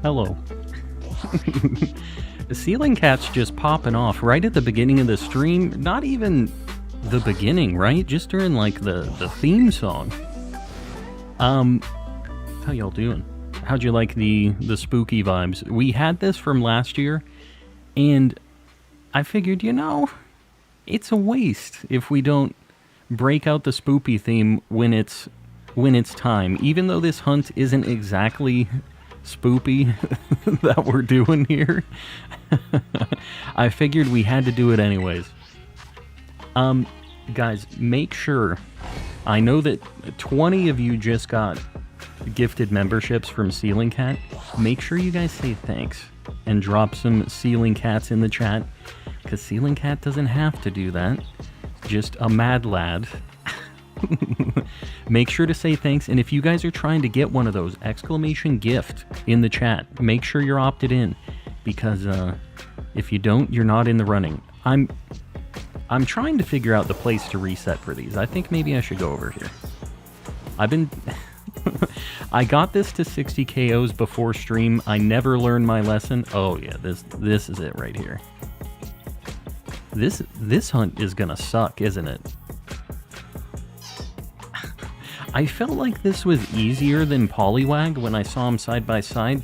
Hello. The ceiling cat's just popping off right at the beginning of the stream. Not even the beginning, right? Just during like the theme song. How y'all doing? How'd you like the spooky vibes? We had this from last year, and I figured, you know, it's a waste if we don't break out the spoopy theme when it's time. Even though this hunt isn't exactly spoopy that we're doing here, I figured we had to do it anyways. Guys, make sure, I know that 20 of you just got gifted memberships from Ceiling Cat. Make sure you guys say thanks and drop some Ceiling Cats in the chat, because Ceiling Cat doesn't have to do that. Just a mad lad. Make sure to say thanks, and if you guys are trying to get one of those, exclamation gift in the chat, make sure you're opted in, because if you don't, you're not in the running. I'm trying to figure out the place to reset for these. I think maybe I should go over here. I got this to 60 KOs before stream. I never learned my lesson. Oh yeah, this is it right here. This hunt is gonna suck, isn't it? I felt like this was easier than Poliwag when I saw them side by side.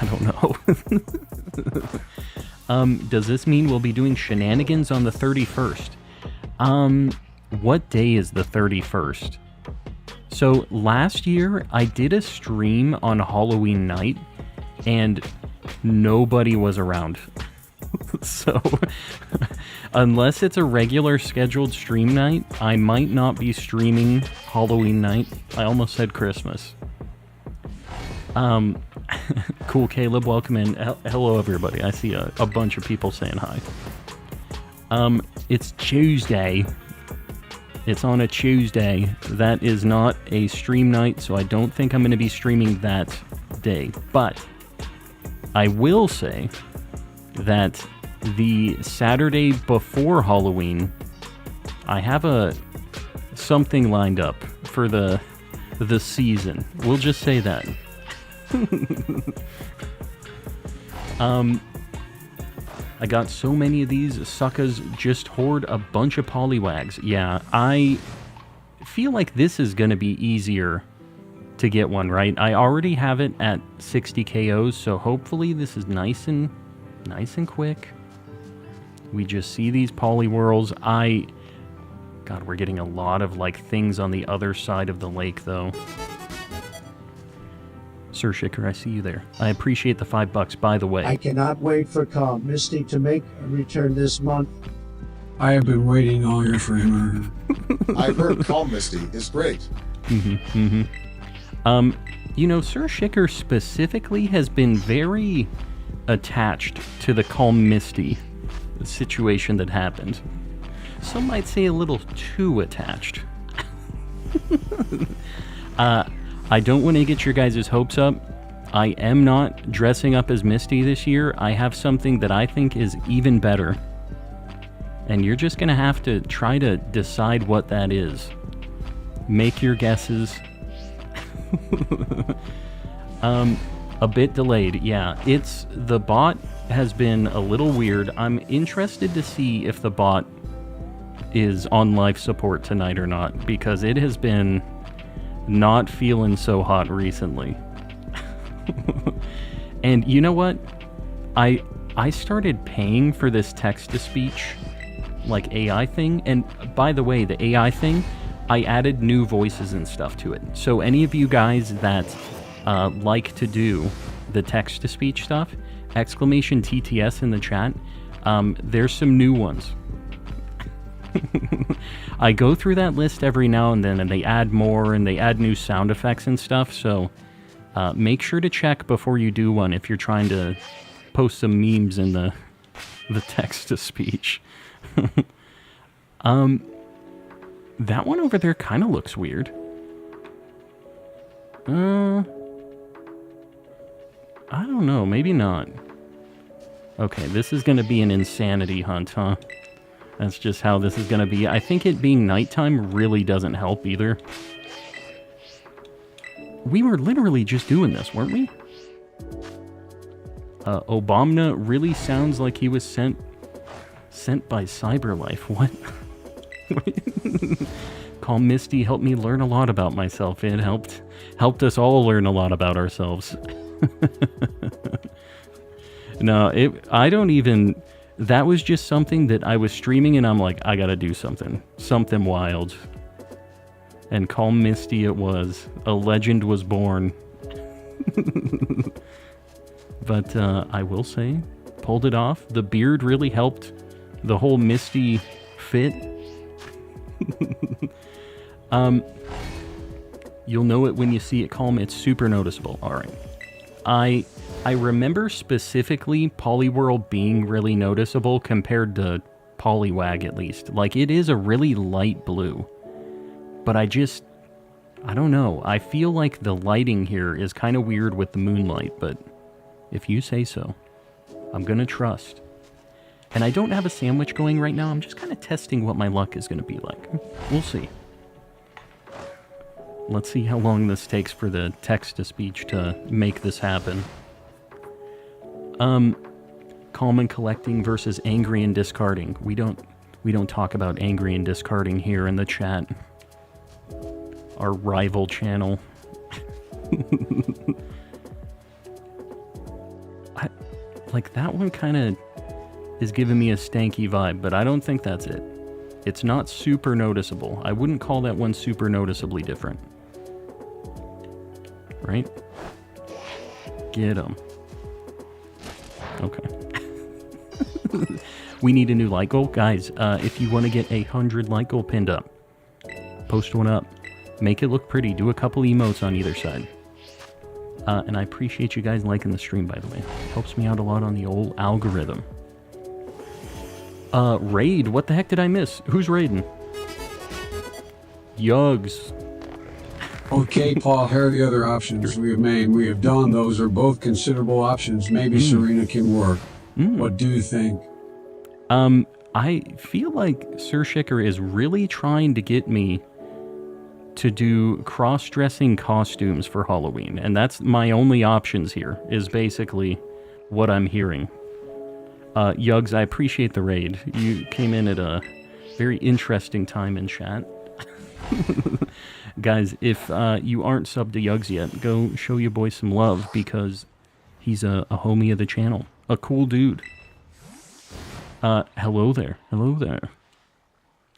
I don't know. Does this mean we'll be doing shenanigans on the 31st? What day is the 31st? So last year I did a stream on Halloween night and nobody was around. So unless it's a regular scheduled stream night, I might not be streaming Halloween night. I almost said Christmas. Cool, Caleb, welcome in. Hello, everybody. I see a bunch of people saying hi. It's Tuesday. It's on a Tuesday. That is not a stream night, so I don't think I'm going to be streaming that day. But I will say that the Saturday before Halloween, I have something lined up for the season. We'll just say that. I got so many of these suckers, just hoard a bunch of Poliwags. Yeah, I feel like this is going to be easier to get one, right? I already have it at 60 KOs, so hopefully this is nice and quick. We just see these Poliwhirls. God, we're getting a lot of like things on the other side of the lake though. Sir Shicker, I see you there. I appreciate the $5, by the way. I cannot wait for Calm Misty to make a return this month. I have been waiting all year for him. I've heard Calm Misty is great. You know, Sir Shicker specifically has been very attached to the Calm Misty situation that happened. Some might say a little too attached. I don't want to get your guys' hopes up. I am not dressing up as Misty this year. I have something that I think is even better. And you're just going to have to try to decide what that is. Make your guesses. A bit delayed, yeah. The bot has been a little weird. I'm interested to see if the bot is on life support tonight or not, because it has been not feeling so hot recently. And you know what? I started paying for this text-to-speech, like AI thing, and by the way, the AI thing, I added new voices and stuff to it. So any of you guys that like to do the text-to-speech stuff, exclamation TTS in the chat, there's some new ones. I go through that list every now and then, and they add more, and they add new sound effects and stuff, so make sure to check before you do one if you're trying to post some memes in the text-to-speech. That one over there kind of looks weird. I don't know, maybe not. Okay, this is going to be an insanity hunt, huh? That's just how this is going to be. I think it being nighttime really doesn't help either. We were literally just doing this, weren't we? Obama really sounds like he was sent by Cyberlife. What? Call Misty helped me learn a lot about myself. It helped us all learn a lot about ourselves. No, I don't even... That was just something that I was streaming and I'm like, I gotta do something. Something wild. And call Misty it was. A legend was born. But I will say, pulled it off. The beard really helped the whole Misty fit. You'll know it when you see it, Calm. It's super noticeable. All right. I remember specifically Poliwhirl being really noticeable compared to Poliwag, at least. Like, it is a really light blue. But I don't know. I feel like the lighting here is kind of weird with the moonlight, but if you say so, I'm gonna trust. And I don't have a sandwich going right now. I'm just kind of testing what my luck is gonna be like. We'll see. Let's see how long this takes for the text-to-speech to make this happen. Calm and collecting versus angry and discarding. We don't talk about angry and discarding here in the chat. Our rival channel. Like, that one kind of is giving me a stanky vibe, but I don't think that's it. It's not super noticeable. I wouldn't call that one super noticeably different. Right? Get him. Okay. We need a new like goal. Guys, if you want to get 100 like goal pinned up, post one up. Make it look pretty. Do a couple emotes on either side. And I appreciate you guys liking the stream, by the way. It helps me out a lot on the old algorithm. Raid. What the heck did I miss? Who's raiding? Yugs. Okay, Paul, here are the other options we have made. We have done. Those are both considerable options. Maybe Serena can work. What do you think? I feel like Sir Shicker is really trying to get me to do cross-dressing costumes for Halloween, and that's my only options here, is basically what I'm hearing. Yugs, I appreciate the raid. You came in at a very interesting time in chat. Guys, if you aren't subbed to Yugs yet, go show your boy some love, because he's a homie of the channel. A cool dude. Hello there. Hello there.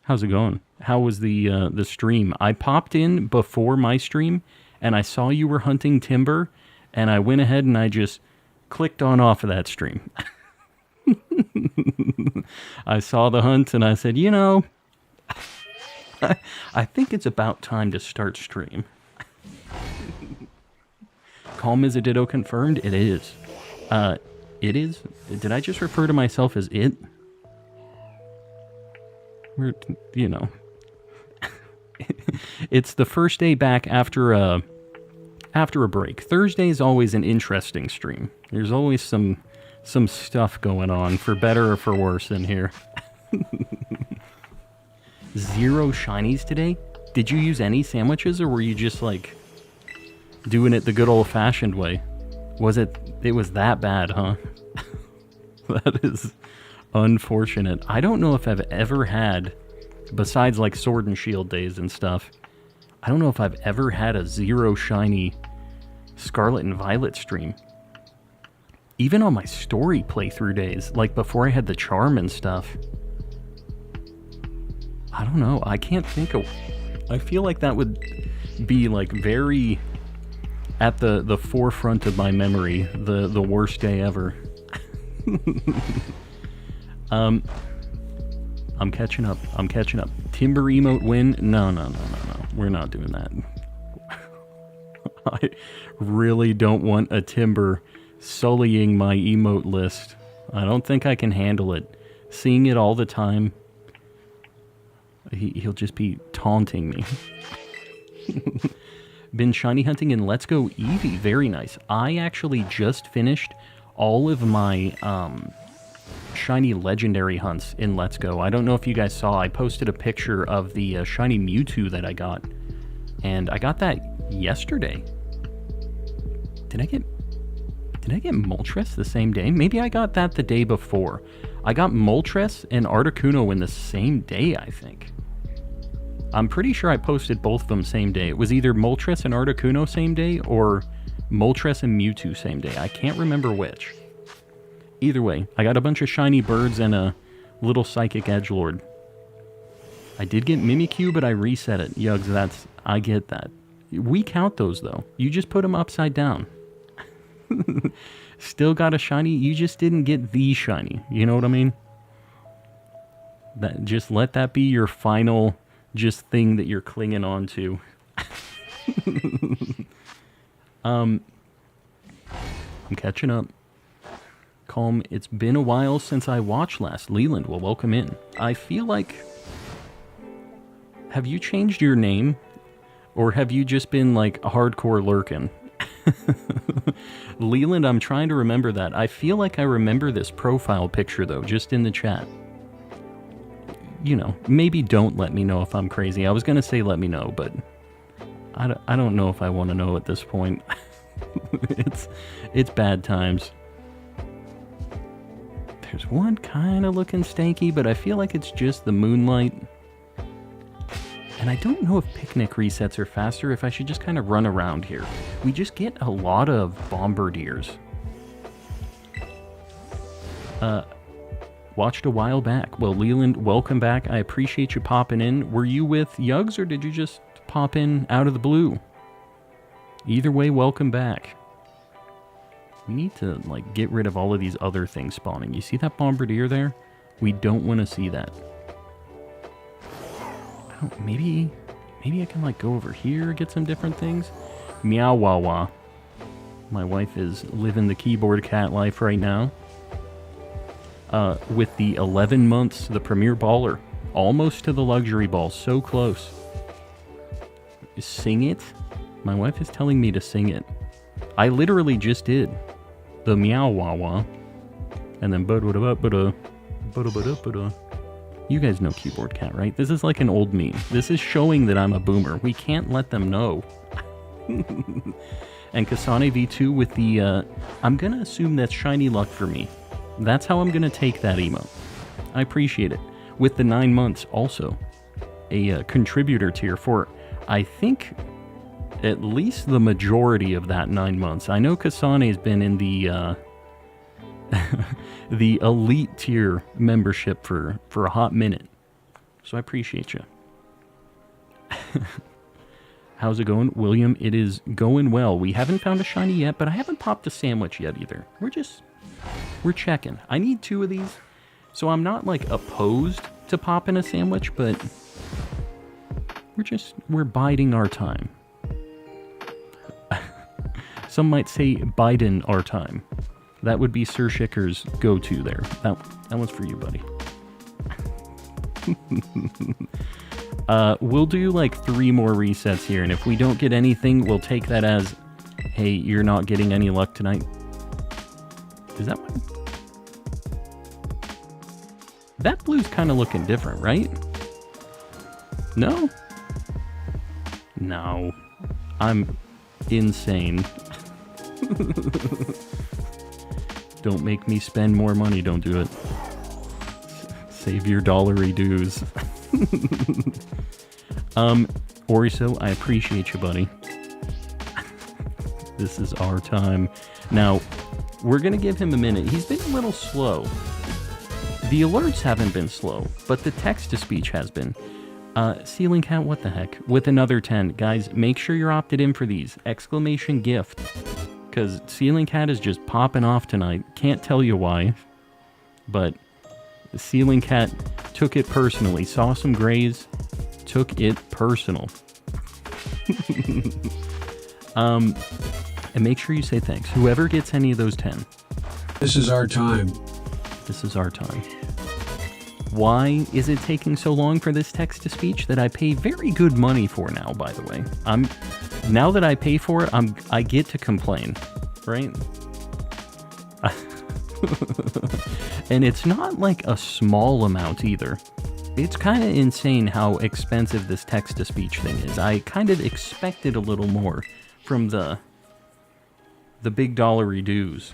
How's it going? How was the stream? I popped in before my stream, and I saw you were hunting timber, and I went ahead and I just clicked on off of that stream. I saw the hunt, and I said, you know, I think it's about time to start stream. Calm as a ditto confirmed? It is. It is? Did I just refer to myself as it? We're, you know. It's the first day back after a break. Thursday is always an interesting stream. There's always some stuff going on, for better or for worse, in here. 0 shinies today? Did you use any sandwiches, or were you just, like, doing it the good old-fashioned way? It was that bad, huh? That is unfortunate. I don't know if I've ever had, besides, like, Sword and Shield days and stuff, I don't know if I've ever had a 0 shiny Scarlet and Violet stream. Even on my story playthrough days, like before I had the charm and stuff. I don't know. I can't think of... I feel like that would be, like, very at the forefront of my memory. The worst day ever. I'm catching up. Timber emote win? No. We're not doing that. I really don't want a Timber sullying my emote list. I don't think I can handle it. Seeing it all the time, he'll just be taunting me. Been shiny hunting in Let's Go Eevee. Very nice. I actually just finished all of my shiny legendary hunts in Let's Go. I don't know if you guys saw, I posted a picture of the shiny Mewtwo that I got. And I got that yesterday. Did I get Moltres the same day? Maybe I got that the day before. I got Moltres and Articuno in the same day, I think. I'm pretty sure I posted both of them same day. It was either Moltres and Articuno same day or Moltres and Mewtwo same day. I can't remember which. Either way, I got a bunch of shiny birds and a little psychic edgelord. I did get Mimikyu, but I reset it. Yugs, I get that. We count those, though. You just put them upside down. Still got a shiny, you just didn't get the shiny. You know what I mean? Just let that be your final just thing that you're clinging on to. I'm catching up. Calm, it's been a while since I watched last. Leland will welcome in. I feel like... Have you changed your name? Or have you just been, like, hardcore lurking? Leland, I'm trying to remember that. I feel like I remember this profile picture, though, just in the chat. You know, maybe don't let me know if I'm crazy. I was going to say let me know, but I don't know if I want to know at this point. It's bad times. There's one kind of looking stanky, but I feel like it's just the moonlight. And I don't know if picnic resets are faster, if I should just kind of run around here. We just get a lot of bombardiers. Watched a while back. Well, Leland, welcome back. I appreciate you popping in. Were you with Yugs, or did you just pop in out of the blue? Either way, welcome back. We need to, like, get rid of all of these other things spawning. You see that bombardier there? We don't want to see that. Maybe I can, like, go over here, get some different things. Meow wah wah. My wife is living the keyboard cat life right now. With the 11 months, the Premier Baller. Almost to the Luxury Ball. So close. Sing it? My wife is telling me to sing it. I literally just did. The meow wah wah. And then ba-da-ba-da-ba-da. Ba-da-ba-da-ba-da. You guys know Keyboard Cat, right? This is like an old meme. This is showing that I'm a boomer. We can't let them know. And Kasane V2 with the, I'm gonna assume that's shiny luck for me. That's how I'm gonna take that emote. I appreciate it. With the 9 months, also, a contributor tier for, I think, at least the majority of that 9 months. I know Kasane's been in the, the elite tier membership for a hot minute. So I appreciate you. How's it going, William? It is going well. We haven't found a shiny yet, but I haven't popped a sandwich yet either. We're checking. I need 2 of these, so I'm not, like, opposed to popping a sandwich, but we're biding our time. Some might say Biden our time. That would be Sir Shicker's go-to there. That one's for you, buddy. We'll do like 3 more resets here, and if we don't get anything, we'll take that as, hey, you're not getting any luck tonight. Is that one? That blue's kind of looking different, right? No? No. I'm insane. Don't make me spend more money, don't do it. Save your dollary dues. Oriso, I appreciate you, buddy. This is our time. Now, we're gonna give him a minute. He's been a little slow. The alerts haven't been slow, but the text-to-speech has been. Ceiling Cat, what the heck? With another 10. Guys, make sure you're opted in for these. Exclamation gift. Because Ceiling Cat is just popping off tonight. Can't tell you why. But the Ceiling Cat took it personally. Saw some grays. Took it personal. And make sure you say thanks. Whoever gets any of those 10. This is our time. This is our time. Why is it taking so long for this text-to-speech that I pay very good money for now, by the way? Now that I pay for it, I get to complain, right? And it's not like a small amount either. It's kind of insane how expensive this text-to-speech thing is. I kind of expected a little more from the The big dollary dues.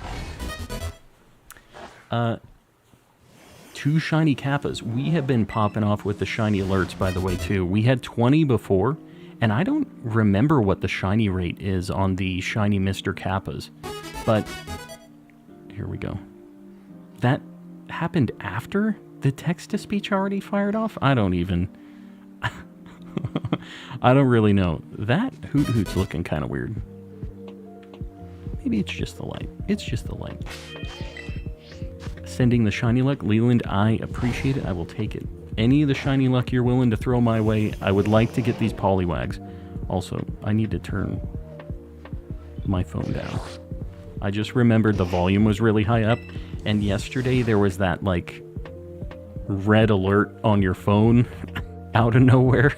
2 shiny Kappas. We have been popping off with the shiny alerts, by the way, too. We had 20 before, and I don't remember what the shiny rate is on the shiny Mr. Kappas. But, here we go. That happened after the text-to-speech already fired off? I don't even... I don't really know. That Hoot Hoot's looking kind of weird. Maybe it's just the light. It's just the light. Sending the shiny luck. Leland, I appreciate it. I will take it. Any of the shiny luck you're willing to throw my way, I would like to get these Poliwags. Also, I need to turn my phone down. I just remembered the volume was really high up, and yesterday there was that, like, red alert on your phone out of nowhere.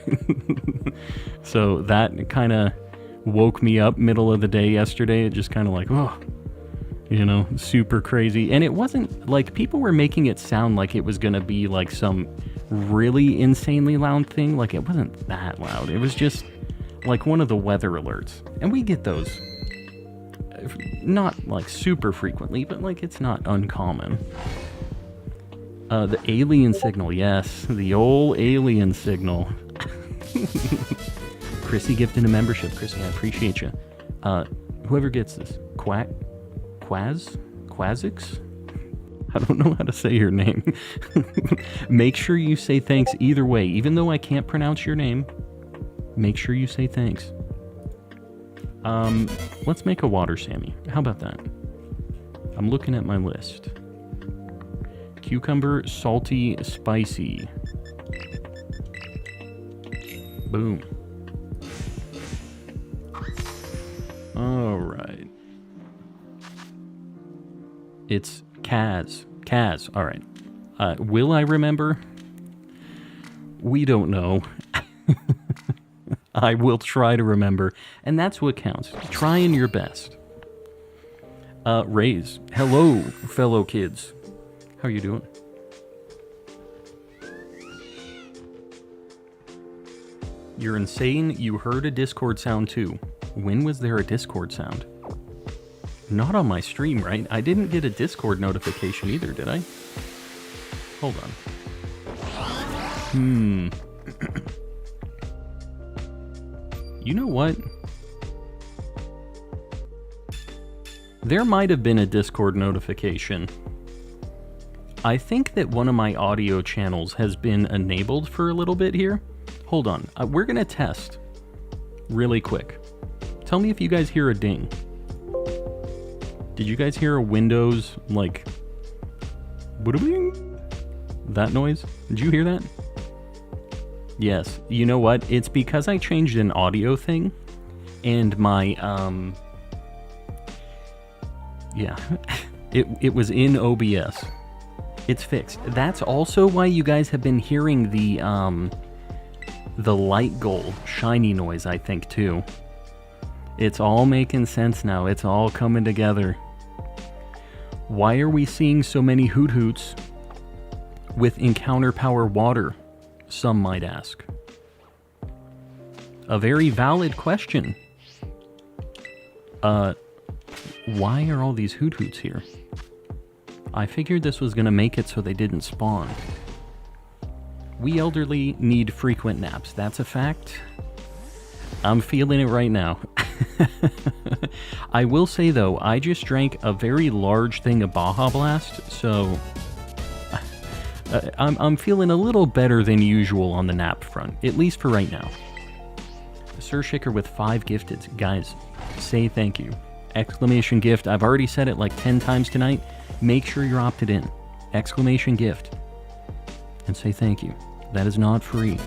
So that kind of woke me up middle of the day yesterday. It just kind of like, oh, you know, super crazy. And it wasn't like people were making it sound like it was going to be like some really insanely loud thing. Like it wasn't that loud. It was just like one of the weather alerts. And we get those not like super frequently, but like it's not uncommon. The alien signal, yes. The old alien signal. Chrissy gifted a membership. Chrissy, I appreciate you. Whoever gets this. Quazix? I don't know how to say your name. Make sure you say thanks either way. Even though I can't pronounce your name, make sure you say thanks. Let's make a water Sammy. How about that? I'm looking at my list. Cucumber, salty, spicy. Boom. Alright. It's Kaz. Kaz, alright. Will I remember? We don't know. I will try to remember, and that's what counts. Trying your best. Raise. Hello, fellow kids. How are you doing? You're insane. You heard a Discord sound too. When was there a Discord sound? Not on my stream, right? I didn't get a Discord notification either, did I? Hold on. You know what? There might have been a Discord notification. I think that one of my audio channels has been enabled for a little bit here. Hold on. We're going to test really quick. Tell me if you guys hear a ding. Did you guys hear a Windows, like, that noise? Did you hear that? Yes. You know what? It's because I changed an audio thing, and my, yeah, it was in OBS. It's fixed. That's also why you guys have been hearing the light gold shiny noise, I think, too. It's all making sense now. It's all coming together. Why are we seeing so many Hoot Hoots with encounter power water? Some might ask. A very valid question. Why are all these Hoot Hoots here? I figured this was going to make it so they didn't spawn. We elderly need frequent naps. That's a fact. I'm feeling it right now. I will say, though, I just drank a very large thing of Baja Blast, so I'm feeling a little better than usual on the nap front, at least for right now. Sir Shicker with 5 gifteds. Guys, say thank you. Exclamation gift. I've already said it like 10 times tonight. Make sure you're opted in. Exclamation gift. And say thank you. That is not free.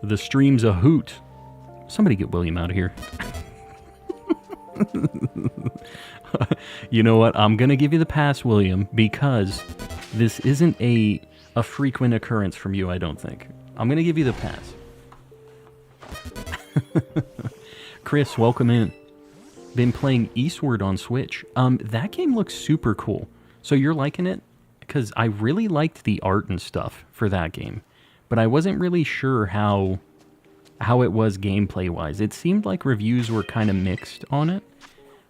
The stream's a hoot. Somebody get William out of here. You know what? I'm going to give you the pass, William, because this isn't a frequent occurrence from you, I don't think. I'm going to give you the pass. Chris, welcome in. Been playing Eastward on Switch. That game looks super cool. So you're liking it? Because I really liked the art and stuff for that game. But I wasn't really sure how how it was gameplay-wise. It seemed like reviews were kind of mixed on it.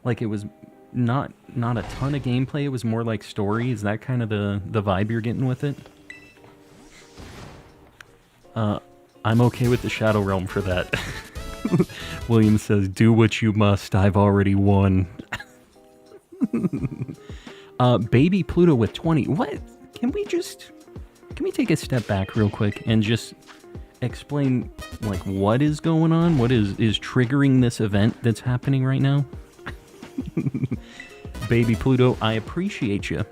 Like it was not a ton of gameplay. It was more like story. Is that kind of the vibe you're getting with it? I'm okay with the Shadow Realm for that. William says, do what you must. I've already won. Baby Pluto with 20. What? Can we take a step back real quick and just explain, like, what is going on? What is triggering this event that's happening right now? Baby Pluto, I appreciate you.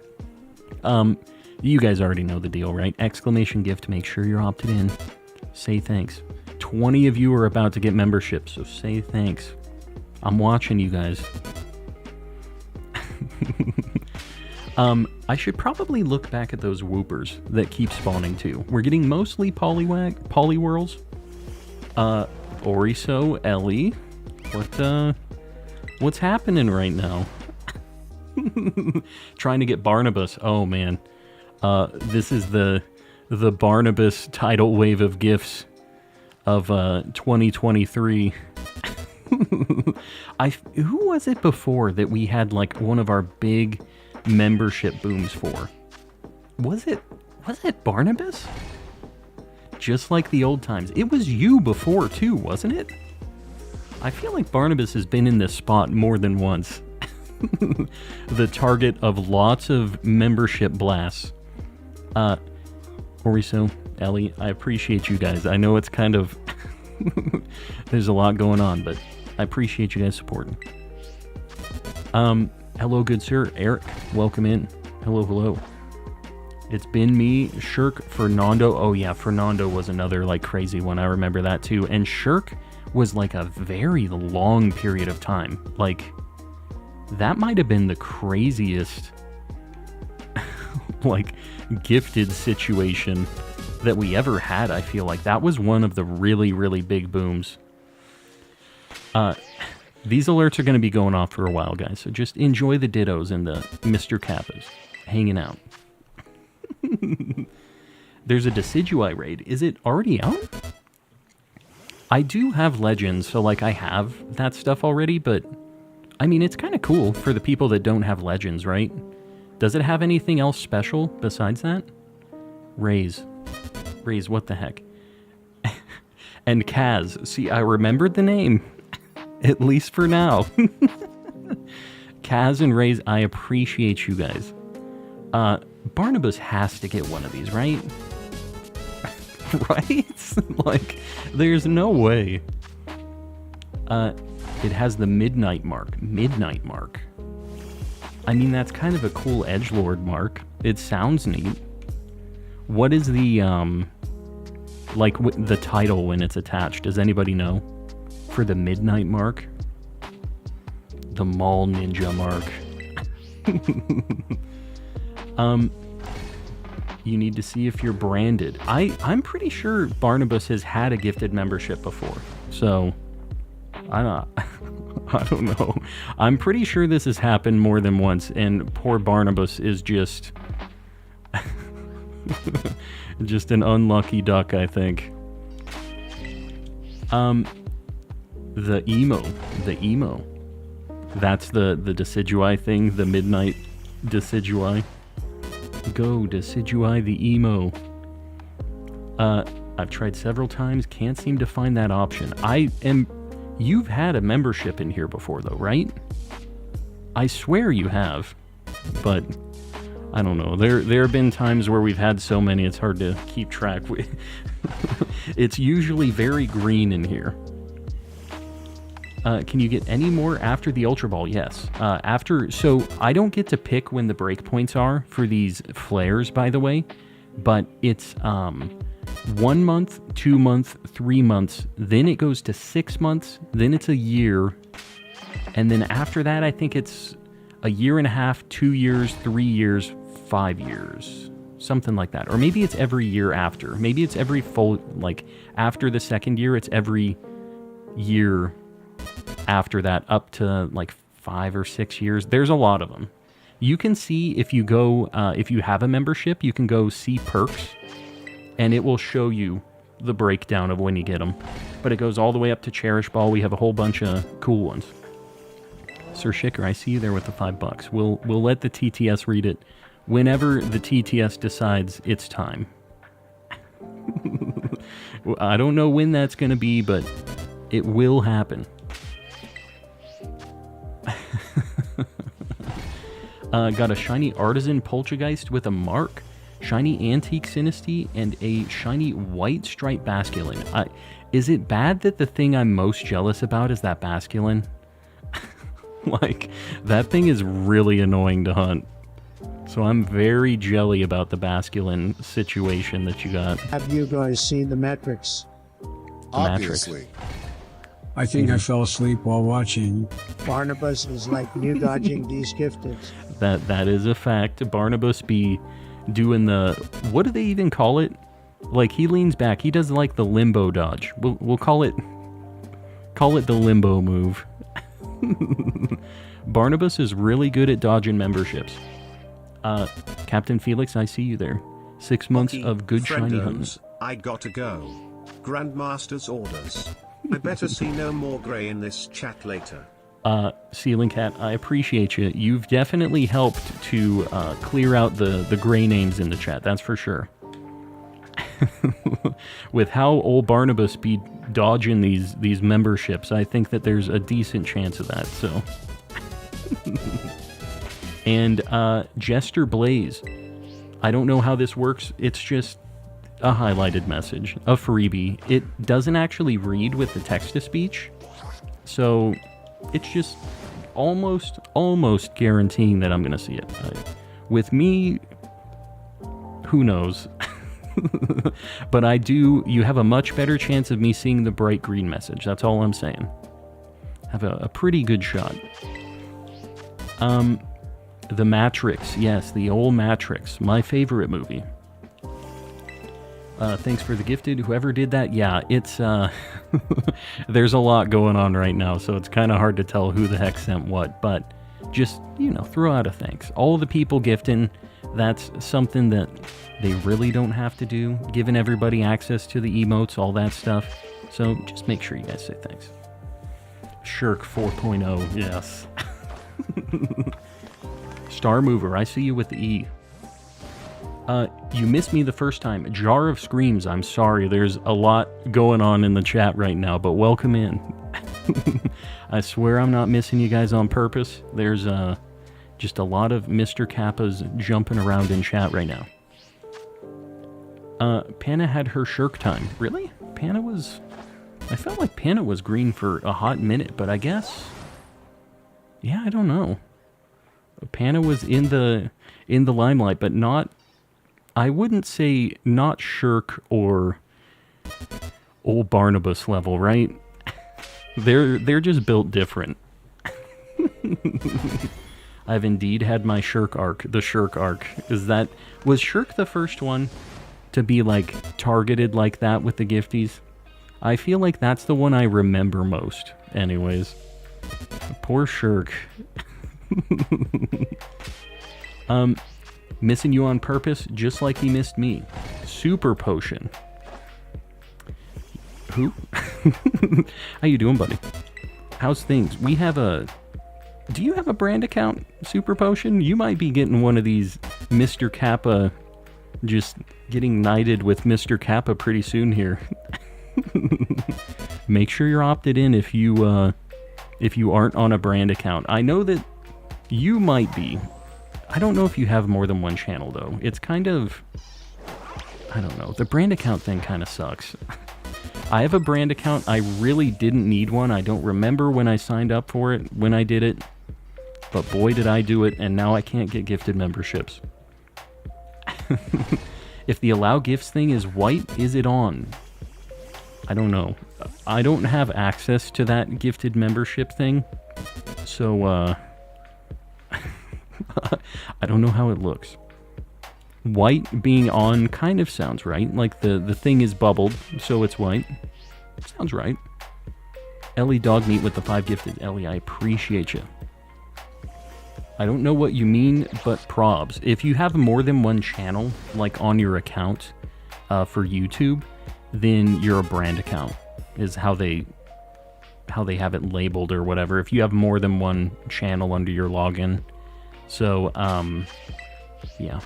You guys already know the deal, right? Exclamation gift, make sure you're opted in. Say thanks. 20 of you are about to get memberships, so say thanks. I'm watching you guys. I should probably look back at those whoopers that keep spawning too. We're getting mostly Poliwhirls. Oriso, Ellie. What's happening right now? Trying to get Barnabas. Oh man. This is the Barnabas tidal wave of gifts of 2023. Who was it before that we had like one of our big membership booms for? Was it Barnabas? Just like the old times. It was you before too, wasn't it? I feel like Barnabas has been in this spot more than once. The target of lots of membership blasts. Oriso, Ellie, I appreciate you guys. I know it's kind of... there's a lot going on, but I appreciate you guys supporting. Hello, good sir. Eric, welcome in. Hello. It's been me, Shirk, Fernando. Oh yeah, Fernando was another like crazy one. I remember that too. And Shirk was like a very long period of time. Like, that might have been the craziest like gifted situation that we ever had. I feel like that was one of the really, really big booms. These alerts are going to be going off for a while, guys, so just enjoy the dittos and the Mr. Kappas hanging out. There's a Decidueye raid. Is it already out? I do have Legends, so like I have that stuff already, but I mean, it's kind of cool for the people that don't have Legends, right? Does it have anything else special besides that? Raise, what the heck? And Kaz. See, I remembered the name. At least for now. Kaz and Raise, I appreciate you guys. Barnabas has to get one of these, right? Right? Like, there's no way. It has the Midnight Mark. Midnight Mark. I mean, that's kind of a cool edgelord mark. It sounds neat. What is the, like, the title when it's attached? Does anybody know? For the Midnight Mark? The Mall Ninja Mark. You need to see if you're branded. I'm pretty sure Barnabas has had a gifted membership before. So, I don't know. I'm pretty sure this has happened more than once, and poor Barnabas is just... just an unlucky duck, I think. The emo. That's the Decidueye thing, the Midnight Decidueye. Go, Decidueye the emo. I've tried several times, can't seem to find that option. You've had a membership in here before though, right? I swear you have, but I don't know. There have been times where we've had so many it's hard to keep track. It's usually very green in here. Can you get any more after the Ultra Ball? Yes. So I don't get to pick when the breakpoints are for these flares, by the way, but it's 1 month, 2 months, 3 months, then it goes to 6 months, then it's a year, and then after that I think it's a year and a half, 2 years, 3 years, 5 years, something like that. Or maybe it's every year after. Maybe it's every full, like after the second year, it's every year after that up to like 5 or 6 years. There's a lot of them. You can see if you go, if you have a membership, you can go see perks and it will show you the breakdown of when you get them. But it goes all the way up to Cherish Ball. We have a whole bunch of cool ones. Sir Shicker, I see you there with the $5. We'll let the TTS read it whenever the TTS decides it's time. I don't know when that's going to be, but it will happen. Got a shiny Artisan Poltergeist with a mark, shiny Antique Sinisty, and a shiny White Stripe Basculin. Is it bad that the thing I'm most jealous about is that Basculin? Like, that thing is really annoying to hunt. So I'm very jelly about the Basculin situation that you got. Have you guys seen the metrics? Obviously. I think I fell asleep while watching. Barnabas is like new dodging these gifted. That is a fact. Barnabas be doing the, what do they even call it? Like, he leans back. He does like the limbo dodge. We'll call it the limbo move. Barnabas is really good at dodging memberships. Captain Felix, I see you there. 6 months of good shiny hunting. I gotta go. Grandmaster's orders. I better see no more grey in this chat later. Ceiling Cat, I appreciate you. You've definitely helped to clear out the gray names in the chat, that's for sure. With how old Barnabas be dodging these memberships, I think that there's a decent chance of that, so. And Jester Blaze. I don't know how this works. It's just a highlighted message, a freebie. It doesn't actually read with the text-to-speech, so it's just almost guaranteeing that I'm going to see it. With me, who knows? But I do, you have a much better chance of me seeing the bright green message. That's all I'm saying. Have a pretty good shot. The Matrix, yes, the old Matrix, my favorite movie. Thanks for the gifted, whoever did that. Yeah, it's, there's a lot going on right now, so it's kind of hard to tell who the heck sent what, but just, throw out a thanks. All the people gifting, that's something that they really don't have to do, giving everybody access to the emotes, all that stuff, so just make sure you guys say thanks. Shirk 4.0, yes. Star Mover, I see you with the E. You missed me the first time. Jar of Screams, I'm sorry. There's a lot going on in the chat right now, but welcome in. I swear I'm not missing you guys on purpose. There's just a lot of Mr. Kappas jumping around in chat right now. Panna had her Shirk time. Really? I felt like Panna was green for a hot minute, but I guess... Yeah, I don't know. Panna was in the limelight, but not... I wouldn't say not Shirk or old Barnabas level, right? They're just built different. I've indeed had my Shirk arc, the Shirk arc. Was Shirk the first one to be like targeted like that with the gifties? I feel like that's the one I remember most. Anyways. Poor Shirk. Missing you on purpose, just like he missed me. Super Potion. Who? How you doing, buddy? How's things? We have a... Do you have a brand account, Super Potion? You might be getting one of these Mr. Kappa... Just getting knighted with Mr. Kappa pretty soon here. Make sure you're opted in if you aren't on a brand account. I know that you might be. I don't know if you have more than one channel, though. It's kind of... I don't know. The brand account thing kind of sucks. I have a brand account. I really didn't need one. I don't remember when I signed up for it, when I did it. But boy, did I do it, and now I can't get gifted memberships. If the allow gifts thing is white, is it on? I don't know. I don't have access to that gifted membership thing. So, I don't know how it looks. White being on kind of sounds right. Like the thing is bubbled, so it's white. Sounds right. Ellie Dogmeat with the 5 gifted. Ellie, I appreciate you. I don't know what you mean, but probs. If you have more than one channel, like on your account for YouTube, then you're a brand account, is how they have it labeled or whatever, if you have more than one channel under your login. So, yeah.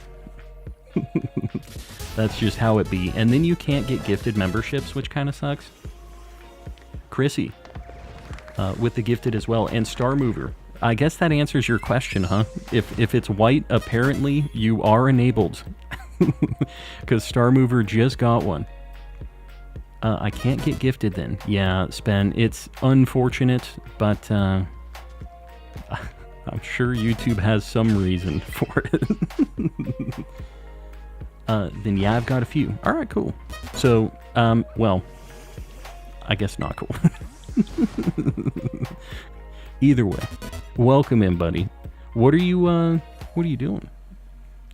That's just how it be. And then you can't get gifted memberships, which kind of sucks. Chrissy, with the gifted as well. And Star Mover. I guess that answers your question, huh? If it's white, apparently you are enabled. Because Star Mover just got one. I can't get gifted then. Yeah, Spen, it's unfortunate, but I'm sure YouTube has some reason for it. Then yeah, I've got a few. Alright, cool. So, well, I guess not cool. Either way, welcome in, buddy. What are you doing?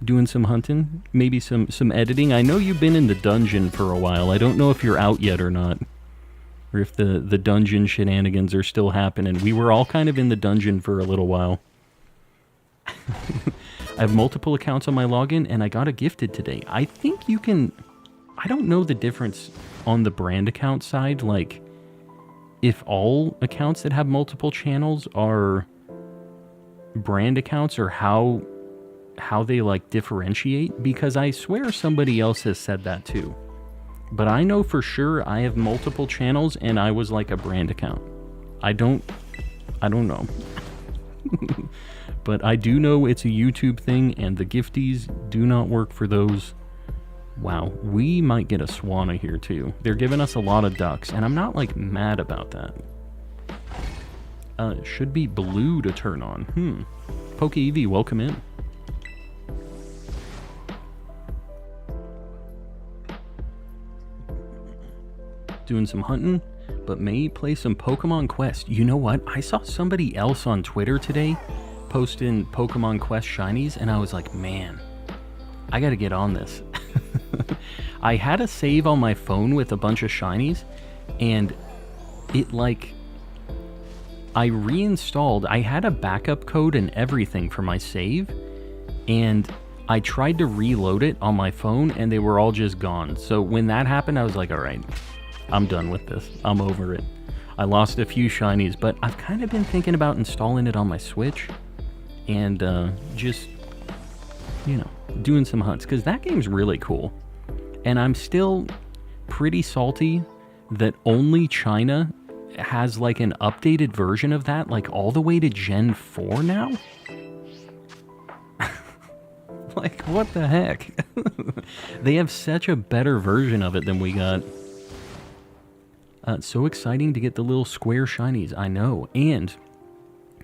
Doing some hunting? Maybe some editing? I know you've been in the dungeon for a while. I don't know if you're out yet or not. Or if the dungeon shenanigans are still happening. We were all kind of in the dungeon for a little while. I have multiple accounts on my login, and I got a gifted today. I think you can... I don't know the difference on the brand account side, like, if all accounts that have multiple channels are brand accounts, or how they, like, differentiate, because I swear somebody else has said that too. But I know for sure I have multiple channels, and I was, like, a brand account. I don't know. But I do know it's a YouTube thing, and the gifties do not work for those. Wow, we might get a Swanna here too. They're giving us a lot of ducks, and I'm not, like, mad about that. Should be blue to turn on. Poke Eevee, welcome in. Doing some hunting, but may play some Pokemon Quest. You know what? I saw somebody else on Twitter today posting Pokemon Quest shinies, and I was like, man, I gotta get on this. I had a save on my phone with a bunch of shinies, and it, like, I reinstalled. I had a backup code and everything for my save, and I tried to reload it on my phone, and they were all just gone. So when that happened, I was like, all right, I'm done with this. I'm over it. I lost a few shinies, but I've kind of been thinking about installing it on my Switch and just, you know, doing some hunts, because that game's really cool. And I'm still pretty salty that only China has, like, an updated version of that, like, all the way to Gen 4 now? Like, what the heck? They have such a better version of it than we got. So exciting to get the little square shinies, I know. And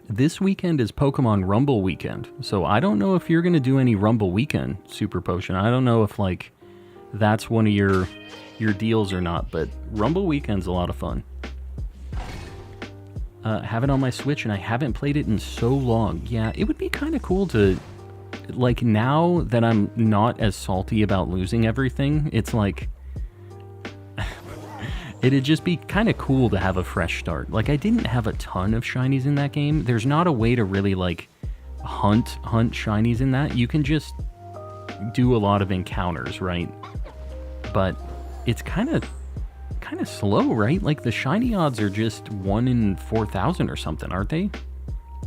this weekend is Pokemon Rumble weekend. So I don't know if you're going to do any Rumble weekend, Super Potion. I don't know if, like, that's one of your deals or not, but Rumble weekend's a lot of fun. Have it on my Switch, and I haven't played it in so long. Yeah, it would be kind of cool to, like, now that I'm not as salty about losing everything, it's like, it'd just be kind of cool to have a fresh start. Like, I didn't have a ton of shinies in that game. There's not a way to really, like, hunt shinies in that. You can just do a lot of encounters, right? But it's kind of slow, right? Like, the shiny odds are just 1 in 4,000 or something, aren't they?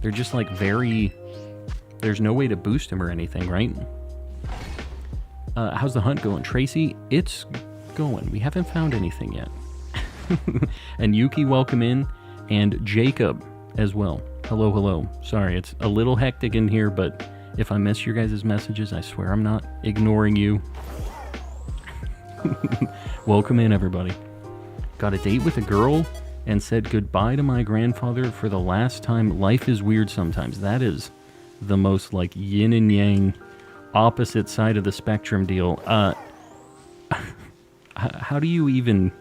They're just, like, very... There's no way to boost them or anything, right? How's the hunt going? Tracy, it's going. We haven't found anything yet. And Yuki, welcome in. And Jacob as well. Hello, hello. Sorry, it's a little hectic in here, but if I miss your guys' messages, I swear I'm not ignoring you. Welcome in, everybody. Got a date with a girl and said goodbye to my grandfather for the last time. Life is weird sometimes. That is the most, like, yin and yang, opposite side of the spectrum deal. How do you even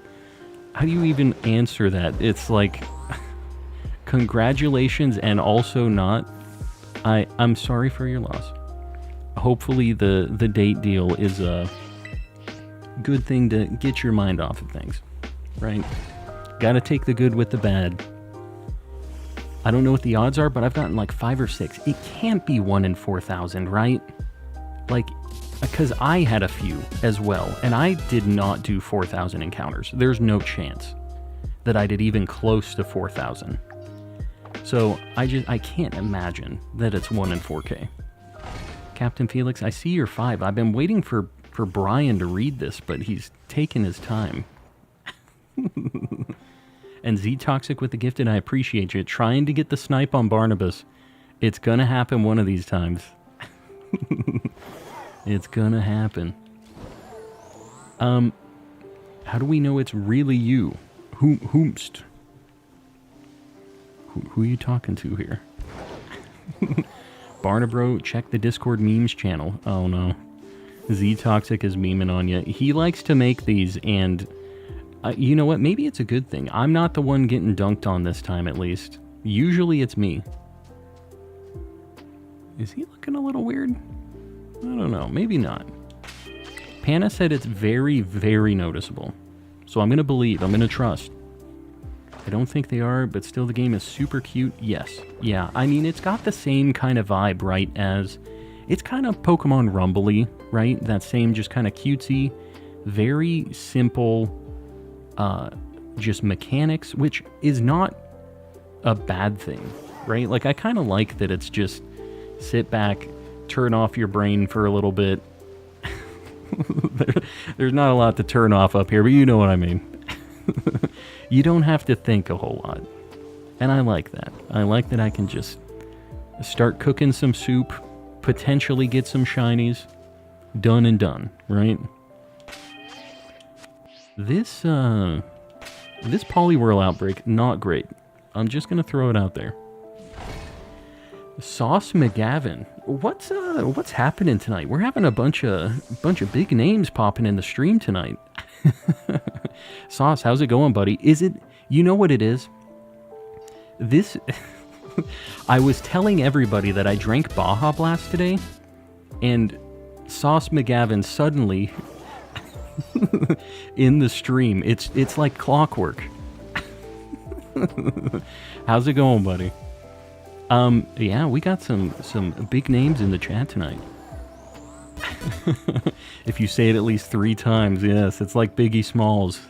answer that? It's like, congratulations, and also not. I'm sorry for your loss. Hopefully the date deal is a good thing to get your mind off of things, right? Gotta take the good with the bad. I don't know what the odds are, but I've gotten like 5 or 6. It can't be 1 in 4,000, right? Like, because I had a few as well, and I did not do 4,000 encounters. There's no chance that I did even close to 4,000. So I can't imagine that it's 1 in 4K. Captain Felix, I see you're 5. I've been waiting for Brian to read this, but he's taken his time. And Z Toxic with the gifted, I appreciate you. Trying to get the snipe on Barnabas. It's gonna happen one of these times. It's gonna happen. How do we know it's really you? Whomst? Who are you talking to here? Barnabro, check the Discord memes channel. Oh no. Z Toxic is memeing on you. He likes to make these, and you know what? Maybe it's a good thing. I'm not the one getting dunked on this time, at least. Usually it's me. Is he looking a little weird? I don't know. Maybe not. Panna said it's very, very noticeable. So I'm going to believe. I'm going to trust. I don't think they are, but still the game is super cute. Yes. Yeah, I mean, it's got the same kind of vibe, right, as... It's kind of Pokemon Rumbly, right? That same just kind of cutesy, very simple, just mechanics, which is not a bad thing, right? Like, I kind of like that it's just sit back, turn off your brain for a little bit. There's not a lot to turn off up here, but you know what I mean. You don't have to think a whole lot. And I like that. I like that I can just start cooking some soup, potentially get some shinies, done and done, right? This Poliwhirl outbreak, not great. I'm just gonna throw it out there. Sauce McGavin, what's happening tonight? We're having a bunch of big names popping in the stream tonight. Sauce, how's it going, buddy? Is it, you know what it is? This, I was telling everybody that I drank Baja Blast today, and Sauce McGavin suddenly, in the stream, it's like clockwork. How's it going, buddy? Yeah, we got some big names in the chat tonight. If you say it at least 3 times, yes, it's like Biggie Smalls.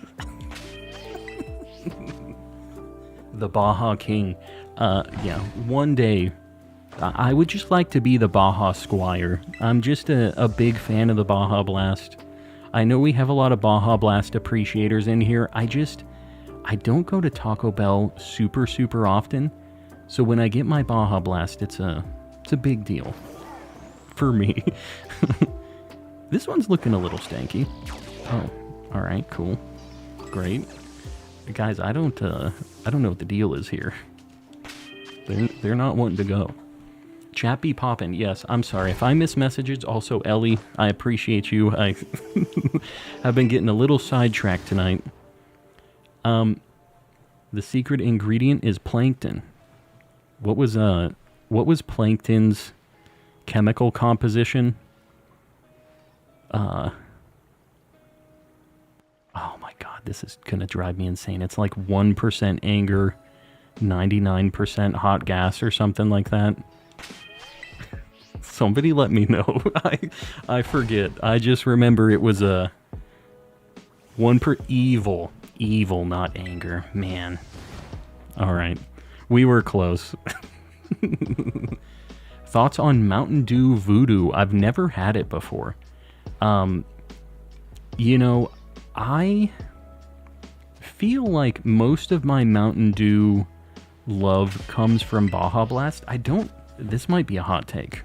The Baja King. Yeah, one day, I would just like to be the Baja Squire. I'm just a big fan of the Baja Blast. I know we have a lot of Baja Blast appreciators in here. I don't go to Taco Bell super often. So when I get my Baja Blast, it's a big deal for me. This one's looking a little stanky. Oh, all right, cool, great, guys. I don't know what the deal is here. They're not wanting to go. Chat be poppin'. Yes, I'm sorry if I miss messages. Also, Ellie, I appreciate you. I have been getting a little sidetracked tonight. The secret ingredient is plankton. What was plankton's chemical composition? Oh my god, this is gonna drive me insane. It's like 1% anger, 99% hot gas or something like that. Somebody let me know. I forget. I just remember it was a evil, not anger. Man. All right. We were close. Thoughts on Mountain Dew Voodoo? I've never had it before. You know, I feel like most of my Mountain Dew love comes from Baja Blast. This might be a hot take.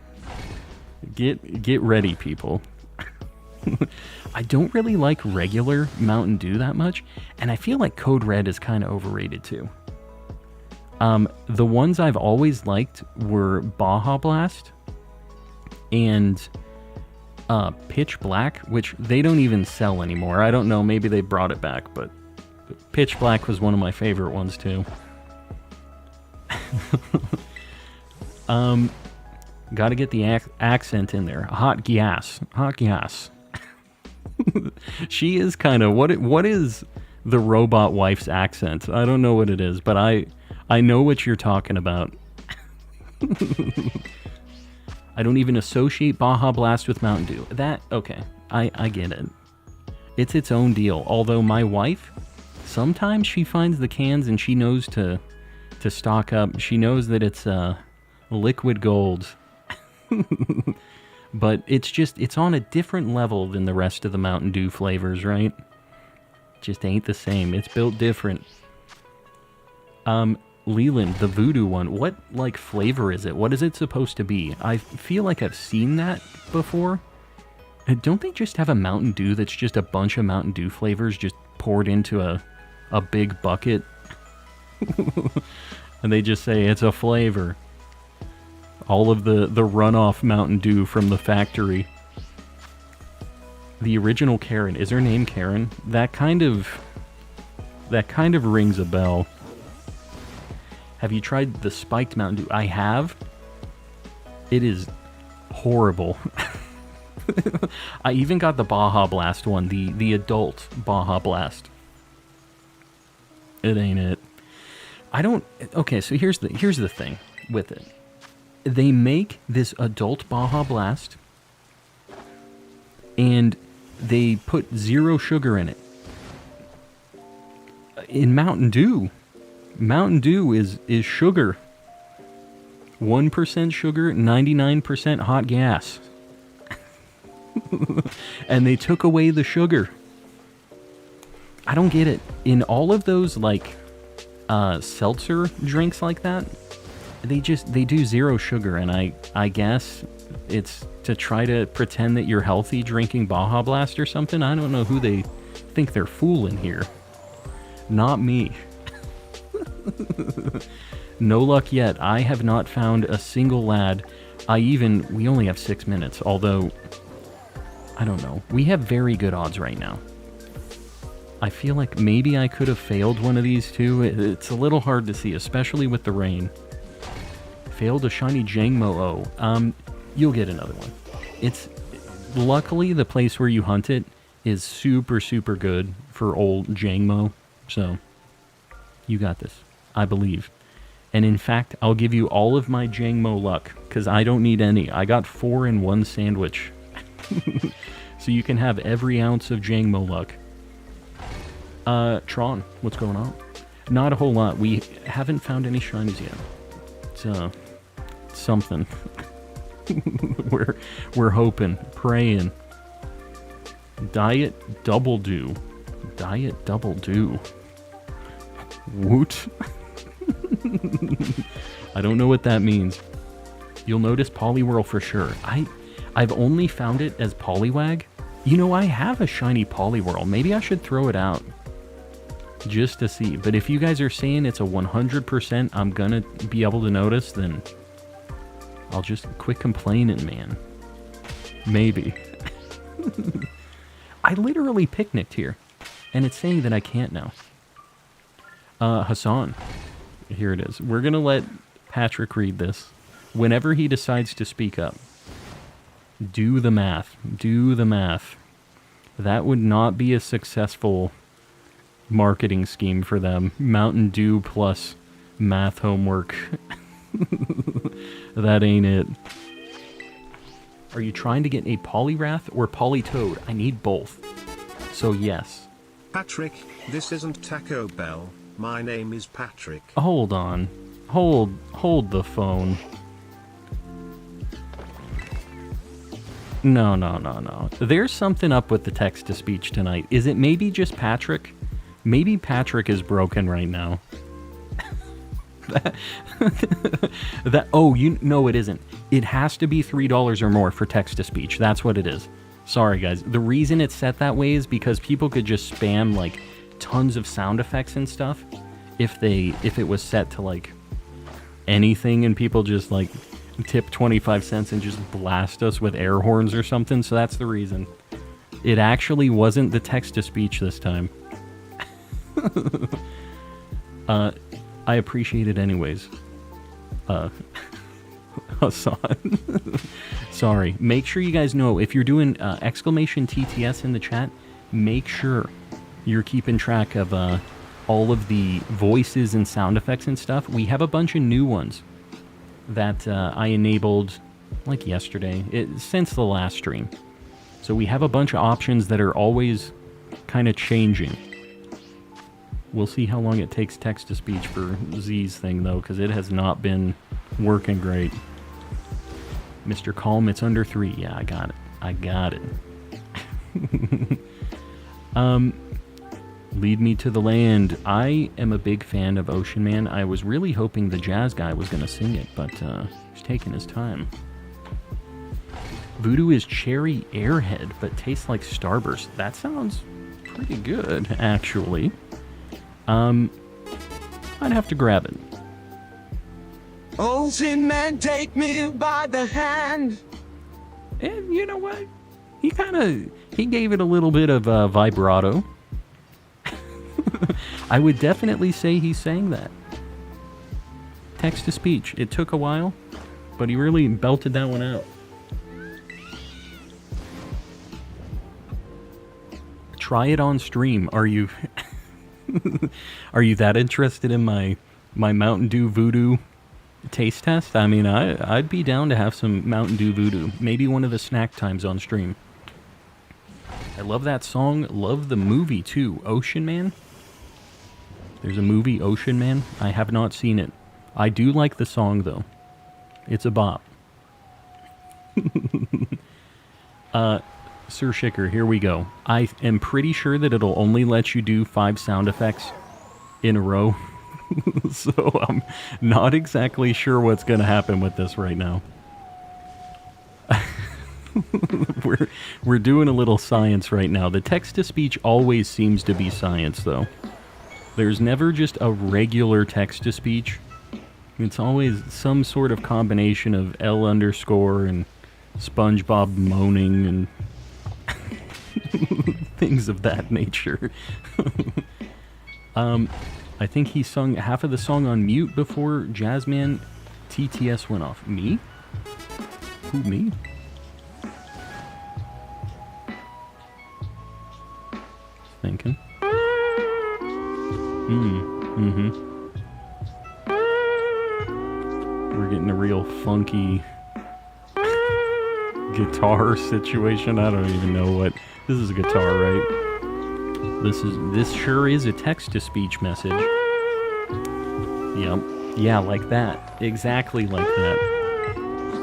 Get ready, people. I don't really like regular Mountain Dew that much, and I feel like Code Red is kind of overrated too. The ones I've always liked were Baja Blast and Pitch Black, which they don't even sell anymore. I don't know, maybe they brought it back, but Pitch Black was one of my favorite ones too. Gotta get the accent in there. Hot gas. She is kind of, what is the robot wife's accent? I don't know what it is, but I know what you're talking about. I don't even associate Baja Blast with Mountain Dew. Okay, I get it. It's its own deal. Although my wife, sometimes she finds the cans and she knows to stock up. She knows that it's liquid gold. But it's on a different level than the rest of the Mountain Dew flavors, right? Just ain't the same. It's built different. Leland, the voodoo one, what, like, flavor is it? What is it supposed to be? I feel like I've seen that before. Don't they just have a Mountain Dew that's just a bunch of Mountain Dew flavors just poured into a big bucket? And they just say it's a flavor. All of the runoff Mountain Dew from the factory. The original Karen, is her name Karen? That kind of rings a bell. Have you tried the spiked Mountain Dew? I have. It is horrible. I even got the Baja Blast one, the adult Baja Blast. It ain't it. Okay, so here's the thing with it. They make this adult Baja Blast and they put 0 sugar in it. In Mountain Dew is sugar. 1% sugar, 99% hot gas. And they took away the sugar. I don't get it. In all of those, like, seltzer drinks like that, they do 0 sugar, and I guess it's to try to pretend that you're healthy drinking Baja Blast or something. I don't know who they think they're fooling here. Not me. No luck yet. I have not found a single lad. We only have 6 minutes, although, I don't know. We have very good odds right now. I feel like maybe I could have failed one of these two. It's a little hard to see, especially with the rain. Failed a shiny Jangmo-O. You'll get another one. Luckily, the place where you hunt it is super, super good for old Jangmo. So, you got this. I believe. And in fact, I'll give you all of my Jangmo luck, because I don't need any. I got 4 in one sandwich. So you can have every ounce of Jangmo luck. Tron, what's going on? Not a whole lot. We haven't found any shinies yet. It's something. We're hoping, praying. Diet Double Dew. Diet Double Dew. Woot. I don't know what that means. You'll notice Poliwhirl for sure. I've only found it as Poliwag. You know, I have a shiny Poliwhirl. Maybe I should throw it out. Just to see. But if you guys are saying it's a 100% I'm gonna be able to notice, then I'll just quit complaining, man. Maybe. I literally picnicked here. And it's saying that I can't now. Hassan. Here it is. We're gonna let Patrick read this. Whenever he decides to speak up. Do the math. Do the math. That would not be a successful marketing scheme for them. Mountain Dew plus math homework. That ain't it. Are you trying to get a Poliwrath or Politoad? I need both. So yes. Patrick, this isn't Taco Bell. My name is Patrick. Hold on. Hold the phone. No. There's something up with the text-to-speech tonight. Is it maybe just Patrick? Maybe Patrick is broken right now. No, it isn't. It has to be $3 or more for text-to-speech. That's what it is. Sorry, guys. The reason it's set that way is because people could just spam, like, tons of sound effects and stuff if it was set to, like, anything and people just, like, tip 25 cents and just blast us with air horns or something. So that's the reason. It actually wasn't the text-to-speech this time. I appreciate it anyways. Hassan. Sorry. Make sure you guys know, if you're doing exclamation TTS in the chat, make sure you're keeping track of all of the voices and sound effects and stuff. We have a bunch of new ones that I enabled like yesterday, since the last stream. So we have a bunch of options that are always kind of changing. We'll see how long it takes text-to-speech for Z's thing, though, because it has not been working great. Mr. Calm, it's under 3. Yeah, I got it. I got it. Lead Me to the Land. I am a big fan of Ocean Man. I was really hoping the jazz guy was going to sing it, but he's taking his time. Voodoo is cherry airhead, but tastes like Starburst. That sounds pretty good, actually. I'd have to grab it. Ocean Man, take me by the hand. And you know what? He gave it a little bit of vibrato. I would definitely say he sang that. Text-to-speech. It took a while, but he really belted that one out. Try it on stream. Are you are you that interested in my Mountain Dew Voodoo taste test? I mean, I'd be down to have some Mountain Dew Voodoo. Maybe one of the snack times on stream. I love that song. Love the movie too. Ocean Man. There's a movie, Ocean Man. I have not seen it. I do like the song though. It's a bop. Sir Shicker, here we go. I am pretty sure that it'll only let you do 5 sound effects in a row. So I'm not exactly sure what's going to happen with this right now. We're doing a little science right now. The text-to-speech always seems to be science, though. There's never just a regular text-to-speech. It's always some sort of combination of L underscore and SpongeBob moaning and things of that nature. I think he sung half of the song on mute before Jazzman TTS went off. Me? Who, me? Thinking. We're getting a real funky guitar situation. I don't even know what. This is a guitar, right? This sure is a text-to-speech message. Yep. Yeah, like that. Exactly like that.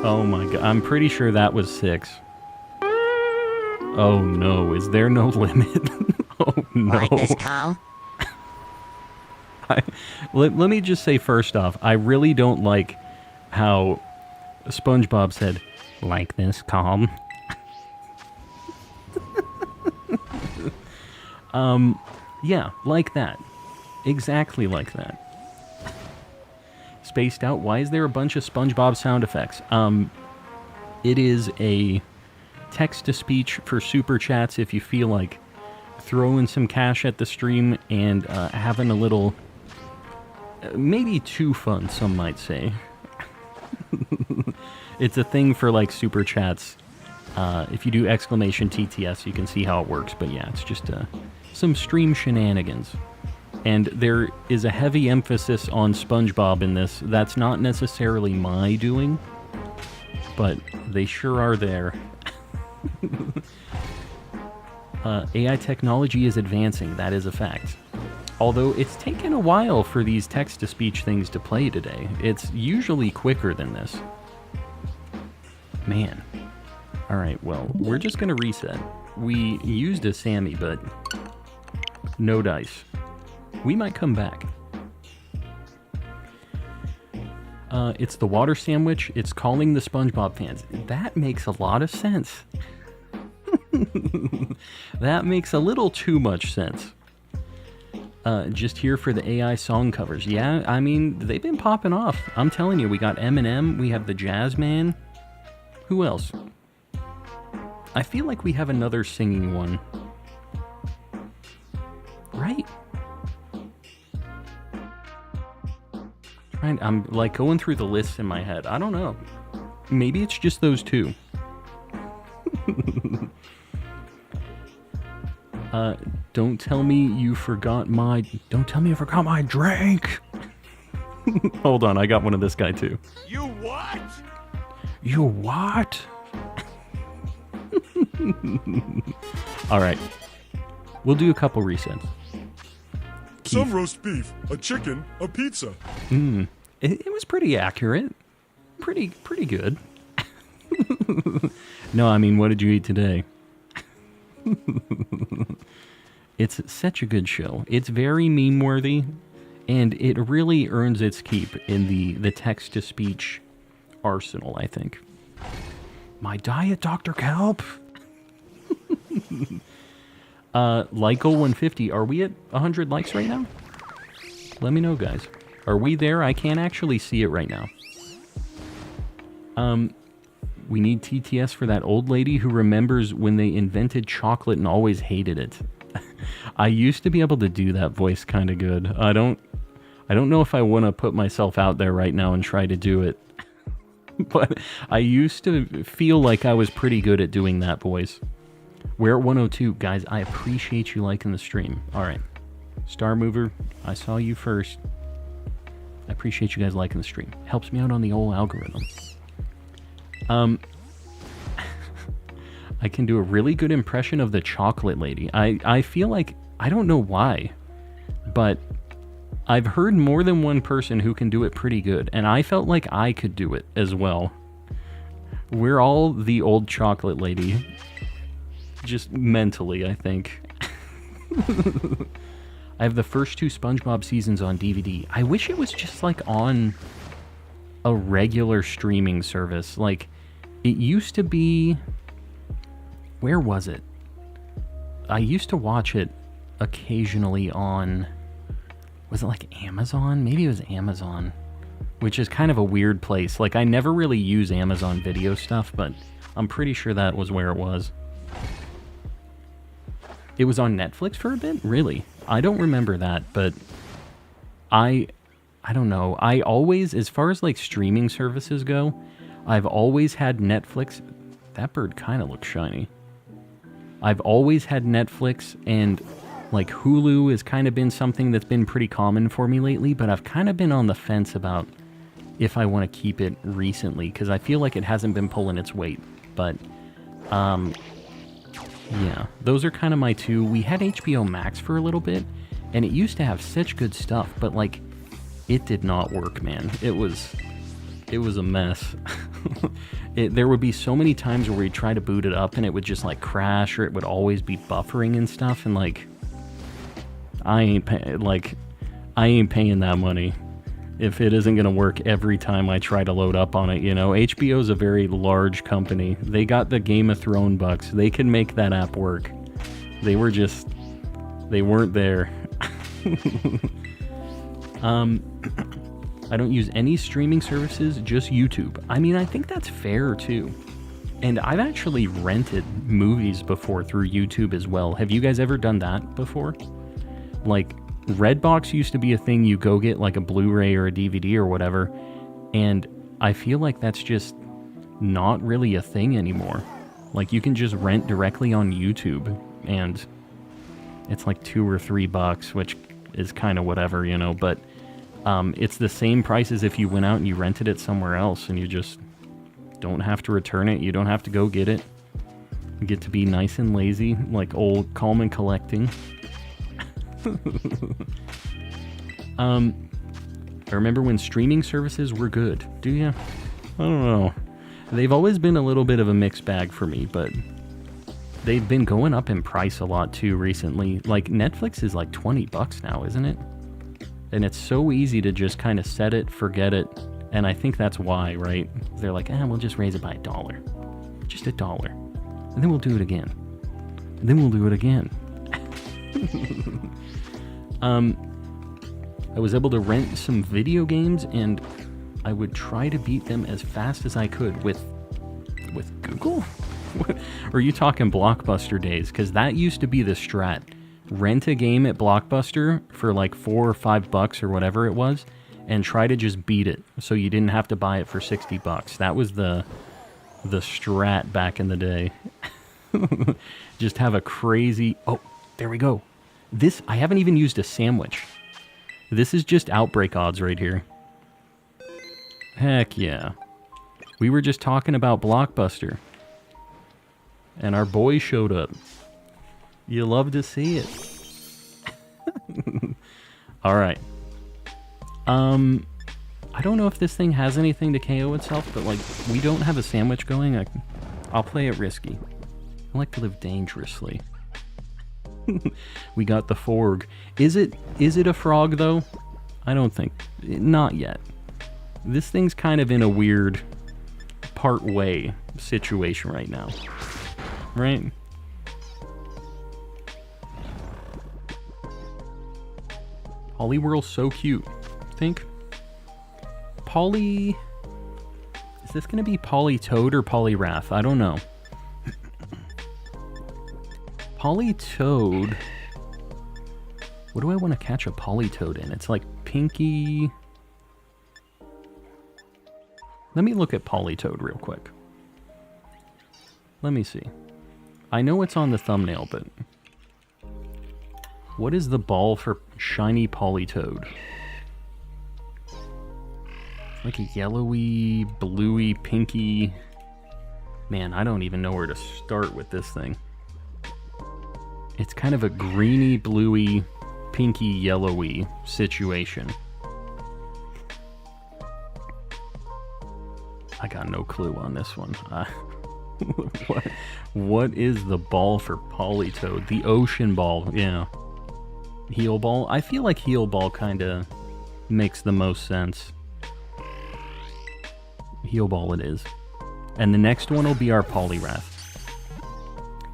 Oh my god. I'm pretty sure that was 6. Oh no. Is there no limit? Oh no. Like this, Carl? Let me just say first off, I really don't like how SpongeBob said, like this, calm. Yeah, like that. Exactly like that. Spaced out. Why is there a bunch of SpongeBob sound effects? It is a text-to-speech for super chats if you feel like throwing some cash at the stream and having a little, maybe too fun, some might say. It's a thing for like super chats. If you do exclamation TTS, you can see how it works. But yeah, it's just some stream shenanigans. And there is a heavy emphasis on SpongeBob in this. That's not necessarily my doing, but they sure are there. AI technology is advancing, that is a fact. Although it's taken a while for these text-to-speech things to play today. It's usually quicker than this. Man. Alright, well, we're just gonna reset. We used a Sammy, but no dice. We might come back. It's the water sandwich. It's calling the SpongeBob fans. That makes a lot of sense. That makes a little too much sense. Just here for the AI song covers. Yeah, I mean, they've been popping off. I'm telling you, we got Eminem, we have the Jazzman. Who else? I feel like we have another singing one. Right? I'm like going through the list in my head. I don't know. Maybe it's just those two. Don't tell me you forgot my... Don't tell me I forgot my drink! Hold on, I got one of this guy too. You what? You what? Alright. We'll do a couple resets. Some roast beef, a chicken, a pizza. It was pretty accurate. Pretty good. No, I mean, what did you eat today? It's such a good show. It's very meme-worthy, and it really earns its keep in the text-to-speech arsenal, I think. My diet, Dr. Kelp! Lyko150, are we at 100 likes right now? Let me know, guys. Are we there? I can't actually see it right now. We need TTS for that old lady who remembers when they invented chocolate and always hated it. I used to be able to do that voice kind of good. I don't know if I want to put myself out there right now and try to do it. But I used to feel like I was pretty good at doing that voice. We're at 102. Guys, I appreciate you liking the stream. Alright. Star Mover, I saw you first. I appreciate you guys liking the stream. Helps me out on the old algorithm. I can do a really good impression of the chocolate lady. I feel like, I don't know why, but I've heard more than one person who can do it pretty good, and I felt like I could do it as well. We're all the old chocolate lady. Just mentally, I think. I have the first 2 SpongeBob seasons on DVD. I wish it was just like on a regular streaming service. Like, it used to be... Where was it? I used to watch it occasionally on... Was it like Amazon? Maybe it was Amazon. Which is kind of a weird place. Like, I never really use Amazon video stuff, but I'm pretty sure that was where it was. It was on Netflix for a bit? Really? I don't remember that, but I don't know. I always, as far as like streaming services go, I've always had Netflix. That bird kind of looks shiny. I've always had Netflix, and like Hulu has kind of been something that's been pretty common for me lately, but I've kind of been on the fence about if I want to keep it recently, because I feel like it hasn't been pulling its weight. But, yeah, those are kind of my two. We had HBO Max for a little bit, and it used to have such good stuff, but like, it did not work, man. It was a mess. There would be so many times where we'd try to boot it up and it would just like crash, or it would always be buffering and stuff, and like, I ain't paying that money if it isn't gonna work every time I try to load up on it, you know? HBO's a very large company. They got the Game of Thrones bucks. They can make that app work. They weren't there. I don't use any streaming services, just YouTube. I mean, I think that's fair too. And I've actually rented movies before through YouTube as well. Have you guys ever done that before? Like, Redbox used to be a thing. You go get like a Blu-ray or a DVD or whatever, and I feel like that's just not really a thing anymore. Like, you can just rent directly on YouTube, and it's like $2 or $3, which is kind of whatever, you know, but it's the same price as if you went out and you rented it somewhere else, and you just don't have to return it. You don't have to go get it. You get to be nice and lazy, like old Coleman collecting. I remember when streaming services were good. Do you? I don't know. They've always been a little bit of a mixed bag for me, but they've been going up in price a lot too recently. Like, Netflix is like $20 now, isn't it? And it's so easy to just kind of set it, forget it, and I think that's why, right? They're like, we'll just raise it by $1. Just $1. And then we'll do it again. And then we'll do it again. I was able to rent some video games, and I would try to beat them as fast as I could with Google? What? Or are you talking Blockbuster days? Because that used to be the strat. Rent a game at Blockbuster for like $4 or $5 or whatever it was, and try to just beat it so you didn't have to buy it for $60. That was the strat back in the day. Just have a crazy... Oh, there we go. This, I haven't even used a sandwich. This is just outbreak odds right here. Heck yeah. We were just talking about Blockbuster. And our boy showed up. You love to see it. Alright. I don't know if this thing has anything to KO itself, but like, we don't have a sandwich going. I'll play it risky. I like to live dangerously. We got the Forg. Is it a frog though? I don't think. Not yet. This thing's kind of in a weird part way situation right now. Right? Poliwhirl's so cute. Think. Is this going to be Politoed or Poliwrath? I don't know. Politoed. What do I want to catch a Politoed in? It's like pinky. Let me look at Politoed real quick. Let me see. I know it's on the thumbnail, but what is the ball for shiny Politoed? Like a yellowy, bluey, pinky. Man, I don't even know where to start with this thing. It's kind of a greeny, bluey, pinky, yellowy situation. I got no clue on this one. What is the ball for Politoed? The ocean ball, yeah. Heal ball? I feel like heal ball kind of makes the most sense. Heal ball it is. And the next one will be our Poliwrath.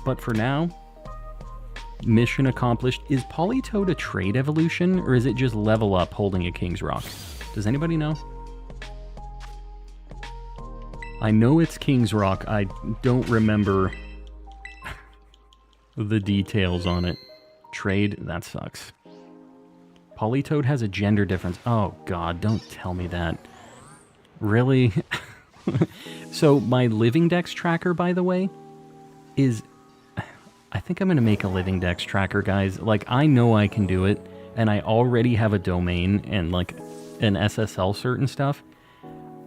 But for now, mission accomplished. Is Politoed a trade evolution, or is it just level up holding a King's Rock? Does anybody know? I know it's King's Rock. I don't remember the details on it. Trade? That sucks. Politoed has a gender difference. Oh god, don't tell me that. Really? So my Living Dex tracker, by the way, is... I think I'm going to make a Living Dex tracker, guys. Like, I know I can do it, and I already have a domain and, like, an SSL cert and stuff.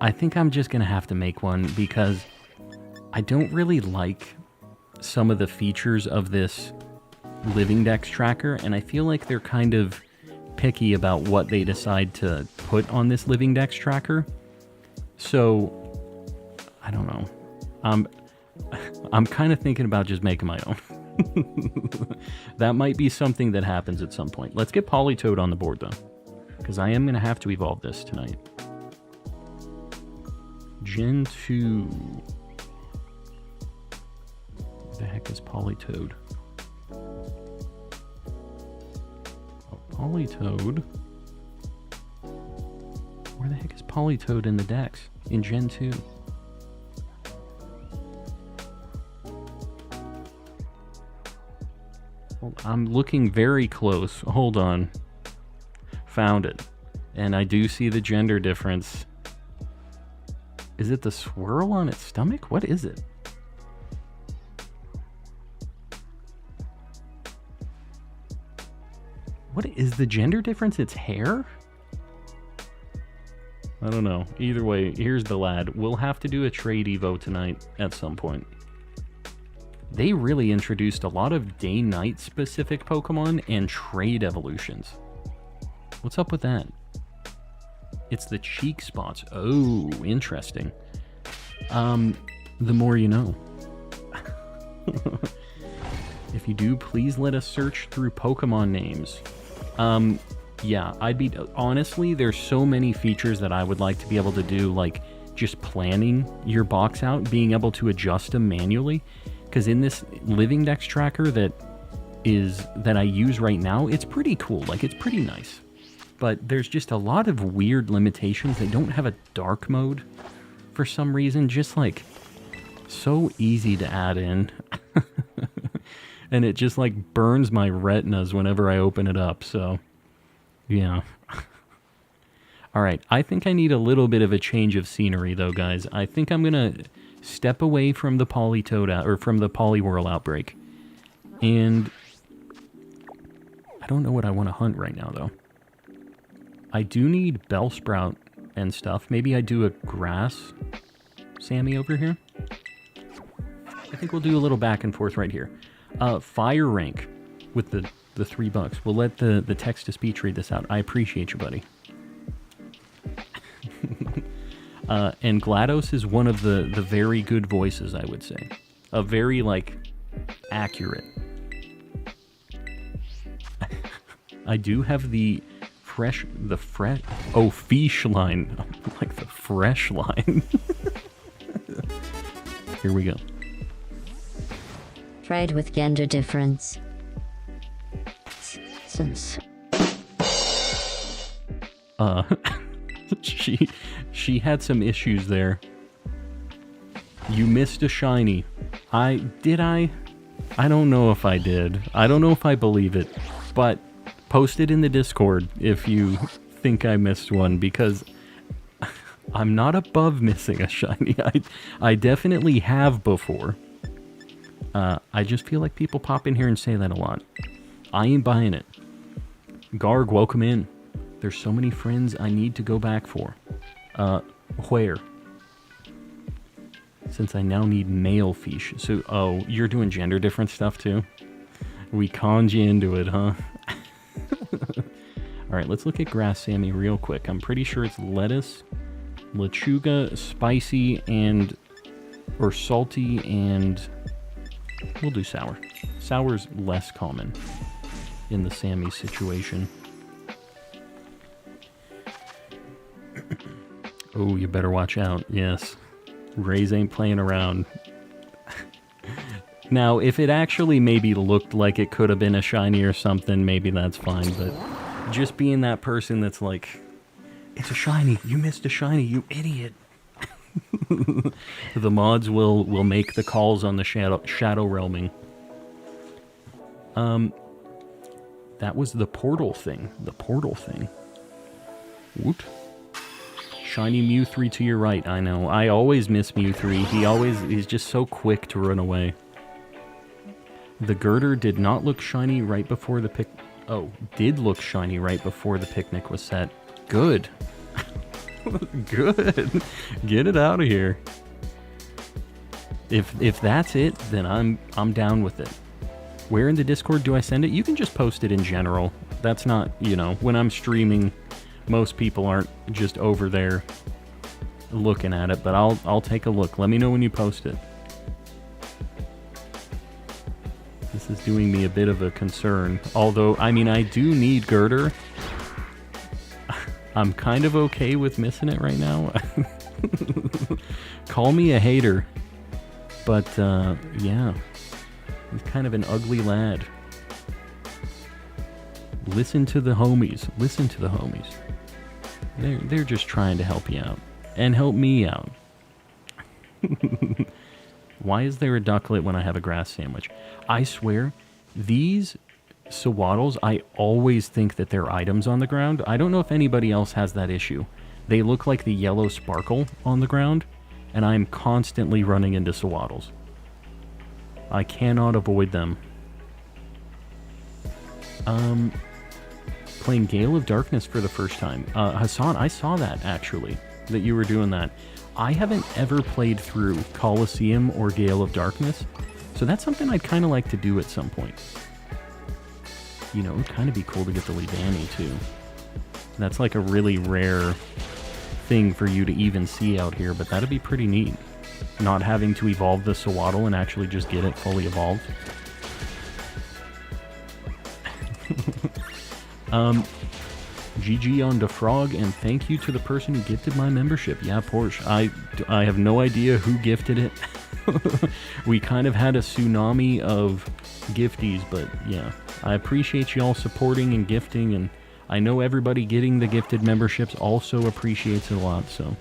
I think I'm just going to have to make one because I don't really like some of the features of this Living Dex tracker, and I feel like they're kind of picky about what they decide to put on this Living Dex tracker. So, I don't know. I'm kind of thinking about just making my own. That might be something that happens at some point. Let's get Politoed on the board, though, because I am going to have to evolve this tonight. Gen 2. What the heck is Politoed? Oh, Politoed. Where the heck is Politoed in the Dex? In Gen 2. Well, I'm looking very close. Hold on. Found it. And I do see the gender difference. Is it the swirl on its stomach? What is it? What is the gender difference? Its hair? I don't know. Either way, here's the lad. We'll have to do a trade evo tonight at some point. They really introduced a lot of day-night specific Pokemon and trade evolutions. What's up with that? It's the cheek spots. Oh, interesting. The more you know. If you do, please let us search through Pokemon names. Yeah, honestly, there's so many features that I would like to be able to do, like just planning your box out, being able to adjust them manually. Because in this Living Dex tracker that I use right now, it's pretty cool. Like, it's pretty nice. But there's just a lot of weird limitations. They don't have a dark mode for some reason. Just, like, so easy to add in. And it just, like, burns my retinas whenever I open it up. So, yeah. Alright, I think I need a little bit of a change of scenery, though, guys. I think I'm going to step away from the Politoed or from the Poliwhirl outbreak. And I don't know what I want to hunt right now, though. I do need Bellsprout and stuff. Maybe I do a grass Sammy over here. I think we'll do a little back and forth right here. Fire rank with the $3. We'll let the text-to-speech read this out. I appreciate you, buddy. And GLaDOS is one of the very good voices, I would say. A very, like, accurate. I do have the fish line. Like the fresh line. Here we go. Tried with gender difference. Since. She had some issues there. You missed a shiny. I don't know if I did. I don't know if I believe it. But post it in the Discord if you think I missed one, because I'm not above missing a shiny. I definitely have before. I just feel like people pop in here and say that a lot. I ain't buying it. Garg, welcome in. There's so many friends I need to go back for. Where? Since I now need male fish. So, oh, you're doing gender different stuff too? We conned you into it, huh? Alright, let's look at Grass Sammy real quick. I'm pretty sure it's lettuce, lechuga, spicy, or salty, and we'll do sour. Sour's less common in the Sammy situation. Oh, you better watch out. Yes. Rays ain't playing around. Now, if it actually maybe looked like it could have been a shiny or something, maybe that's fine, but just being that person that's like, it's a shiny, you missed a shiny, you idiot. The mods will make the calls on the shadow realming. That was the portal thing. The portal thing. Woot. Shiny Mew 3 to your right, I know. I always miss Mew 3. He's just so quick to run away. The girder did not look shiny right before the did look shiny right before the picnic was set. Good. Good. Get it out of here. If that's it, then I'm down with it. Where in the Discord do I send it? You can just post it in general. That's not, when I'm streaming, most people aren't just over there looking at it, but I'll take a look. Let me know when you post it. This is doing me a bit of a concern. Although, I mean, I do need girder. I'm kind of okay with missing it right now. Call me a hater. But, yeah. He's kind of an ugly lad. Listen to the homies. Listen to the homies. They're just trying to help you out. And help me out. Why is there a ducklet when I have a grass sandwich? I swear, these sawaddles, I always think that they're items on the ground. I don't know if anybody else has that issue. They look like the yellow sparkle on the ground, and I'm constantly running into sawaddles. I cannot avoid them. Playing Gale of Darkness for the first time. Hassan, I saw that, actually, that you were doing that. I haven't ever played through Colosseum or Gale of Darkness, so that's something I'd kind of like to do at some point. It would kind of be cool to get the Leavanny, too. That's like a really rare thing for you to even see out here, but that'd be pretty neat. Not having to evolve the Sawaddle and actually just get it fully evolved. GG on DeFrog, and thank you to the person who gifted my membership. Yeah, Porsche. I have no idea who gifted it. We kind of had a tsunami of gifties, but yeah. I appreciate you all supporting and gifting, and I know everybody getting the gifted memberships also appreciates it a lot, so.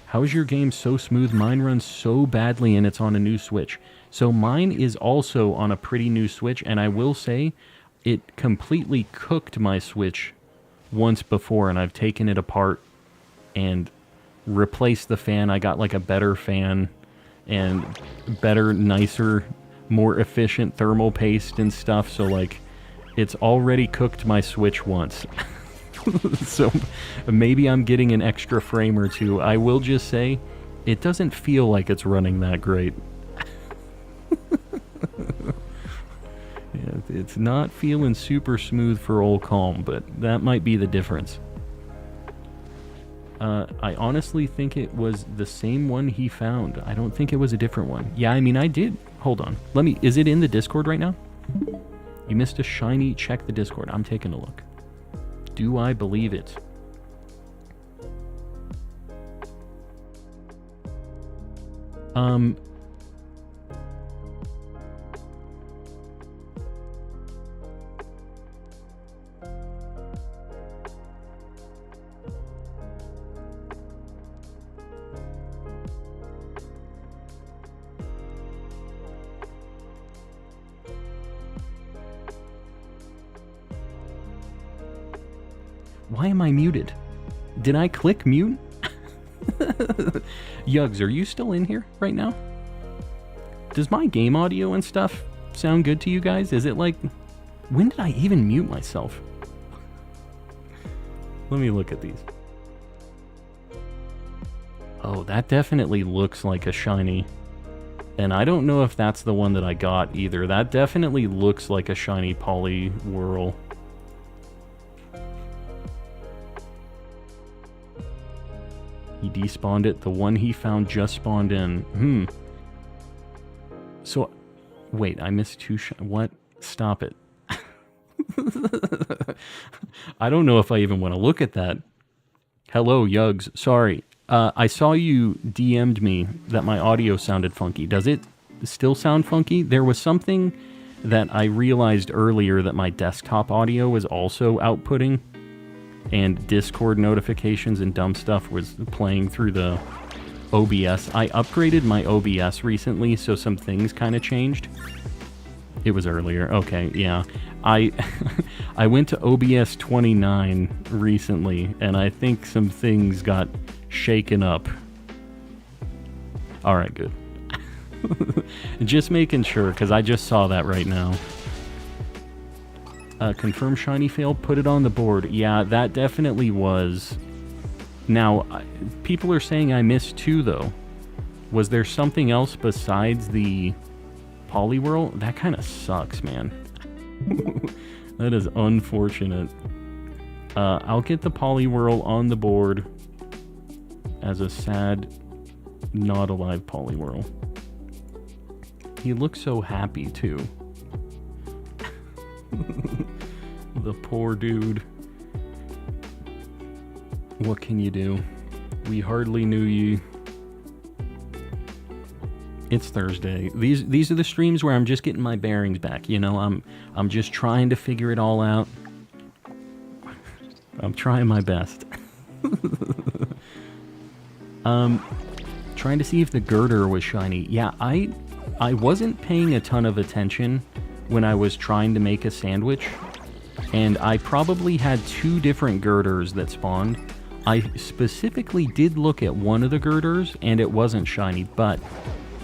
How is your game so smooth? Mine runs so badly and it's on a new Switch. So mine is also on a pretty new Switch, and I will say it completely cooked my Switch once before, and I've taken it apart and replaced the fan. I got like a better fan and better, nicer, more efficient thermal paste and stuff, so like it's already cooked my Switch once. So maybe I'm getting an extra frame or two. I will just say, it doesn't feel like it's running that great. Yeah, it's not feeling super smooth for old Calm, but that might be the difference. I honestly think it was the same one he found. I don't think it was a different one. Yeah, I mean, I did. Hold on. Is it in the Discord right now? You missed a shiny. Check the Discord. I'm taking a look. Do I believe it? Why am I muted? Did I click mute? Yugs, are you still in here right now? Does my game audio and stuff sound good to you guys? Is it like... When did I even mute myself? Let me look at these. Oh, that definitely looks like a shiny. And I don't know if that's the one that I got either. That definitely looks like a shiny Poliwhirl. He despawned it. The one he found just spawned in. So, wait, I missed two what? Stop it. I don't know if I even want to look at that. Hello, Yugs. Sorry. I saw you DM'd me that my audio sounded funky. Does it still sound funky? There was something that I realized earlier that my desktop audio was also outputting, and Discord notifications and dumb stuff was playing through the OBS. I upgraded my OBS recently, so some things kind of changed. It was earlier. Okay, yeah. I went to OBS 29 recently, and I think some things got shaken up. Alright, good. Just making sure, because I just saw that right now. Confirm shiny fail, put it on the board. Yeah, that definitely was. Now, people are saying I missed two, though. Was there something else besides the Poliwhirl? That kind of sucks, man. That is unfortunate. I'll get the Poliwhirl on the board as a sad, not alive Poliwhirl. He looks so happy, too. The poor dude. What can you do? We hardly knew you. It's Thursday. These are the streams where I'm just getting my bearings back. You know, I'm just trying to figure it all out. I'm trying my best. Trying to see if the girder was shiny. Yeah, I wasn't paying a ton of attention when I was trying to make a sandwich, and I probably had two different girders that spawned. I specifically did look at one of the girders, and it wasn't shiny, but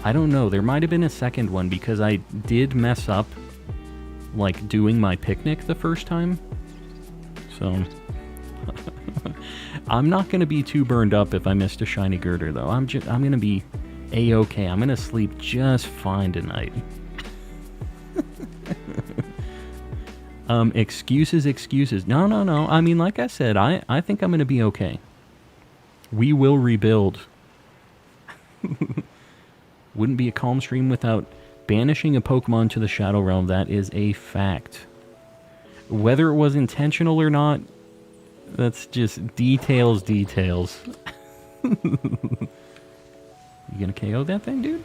I don't know, there might have been a second one, because I did mess up, like, doing my picnic the first time. So, I'm not going to be too burned up if I missed a shiny girder, though. I'm going to be A-okay. I'm going to sleep just fine tonight. Excuses. No. I mean, like I said, I think I'm going to be okay. We will rebuild. Wouldn't be a calm stream without banishing a Pokemon to the Shadow Realm. That is a fact. Whether it was intentional or not, that's just details. You gonna KO that thing, dude?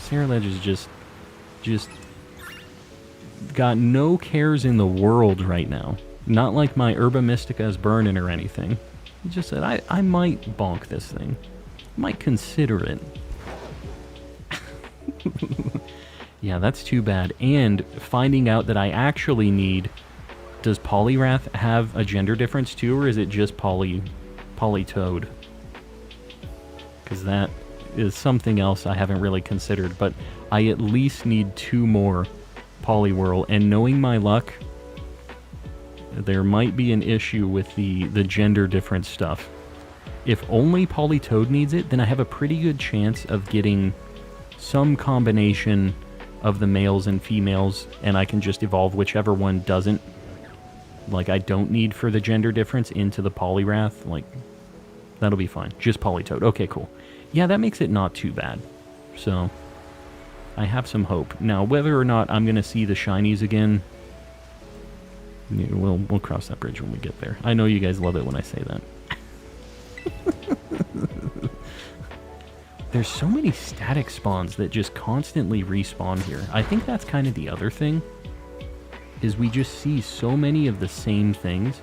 Sarah is just got no cares in the world right now. Not like my Herba Mystica is burning or anything. He just said, I might bonk this thing. Might consider it. Yeah, that's too bad. And finding out that I actually need... Does Poliwrath have a gender difference too, or is it just Politoad? Because that is something else I haven't really considered, but I at least need two more Poliwhirl, and knowing my luck, There might be an issue with the gender difference stuff. If only Politoed needs it, then I have a pretty good chance of getting some combination of the males and females, and I can just evolve whichever one doesn't, like, I don't need for the gender difference into the Poliwrath. Like, that'll be fine. Just Politoed. Okay, cool. Yeah, that makes it not too bad. So, I have some hope. Now, whether or not I'm going to see the shinies again, yeah, we'll cross that bridge when we get there. I know you guys love it when I say that. There's so many static spawns that just constantly respawn here. I think that's kind of the other thing, is we just see so many of the same things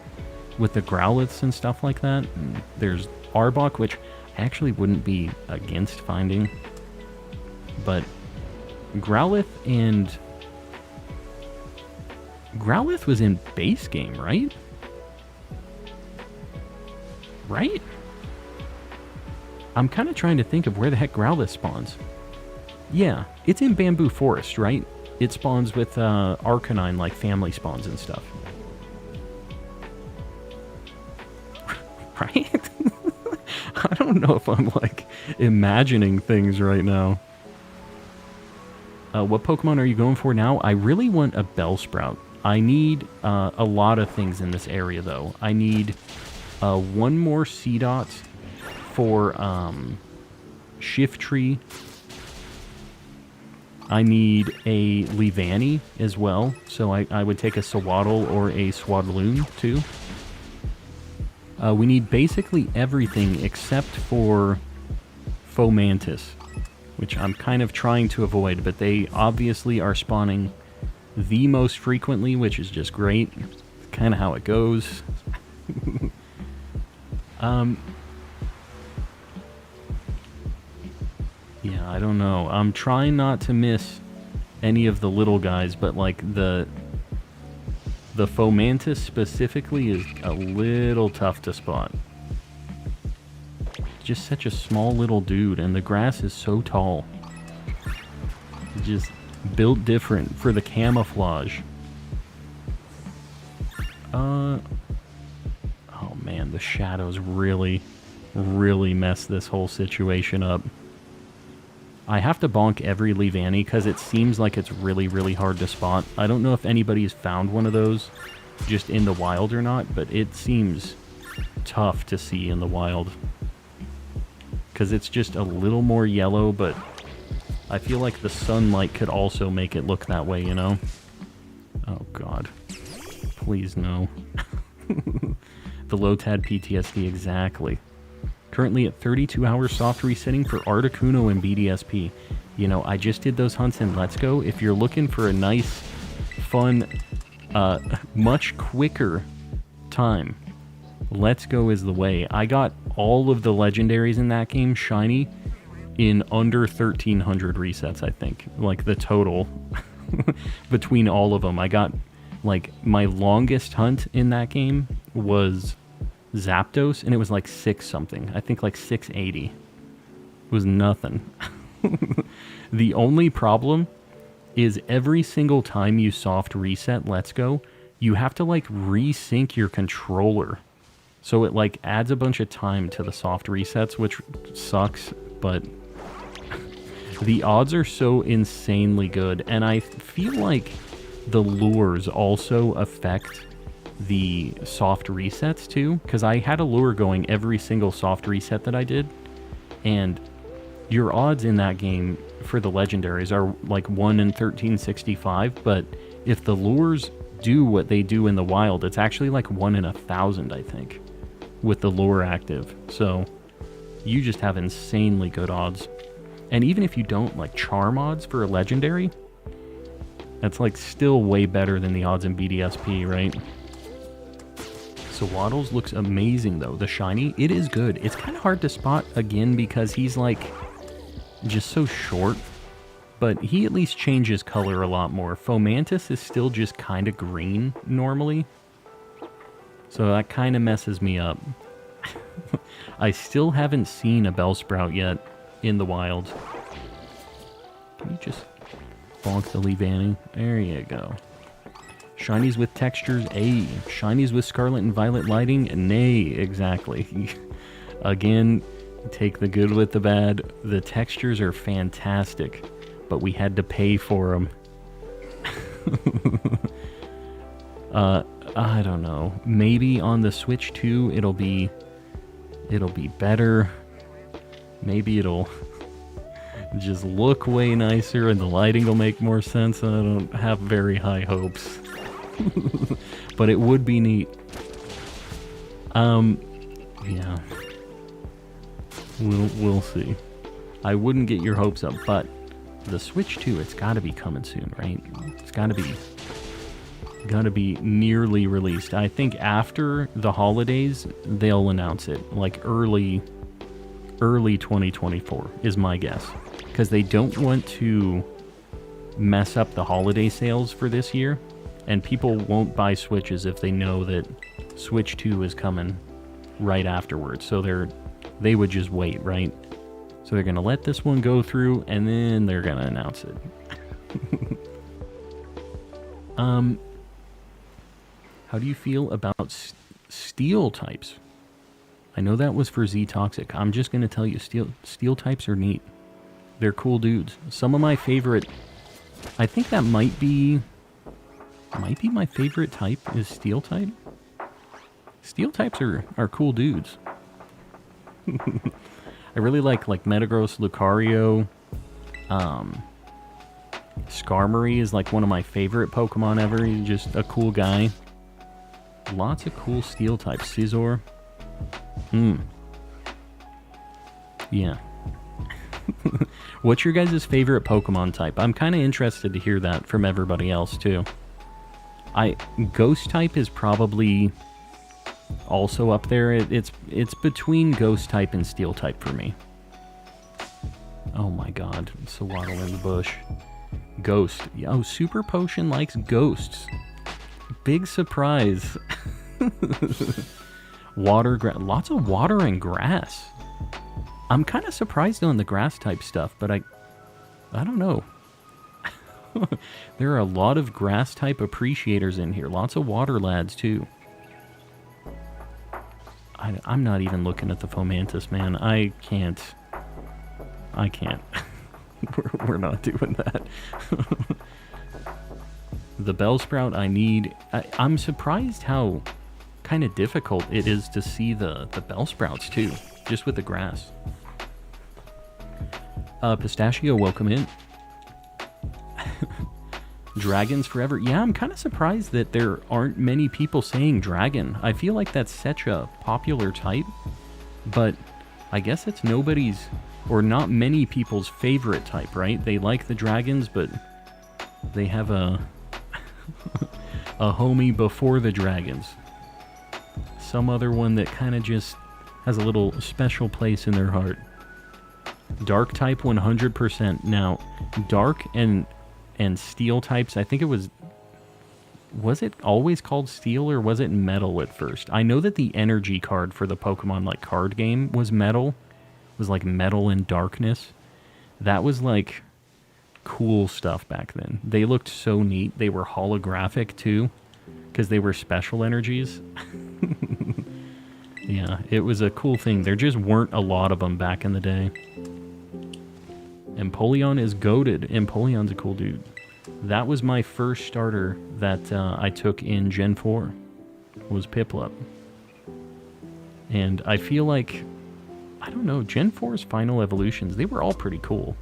with the Growliths and stuff like that. And there's Arbok, which I actually wouldn't be against finding, but Growlith was in base game, right? Right? I'm kind of trying to think of where the heck Growlithe spawns. Yeah, it's in Bamboo Forest, right? It spawns with Arcanine, like family spawns and stuff. Right? I don't know if I'm, like, imagining things right now. What Pokemon are you going for now? I really want a Bellsprout. I need a lot of things in this area, though. I need one more Seedot for Shiftry. I need a Leavanny as well, so I would take a Sewaddle or a Swadloon too. We need basically everything except for Fomantis, which I'm kind of trying to avoid, but they obviously are spawning the most frequently, which is just great. Kind of how it goes. Yeah, I don't know. I'm trying not to miss any of the little guys, but like the Fomantis specifically is a little tough to spot. Just such a small little dude, and the grass is so tall. Just built different for the camouflage. Oh man, the shadows really mess this whole situation up. I have to bonk every Leavanny because it seems like it's really hard to spot. I don't know if anybody's found one of those just in the wild or not, but it seems tough to see in the wild. Because it's just a little more yellow, but I feel like the sunlight could also make it look that way, you know? Oh god. Please no. The Lotad PTSD, exactly. Currently at 32 hours soft resetting for Articuno and BDSP. You know, I just did those hunts in Let's Go. If you're looking for a nice, fun, much quicker time, Let's Go is the way. I got all of the legendaries in that game shiny in under 1,300 resets, I think. Like, the total between all of them. I got, like, my longest hunt in that game was Zapdos, and it was like 6 something. I think like 680. It was nothing. The only problem is every single time you soft reset Let's Go, you have to like resync your controller. So it like adds a bunch of time to the soft resets, which sucks, but the odds are so insanely good. And I feel like the lures also affect the soft resets too, because I had a lure going every single soft reset that I did, and your odds in that game for the legendaries are like 1 in 1365, but if the lures do what they do in the wild, it's actually like 1 in 1,000, I think, with the lure active. So you just have insanely good odds. And even if you don't like charm odds for a legendary, that's like still way better than the odds in BDSP, right? So Waddles looks amazing though. The shiny, it is good. It's kind of hard to spot again because he's like just so short, but he at least changes color a lot more. Fomantis is still just kind of green normally, so that kind of messes me up. I still haven't seen a Bellsprout yet in the wild. Can you just bonk the Leavanny? There you go. Shinies with textures, A. Shinies with Scarlet and Violet lighting, nay, exactly. Again, take the good with the bad. The textures are fantastic, but we had to pay for them. I don't know. Maybe on the Switch 2 it'll be better. Maybe it'll just look way nicer and the lighting will make more sense. I don't have very high hopes. But it would be neat. Yeah. We'll see. I wouldn't get your hopes up, but the Switch 2, it's got to be coming soon, right? It's got to be nearly released. I think after the holidays they'll announce it, like early 2024 is my guess, because they don't want to mess up the holiday sales for this year, and people won't buy Switches if they know that Switch 2 is coming right afterwards. So they would just wait, right? So they're going to let this one go through, and then they're going to announce it. How do you feel about steel types? I know that was for Z Toxic. I'm just going to tell you, steel types are neat. They're cool dudes. Some of my favorite... I think that might be my favorite type is steel type. Steel types are cool dudes. I really like Metagross, Lucario. Skarmory is like one of my favorite Pokemon ever. He's just a cool guy. Lots of cool steel types. Scizor. Yeah. What's your guys' favorite Pokemon type? I'm kind of interested to hear that from everybody else too. Ghost type is probably also up there. It's between Ghost type and Steel type for me. Oh my god, Sawaddle in the bush. Ghost. Oh, Super Potion likes ghosts. Big surprise. Lots of water and grass. I'm kind of surprised on the grass type stuff, but I don't know. There are a lot of grass type appreciators in here. Lots of water lads too. I'm not even looking at the Fomantis, man. I can't. We're not doing that. The Bellsprout I need. I'm surprised how kind of difficult it is to see the Bellsprouts too, just with the grass. Pistachio, welcome in. Dragons forever. Yeah, I'm kind of surprised that there aren't many people saying dragon. I feel like that's such a popular type, but I guess it's nobody's, or not many people's favorite type, right? They like the dragons, but they have a homie before the dragons. Some other one that kind of just has a little special place in their heart. Dark type 100%. Now, dark and steel types, I think it was it always called steel or was it metal at first? I know that the energy card for the Pokemon like card game was metal. It was like metal and darkness. That was like cool stuff back then. They looked so neat. They were holographic too, because they were special energies. Yeah, it was a cool thing. There just weren't a lot of them back in the day. Empoleon is goated. Empoleon's a cool dude. That was my first starter that I took in Gen 4, was Piplup. And I feel like, I don't know, Gen 4's final evolutions, they were all pretty cool.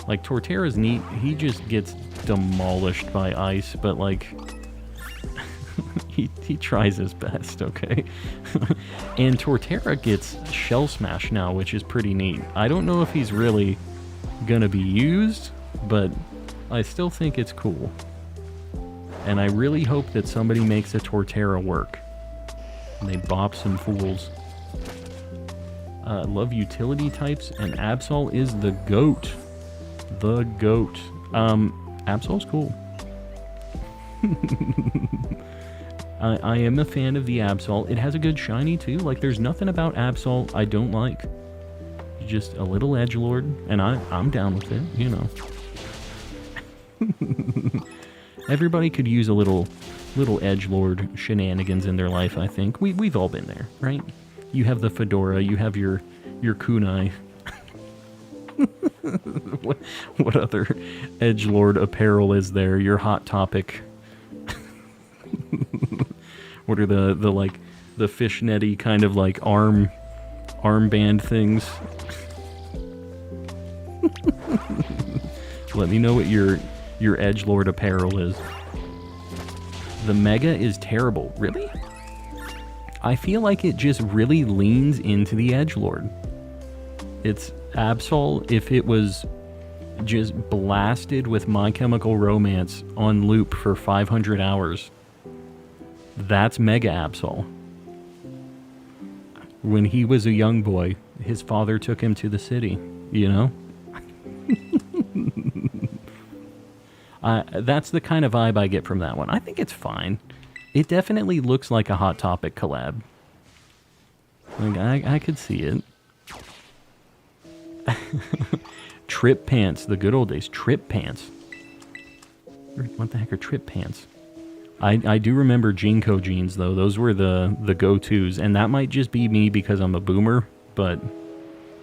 Like, Torterra's neat. He just gets demolished by ice, but like, he tries his best, okay? And Torterra gets Shell Smash now, which is pretty neat. I don't know if he's really gonna be used, but I still think it's cool. And I really hope that somebody makes a Torterra work. And they bop some fools. Love utility types, and Absol is the GOAT. The GOAT. Absol's cool. I am a fan of the Absol. It has a good shiny too. Like, there's nothing about Absol I don't like. Just a little edgelord, and I'm down with it, you know. Everybody could use a little edgelord shenanigans in their life, I think. We've all been there, right? You have the fedora, you have your kunai. what other edgelord apparel is there? Your Hot Topic. What are the fishnetty kind of like armband things? Let me know what your edgelord apparel is. The Mega is terrible. Really? I feel like it just really leans into the edgelord. It's Absol if it was just blasted with My Chemical Romance on loop for 500 hours. That's Mega Absol. When he was a young boy, his father took him to the city, you know? That's the kind of vibe I get from that one. I think it's fine. It definitely looks like a Hot Topic collab. Like, I could see it. Trip pants, the good old days. Trip pants. What the heck are trip pants? I do remember Jinko jeans, though. Those were the go-tos. And that might just be me because I'm a boomer, but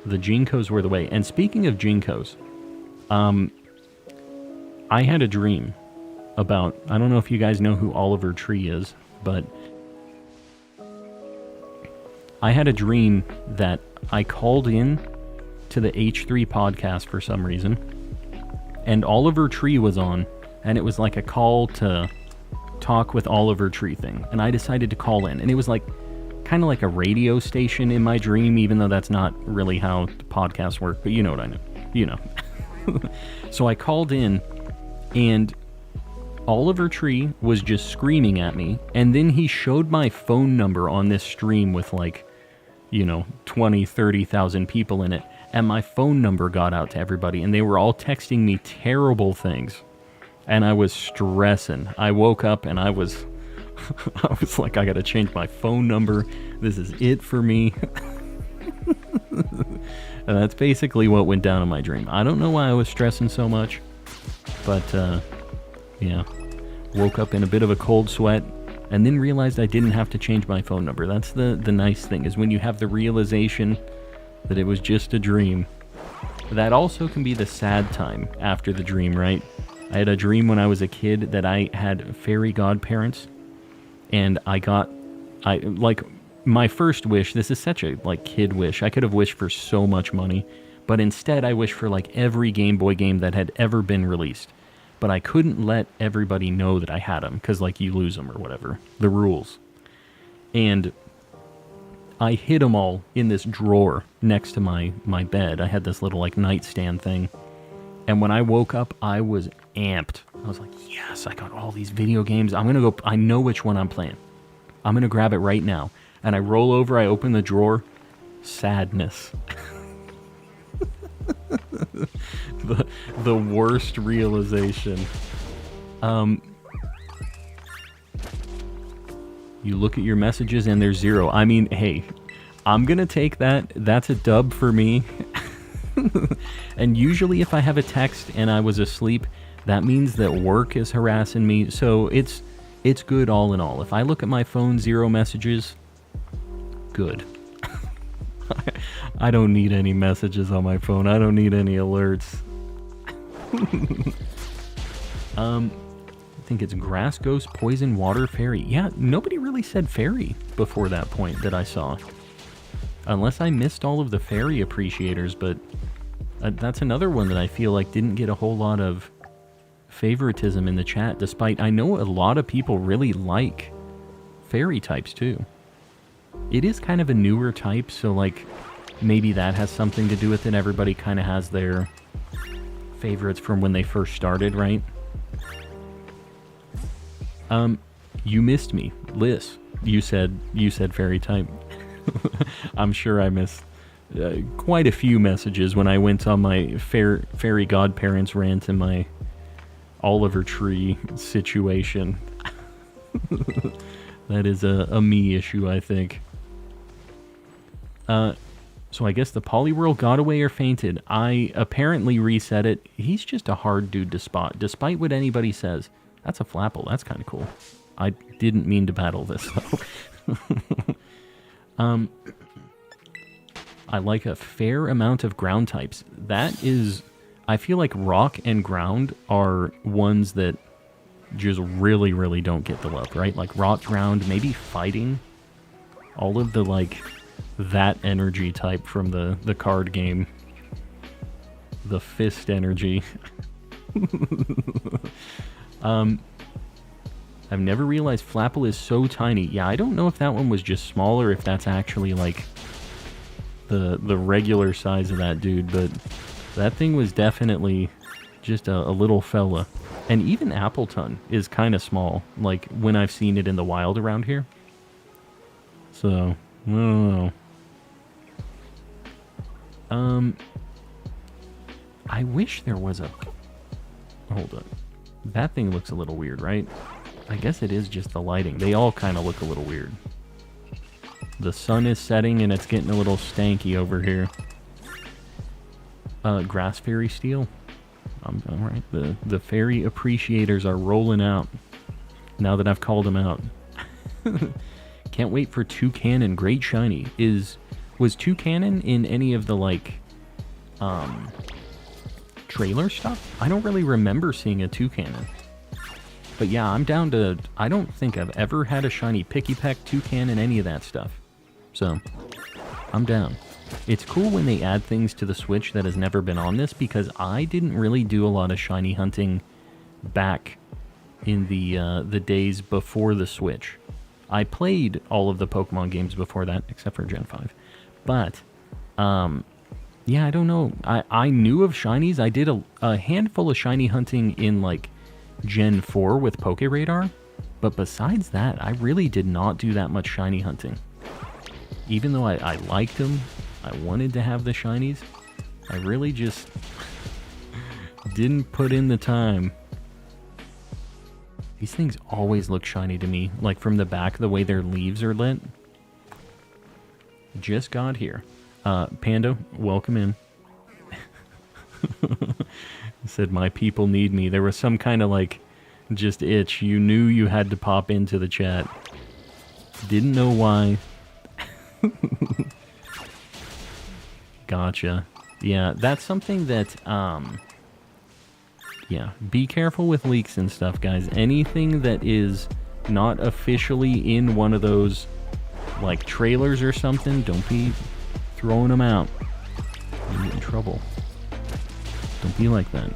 the Jinkos were the way. And speaking of Jinkos, I had a dream about... I don't know if you guys know who Oliver Tree is, but... I had a dream that I called in to the H3 podcast for some reason, and Oliver Tree was on, and it was like a call to talk with Oliver Tree thing, and I decided to call in, and it was like kind of like a radio station in my dream, even though that's not really how podcasts work, but you know what I know, you know. So I called in, and Oliver Tree was just screaming at me, and then he showed my phone number on this stream with like, you know, 20, 30,000 people in it, and my phone number got out to everybody, and they were all texting me terrible things, and I was stressing. I woke up, and I was like, I gotta change my phone number. This is it for me. And that's basically what went down in my dream. I don't know why I was stressing so much, but, yeah. Woke up in a bit of a cold sweat, and then realized I didn't have to change my phone number. That's the nice thing, is when you have the realization that it was just a dream. That also can be the sad time after the dream, right? I had a dream when I was a kid that I had fairy godparents, and like, my first wish, this is such a, like, kid wish. I could have wished for so much money, but instead I wished for, like, every Game Boy game that had ever been released. But I couldn't let everybody know that I had them, because, like, you lose them or whatever. The rules. And I hid them all in this drawer next to my bed. I had this little, like, nightstand thing. And when I woke up, I was amped. I was like, yes, I got all these video games. I'm going to go, I know which one I'm playing. I'm going to grab it right now. And I roll over, I open the drawer. Sadness. the worst realization. You look at your messages and there's 0. I mean, hey, I'm gonna take that. That's a dub for me. And usually if I have a text and I was asleep, that means that work is harassing me. So it's good all in all. If I look at my phone, 0 messages, good. I don't need any messages on my phone. I don't need any alerts. I think it's Grass Ghost, Poison, Water, Fairy. Yeah, nobody really said Fairy before that point that I saw. Unless I missed all of the Fairy appreciators, but that's another one that I feel like didn't get a whole lot of favoritism in the chat, despite I know a lot of people really like Fairy types too. It is kind of a newer type, so like maybe that has something to do with it. Everybody kind of has their favorites from when they first started, right? You missed me, Liz. You said fairy type. I'm sure I missed quite a few messages when I went on my fairy godparents rant and my Oliver Tree situation. That is a me issue, I think. So I guess the Poliwhirl got away or fainted. I apparently reset it. He's just a hard dude to spot, despite what anybody says. That's a Flapple. That's kind of cool. I didn't mean to battle this, though. I like a fair amount of ground types. That is... I feel like rock and ground are ones that just really, really don't get the love, right? Like rock, ground, maybe fighting. All of the, like, that energy type from the card game. The fist energy. I've never realized Flapple is so tiny. Yeah, I don't know if that one was just small or if that's actually, like, the regular size of that dude, but that thing was definitely just a little fella. And even Appleton is kind of small, like, when I've seen it in the wild around here. So, I don't know. I wish there was a... Hold up. That thing looks a little weird, right? I guess it is just the lighting. They all kind of look a little weird. The sun is setting and it's getting a little stanky over here. Grass Fairy Steel. Alright, the fairy appreciators are rolling out. Now that I've called them out. Can't wait for Toucannon. Great shiny. Was Toucannon in any of the, like, trailer stuff? I don't really remember seeing a Toucannon. But yeah, I'm down to... I don't think I've ever had a shiny Pikipek, Toucannon, any of that stuff. So, I'm down. It's cool when they add things to the Switch that has never been on this, because I didn't really do a lot of shiny hunting back in the days before the Switch. I played all of the Pokemon games before that, except for Gen 5. But, yeah, I don't know. I knew of shinies. I did a handful of shiny hunting in, like, Gen 4 with Pokeradar. But besides that, I really did not do that much shiny hunting. Even though I liked them, I wanted to have the shinies, I really just didn't put in the time. These things always look shiny to me, like from the back, the way their leaves are lit. Just got here. Panda, welcome in. Said, my people need me. There was some kind of, like, just itch. You knew you had to pop into the chat. Didn't know why. Gotcha. Yeah, that's something that, yeah, be careful with leaks and stuff, guys. Anything that is not officially in one of those, like, trailers or something, don't be throwing them out. You get in trouble. Don't be like that.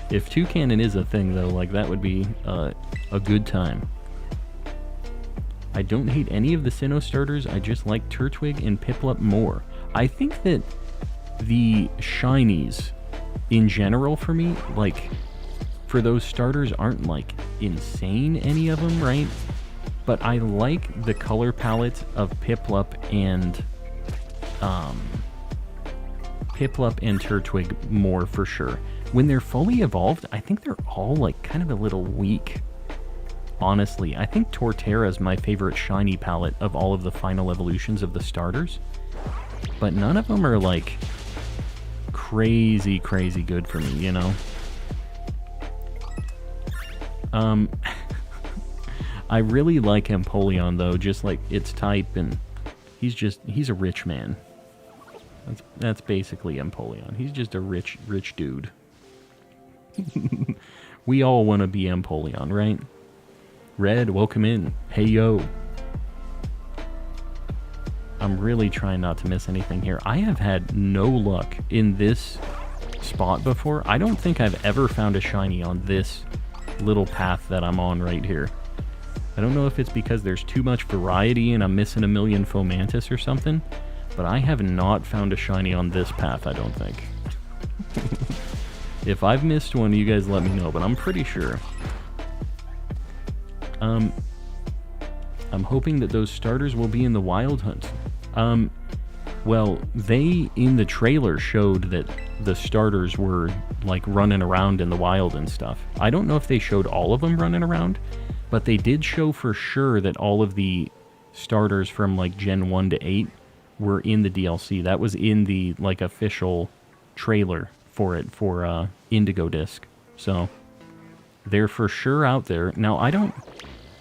If Toucannon is a thing, though, like, that would be a good time. I don't hate any of the Sinnoh starters, I just like Turtwig and Piplup more. I think that the shinies, in general for me, like, for those starters aren't, like, insane, any of them, right? But I like the color palette of Piplup and Turtwig more, for sure. When they're fully evolved, I think they're all, like, kind of a little weak. Honestly, I think Torterra is my favorite shiny palette of all of the final evolutions of the starters. But none of them are, like, crazy, crazy good for me, you know? I really like Empoleon, though, just like its type, and he's a rich man. That's basically Empoleon. He's just a rich dude. We all want to be Empoleon, right? Red, welcome in. Hey, yo. I'm really trying not to miss anything here. I have had no luck in this spot before. I don't think I've ever found a shiny on this little path that I'm on right here. I don't know if it's because there's too much variety and I'm missing a million Fomantis or something, but I have not found a shiny on this path, I don't think. If I've missed one, you guys let me know, but I'm pretty sure. I'm hoping that those starters will be in the wild hunt. Well, they, in the trailer, showed that the starters were, like, running around in the wild and stuff. I don't know if they showed all of them running around, but they did show for sure that all of the starters from, like, Gen 1 to 8 were in the DLC. That was in the, like, official trailer for it, for Indigo Disc. So, They're for sure out there. Now,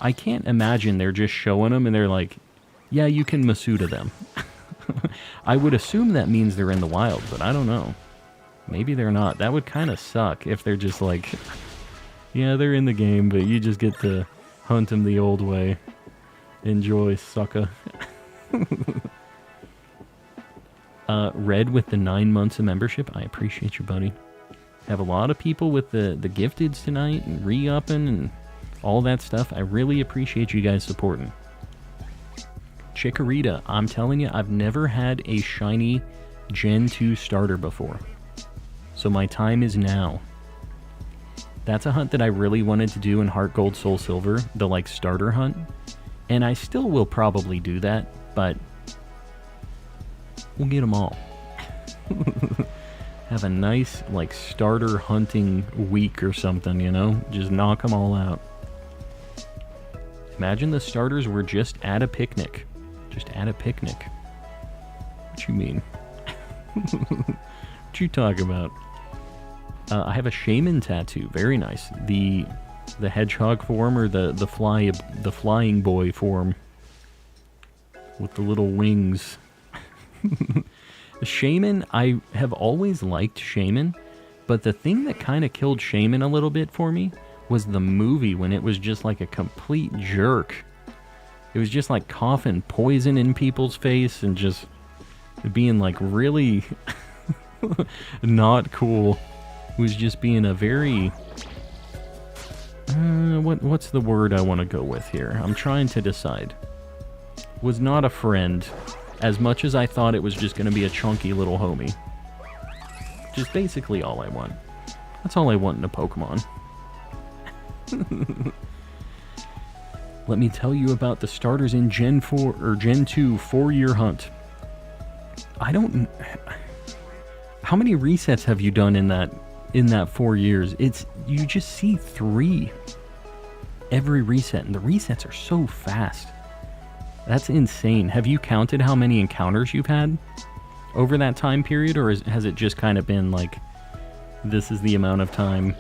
I can't imagine they're just showing them and they're like, yeah, you can Masuda them. I would assume that means they're in the wild, but I don't know. Maybe they're not. That would kind of suck if they're just like, yeah, they're in the game, but you just get to hunt them the old way. Enjoy, sucker. Red with the 9 months of membership. I appreciate you, buddy. Have a lot of people with the gifteds tonight and re-upping and all that stuff. I really appreciate you guys supporting. Chikorita, I'm telling you, I've never had a shiny Gen 2 starter before. So my time is now. That's a hunt that I really wanted to do in Heart Gold Soul Silver, the like starter hunt. And I still will probably do that, but we'll get them all. Have a nice like starter hunting week or something, you know? Just knock them all out. Imagine the starters were just at a picnic. Just at a picnic. What you mean? What you talk about? I have a shaman tattoo. Very nice. The hedgehog form or the flying boy form with the little wings. Shaman, I have always liked Shaman, but the thing that kind of killed Shaman a little bit for me was the movie when it was just like a complete jerk. It was just like coughing poison in people's face and just being like really not cool. It was just being a very... what's the word I want to go with here? I'm trying to decide. Was not a friend, as much as I thought it was just going to be a chunky little homie. Just basically all I want. That's all I want in a Pokemon. Let me tell you about the starters in Gen 4 or Gen 2 4-year hunt. I don't... How many resets have you done in that 4 years? You just see 3 every reset, and the resets are so fast. That's insane. Have you counted how many encounters you've had over that time period, or has it just kind of been like, this is the amount of time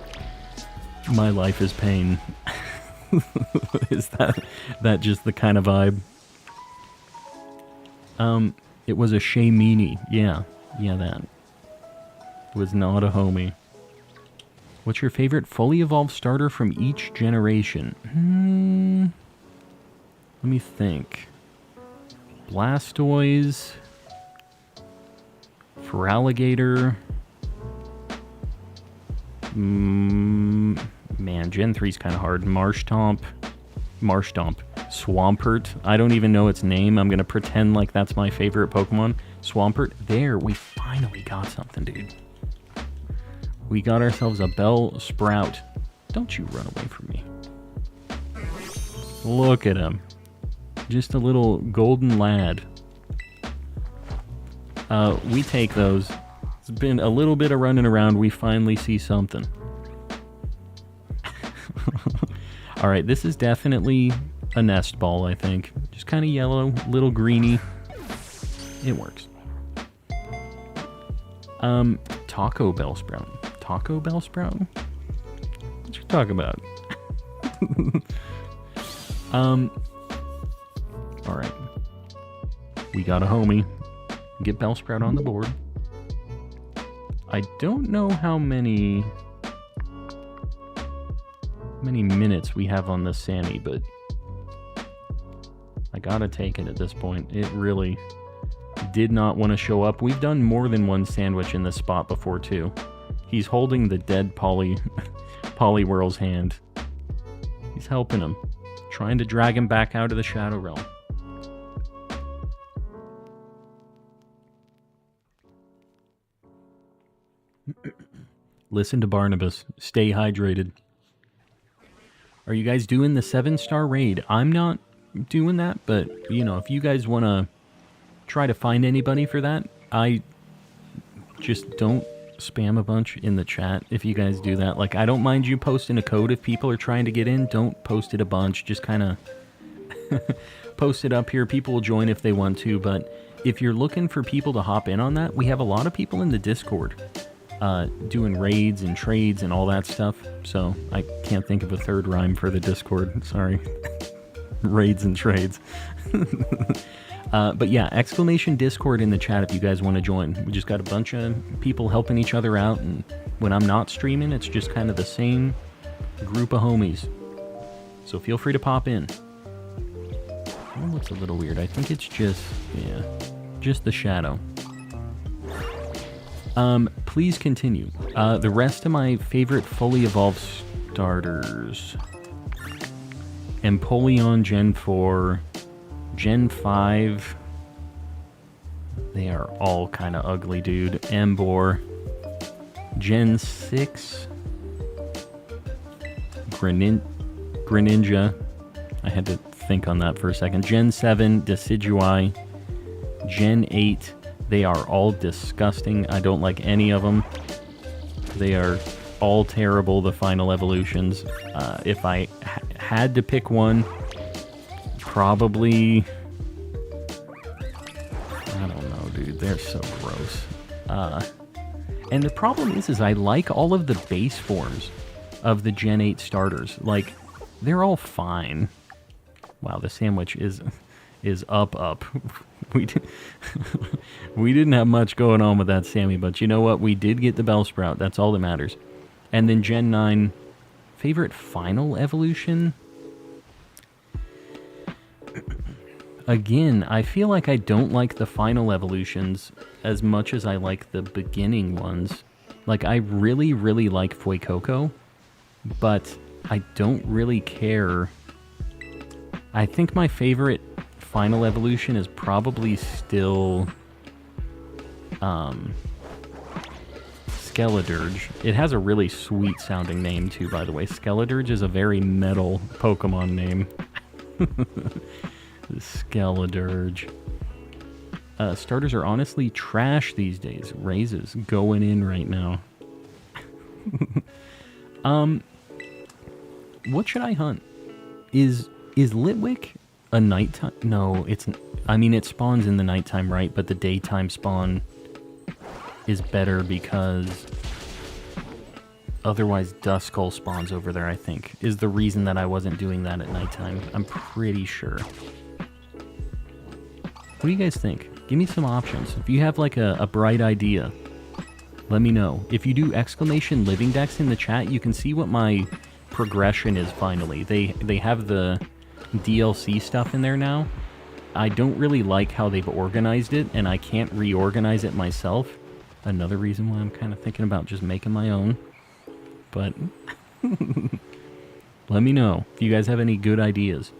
my life is pain? Is that just the kind of vibe? It was a Shaymini. Yeah, that. It was not a homie. What's your favorite fully evolved starter from each generation? Let me think. Blastoise. Feraligatr. Man, Gen 3's kind of hard. Marshtomp. Swampert. I don't even know its name. I'm going to pretend like that's my favorite Pokemon. Swampert. There, we finally got something, dude. We got ourselves a Bellsprout. Don't you run away from me. Look at him. Just a little golden lad. We take those. It's been a little bit of running around. We finally see something. Alright, this is definitely a nest ball, I think. Just kind of yellow, little greeny. It works. Taco Bellsprout. Taco Bellsprout? What you talking about? Alright. We got a homie. Get Bellsprout on the board. I don't know how many minutes we have on this Sammy, but I gotta take it at this point. It really did not want to show up. We've done more than one sandwich in this spot before, too. He's holding the dead Poliwhirl's hand. He's helping him. Trying to drag him back out of the Shadow Realm. Listen to Barnabas. Stay hydrated. Are you guys doing the 7-star raid? I'm not doing that, but, you know, if you guys want to try to find anybody for that, I just don't spam a bunch in the chat if you guys do that. Like, I don't mind you posting a code if people are trying to get in. Don't post it a bunch. Just kind of post it up here. People will join if they want to, but if you're looking for people to hop in on that, we have a lot of people in the Discord. doing raids and trades and all that stuff. So I can't think of a third rhyme for the Discord. Sorry. Raids and trades. But yeah, exclamation Discord in the chat if you guys want to join. We just got a bunch of people helping each other out, and when I'm not streaming, it's just kind of the same group of homies. So feel free to pop in. That looks a little weird. I think it's just, yeah, just the shadow. Please continue. The rest of my favorite fully evolved starters. Empoleon Gen 4, Gen 5. They are all kind of ugly, dude. Emboar. Gen 6. Greninja. I had to think on that for a second. Gen 7, Decidueye. Gen 8. They are all disgusting. I don't like any of them. They are all terrible, the final evolutions. If I had to pick one, probably... I don't know, dude. They're so gross. And the problem is I like all of the base forms of the Gen 8 starters. Like, they're all fine. Wow, the sandwich is up. We didn't have much going on with that Sammy, but you know what? We did get the Bellsprout. That's all that matters. And then Gen 9, favorite final evolution? Again, I feel like I don't like the final evolutions as much as I like the beginning ones. Like, I really, really like Fuecoco, but I don't really care. I think my favorite final evolution is probably still Skeledirge. It has a really sweet sounding name too, by the way. Skeledirge is a very metal Pokemon name. Skeledirge. Starters are honestly trash these days. Raises going in right now. What should I hunt? Is Litwick a nighttime? No, it's... I mean, it spawns in the nighttime, right? But the daytime spawn is better because... otherwise, Duskull spawns over there, I think. Is the reason that I wasn't doing that at nighttime. I'm pretty sure. What do you guys think? Give me some options. If you have, like, a bright idea, let me know. If you do exclamation Living Dex in the chat, you can see what my progression is finally. They have the DLC stuff in there now. I don't really like how they've organized it, and I can't reorganize it myself. Another reason why I'm kind of thinking about just making my own. But let me know if you guys have any good ideas.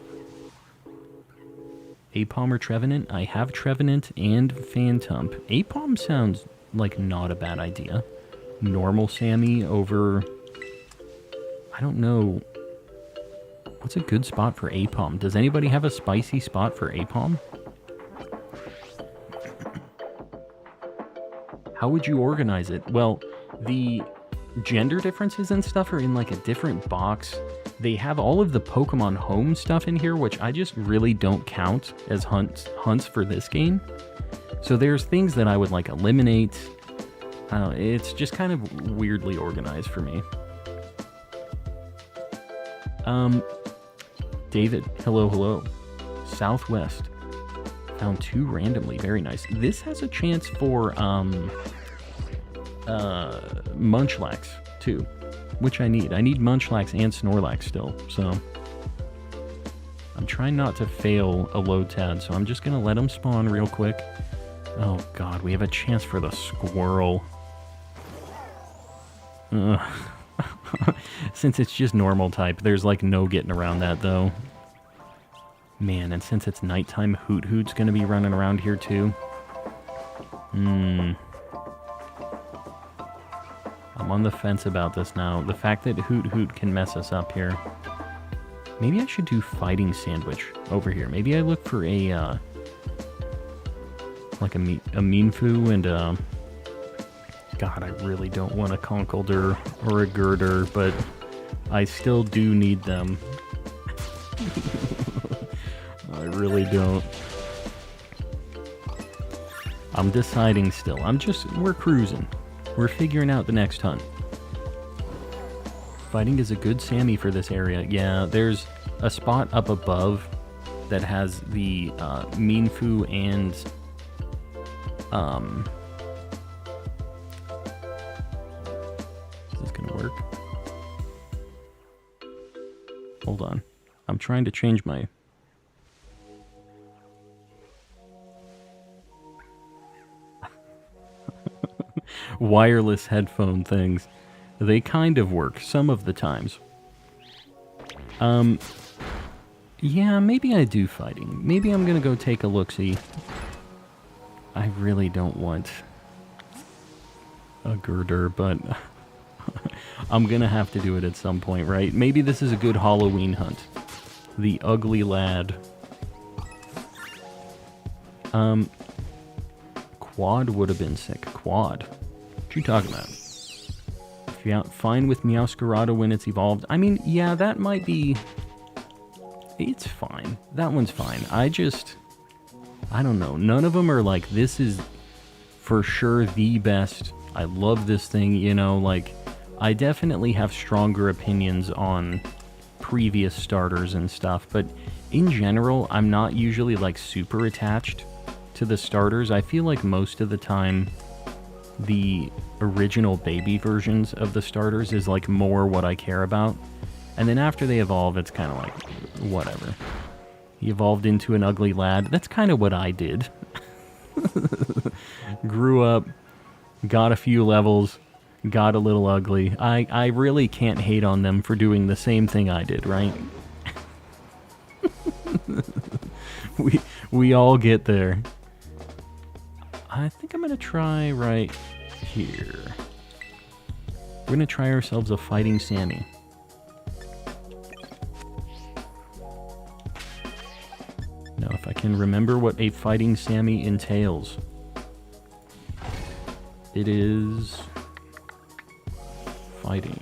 Apom or Trevenant? I have Trevenant and Phantump. Apom sounds like not a bad idea. Normal Sammy over... I don't know. What's a good spot for Apom? Does anybody have a spicy spot for Apom? How would you organize it? Well, the gender differences and stuff are in like a different box. They have all of the Pokemon Home stuff in here, which I just really don't count as hunts for this game. So there's things that I would like eliminate. It's just kind of weirdly organized for me. David, hello. Southwest. Found 2 randomly. Very nice. This has a chance for, Munchlax, too. Which I need. I need Munchlax and Snorlax still, so... I'm trying not to fail a Lotad, so I'm just gonna let them spawn real quick. Oh god, we have a chance for the Squirrel. Ugh. Since it's just normal type, there's like no getting around that though. Man, and since it's nighttime, Hoot's gonna be running around here too. I'm on the fence about this now. The fact that Hoot can mess us up here. Maybe I should do Fighting Sandwich over here. Maybe I look for a like a Mienfoo and God, I really don't want a Conkeldurr or a Girder, but I still do need them. I really don't. I'm deciding still. We're cruising. We're figuring out the next hunt. Fighting is a good Sammy for this area. Yeah, there's a spot up above that has the Minfu and is this gonna work? Hold on. I'm trying to change my... wireless headphone things. They kind of work some of the times. Yeah, maybe I do fighting. Maybe I'm gonna go take a look-see. I really don't want a girder, but I'm gonna have to do it at some point, right? Maybe this is a good Halloween hunt. The ugly lad. Quad would have been sick. Quad. What you talking about? If you're fine with Meowscarada when it's evolved. I mean, yeah, that might be... It's fine. That one's fine. I don't know. None of them are like, this is for sure the best. I love this thing, you know, like, I definitely have stronger opinions on previous starters and stuff, but in general, I'm not usually, like, super attached to the starters. I feel like most of the time, the original baby versions of the starters is, like, more what I care about. And then after they evolve, it's kind of like, whatever. He evolved into an ugly lad. That's kind of what I did. Grew up, got a few levels, got a little ugly. I really can't hate on them for doing the same thing I did, right? we all get there. I think I'm going to try right here. We're going to try ourselves a fighting Sammy. Now, if I can remember what a fighting Sammy entails. It is... fighting.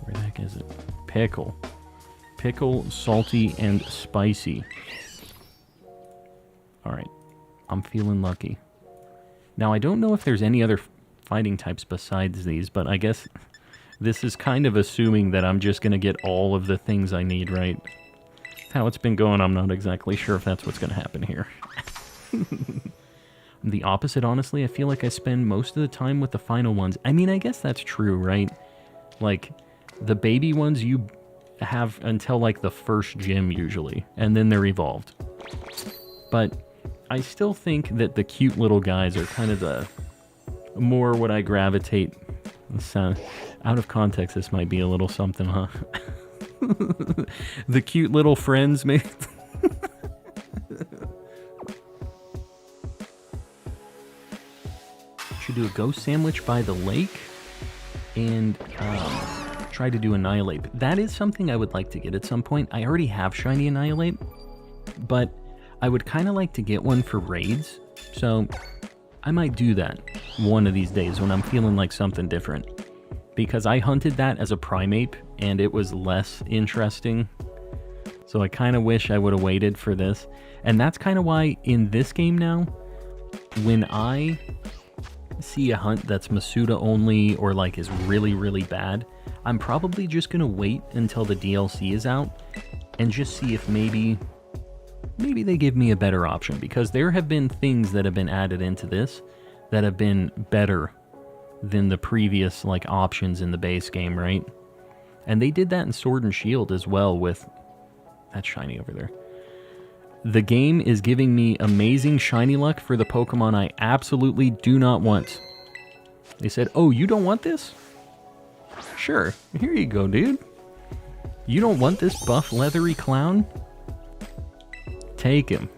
Where the heck is it? Pickle. Pickle, salty, and spicy. Alright. I'm feeling lucky. Now, I don't know if there's any other fighting types besides these, but I guess this is kind of assuming that I'm just going to get all of the things I need, right? How it's been going, I'm not exactly sure if that's what's going to happen here. The opposite, honestly, I feel like I spend most of the time with the final ones. I mean, I guess that's true, right? Like, the baby ones you have until, like, the first gym, usually, and then they're evolved. But I still think that the cute little guys are kind of the more what I gravitate. Out of context, this might be a little something, huh? The cute little friends, maybe. Should do a ghost sandwich by the lake and try to do Annihilate. That is something I would like to get at some point. I already have Shiny Annihilate, but I would kind of like to get one for raids, so I might do that one of these days when I'm feeling like something different. Because I hunted that as a Primeape, and it was less interesting. So I kind of wish I would have waited for this. And that's kind of why in this game now, when I see a hunt that's Masuda only or like is really, really bad, I'm probably just going to wait until the DLC is out and just see if maybe they give me a better option. Because there have been things that have been added into this that have been better than the previous like options in the base game, right? And they did that in Sword and Shield as well with that shiny over there. The game is giving me amazing shiny luck for the Pokemon I absolutely do not want. They said, "Oh, you don't want this? Sure, here you go, dude. You don't want this buff leathery clown? Take him."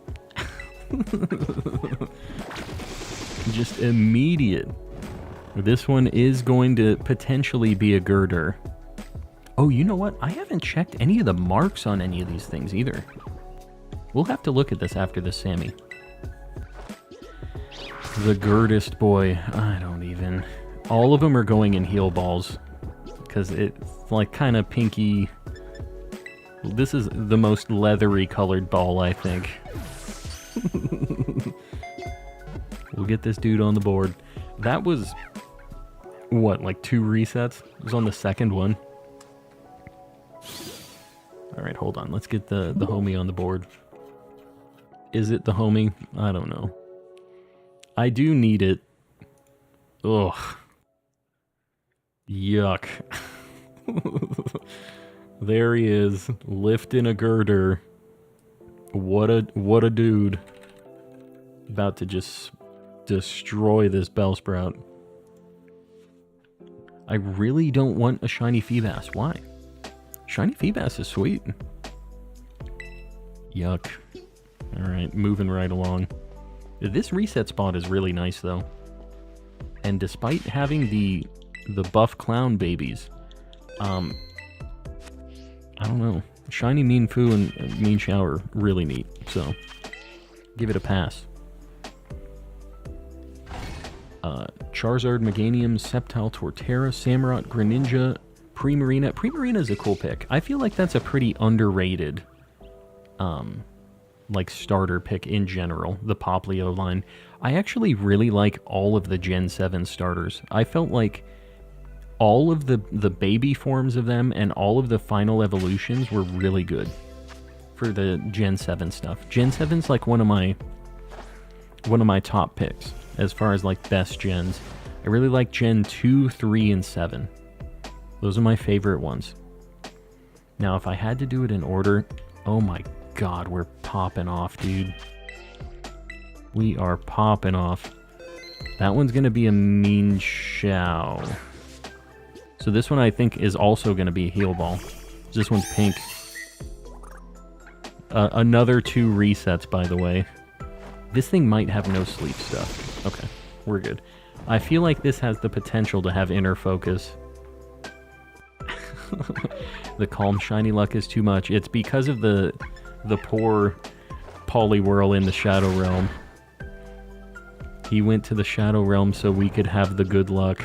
Just immediate. This one is going to potentially be a girder. Oh, you know what? I haven't checked any of the marks on any of these things either. We'll have to look at this after this, Sammy. The girdest boy. I don't even... All of them are going in heal balls. Because it's like kind of pinky... This is the most leathery colored ball, I think. We'll get this dude on the board. That was, what, like 2 resets? It was on the second one. Alright, hold on. Let's get the homie on the board. Is it the homie? I don't know. I do need it. Ugh. Yuck. There he is, lifting a girder. What a dude. About to just destroy this Bellsprout. I really don't want a shiny Feebas. Why? Shiny Feebas is sweet. Yuck. Alright, moving right along. This reset spot is really nice, though. And despite having the buff clown babies, I don't know. Shiny Mean Foo and Mean Shower, really neat. So, give it a pass. Charizard, Meganium, Sceptile, Torterra, Samurott, Greninja, Primarina. Primarina is a cool pick. I feel like that's a pretty underrated, like, starter pick in general, the Poplio line. I actually really like all of the Gen 7 starters. I felt like all of the baby forms of them and all of the final evolutions were really good for the Gen 7 stuff. Gen 7's like one of my top picks as far as like best gens. I really like Gen 2, 3, and 7. Those are my favorite ones. Now, if I had to do it in order, oh my god, we're popping off, dude. We are popping off. That one's going to be a Mean Shao. So this one I think is also going to be a Heal Ball. This one's pink. Another 2 resets, by the way. This thing might have no sleep stuff. Okay, we're good. I feel like this has the potential to have Inner Focus. The Calm Shiny Luck is too much. It's because of the poor Poliwhirl in the Shadow Realm. He went to the Shadow Realm so we could have the good luck.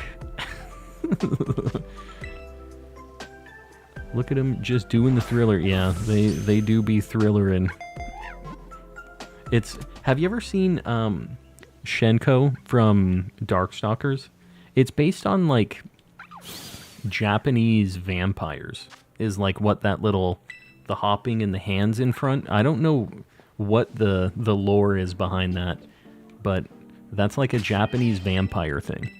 Look at him just doing the Thriller. Yeah, they do be thrillerin'. It's... Have you ever seen Shenko from Darkstalkers? It's based on, like, Japanese vampires. Is, like, what that little... The hopping and the hands in front. I don't know what the lore is behind that. But that's like a Japanese vampire thing.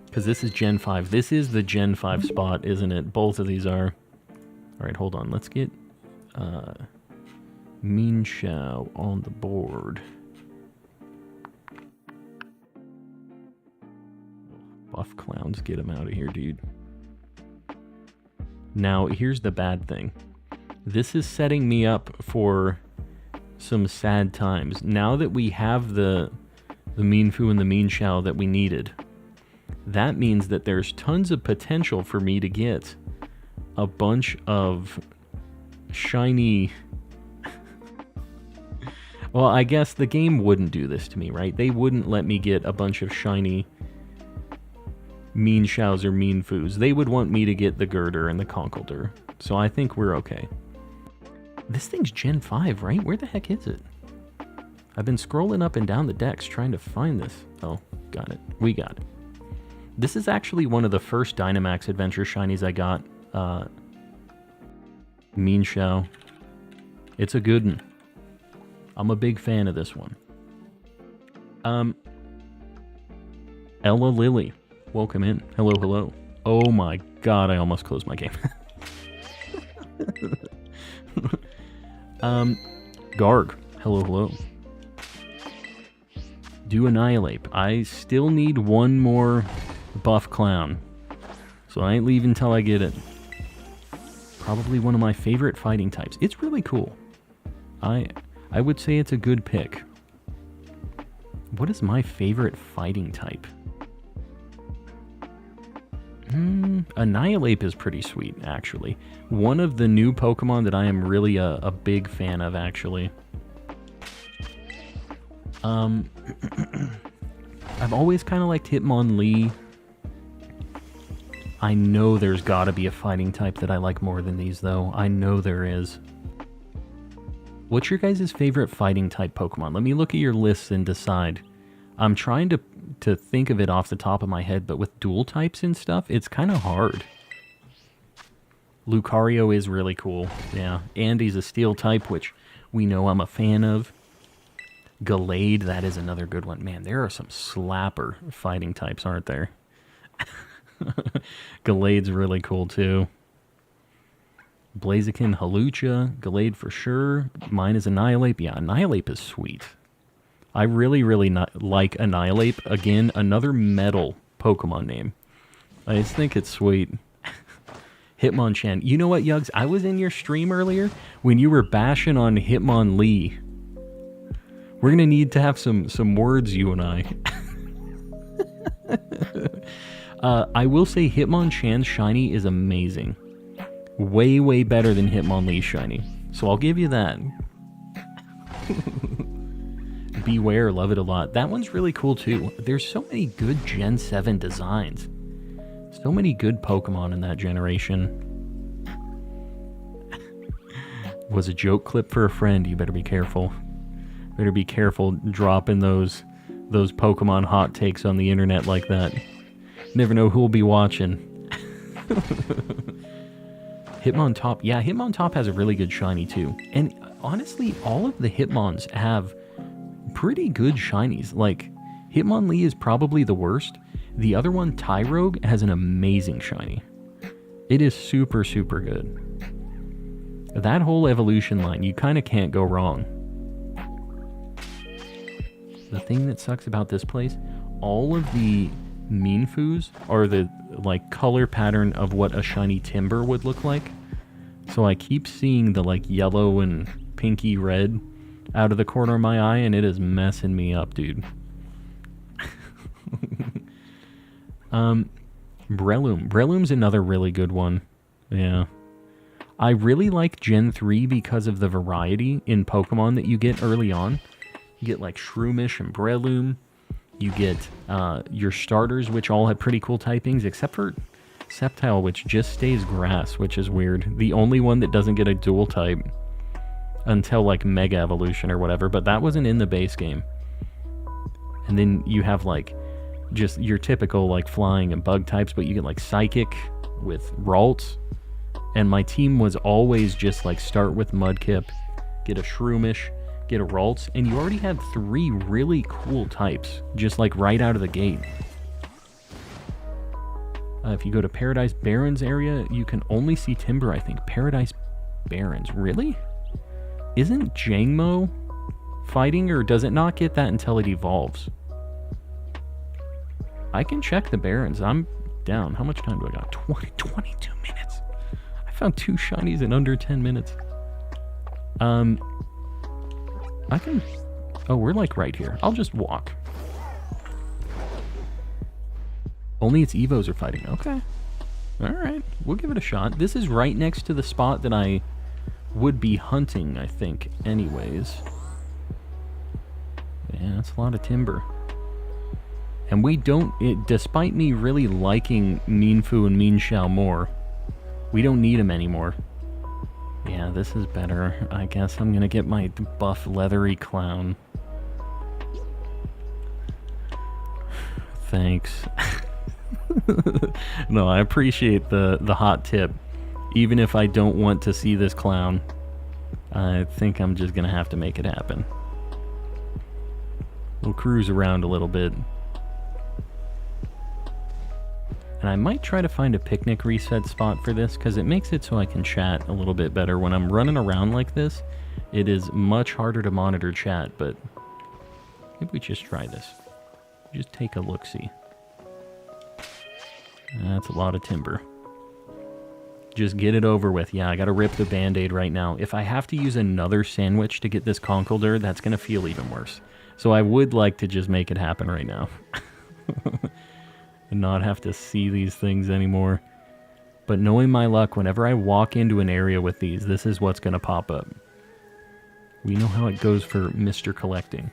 Because this is Gen 5. This is the Gen 5 spot, isn't it? Both of these are. Alright, hold on. Let's get... Mean Shao on the board. Buff clowns, get him out of here, dude. Now, here's the bad thing. This is setting me up for some sad times. Now that we have the Mean Foo and the Mean Shao that we needed, that means that there's tons of potential for me to get a bunch of shiny... Well, I guess the game wouldn't do this to me, right? They wouldn't let me get a bunch of shiny Mean Shaos or Mean Foos. They would want me to get the Girder and the Conkeldurr. So I think we're okay. This thing's Gen 5, right? Where the heck is it? I've been scrolling up and down the decks trying to find this. Oh, got it. We got it. This is actually one of the first Dynamax Adventure shinies I got. Mean Shao. It's a good one. I'm a big fan of this one. Ella Lily. Welcome in. Hello, hello. Oh my god, I almost closed my game. Garg. Hello, hello. Do Annihilate. I still need one more buff clown. So I ain't leaving till I get it. Probably one of my favorite fighting types. It's really cool. I would say it's a good pick. What is my favorite fighting type? Annihilate is pretty sweet, actually. One of the new Pokemon that I am really a big fan of, actually. I've always kind of liked Hitmonlee. I know there's got to be a fighting type that I like more than these, though. I know there is. What's your guys' favorite fighting type Pokemon? Let me look at your lists and decide. I'm trying to think of it off the top of my head, but with dual types and stuff, it's kind of hard. Lucario is really cool. Yeah, Andy's a steel type, which we know I'm a fan of. Gallade, that is another good one. Man, there are some slapper fighting types, aren't there? Gallade's really cool, too. Blaziken, Hawlucha, Gallade for sure. Mine is Annihilate. Yeah, Annihilate is sweet. I really, really like Annihilate. Again, another metal Pokemon name. I just think it's sweet. Hitmonchan. You know what, Yugs? I was in your stream earlier when you were bashing on Hitmonlee. We're going to need to have some words, you and I. I will say Hitmonchan's shiny is amazing. Way, way better than Hitmonlee's shiny. So I'll give you that. Beware, love it a lot. That one's really cool too. There's so many good Gen 7 designs. So many good Pokemon in that generation. Was a joke clip for a friend. You better be careful. Better be careful dropping those Pokemon hot takes on the internet like that. Never know who'll be watching. Hitmontop. Yeah, Hitmontop has a really good shiny too. And honestly, all of the Hitmons have pretty good shinies. Like, Hitmonlee is probably the worst. The other one, Tyrogue, has an amazing shiny. It is super, super good. That whole evolution line, you kind of can't go wrong. The thing that sucks about this place, all of the Minfus are the like color pattern of what a shiny Timber would look like. So I keep seeing the like yellow and pinky red out of the corner of my eye, and it is messing me up, dude. Breloom. Breloom's another really good one. Yeah. I really like Gen 3 because of the variety in Pokemon that you get early on. You get like Shroomish and Breloom. You get your starters, which all have pretty cool typings, except for Sceptile, which just stays grass, which is weird. The only one that doesn't get a dual type until like Mega Evolution or whatever, but that wasn't in the base game. And then you have like just your typical like flying and bug types, but you get like Psychic with Ralts. And my team was always just like start with Mudkip, get a Shroomish, get a Ralts, and you already have 3 really cool types, just like right out of the gate. If you go to Paradise Barrens area, you can only see Timber, I think. Paradise Barrens, really? Isn't Jangmo fighting, or does it not get that until it evolves? I can check the Barrens. I'm down. How much time do I got? 22 minutes. I found 2 shinies in under 10 minutes. I can... Oh, we're like right here. I'll just walk. Only its Evos are fighting. Okay. Alright. We'll give it a shot. This is right next to the spot that I would be hunting, I think, anyways. Yeah, that's a lot of Timber. And we don't... despite me really liking Minfu and Minxiao more, we don't need them anymore. Yeah, this is better. I guess I'm gonna get my buff leathery clown. Thanks. No, I appreciate the hot tip. Even if I don't want to see this clown, I think I'm just gonna have to make it happen. We'll cruise around a little bit. And I might try to find a picnic reset spot for this, because it makes it so I can chat a little bit better. When I'm running around like this, it is much harder to monitor chat, but maybe we just try this. Just take a look-see. That's a lot of Timber. Just get it over with. Yeah, I gotta rip the Band-Aid right now. If I have to use another sandwich to get this Conkeldurr, that's gonna feel even worse. So I would like to just make it happen right now. And not have to see these things anymore. But knowing my luck, whenever I walk into an area with these, this is what's gonna pop up. We know how it goes for Mr. Collecting.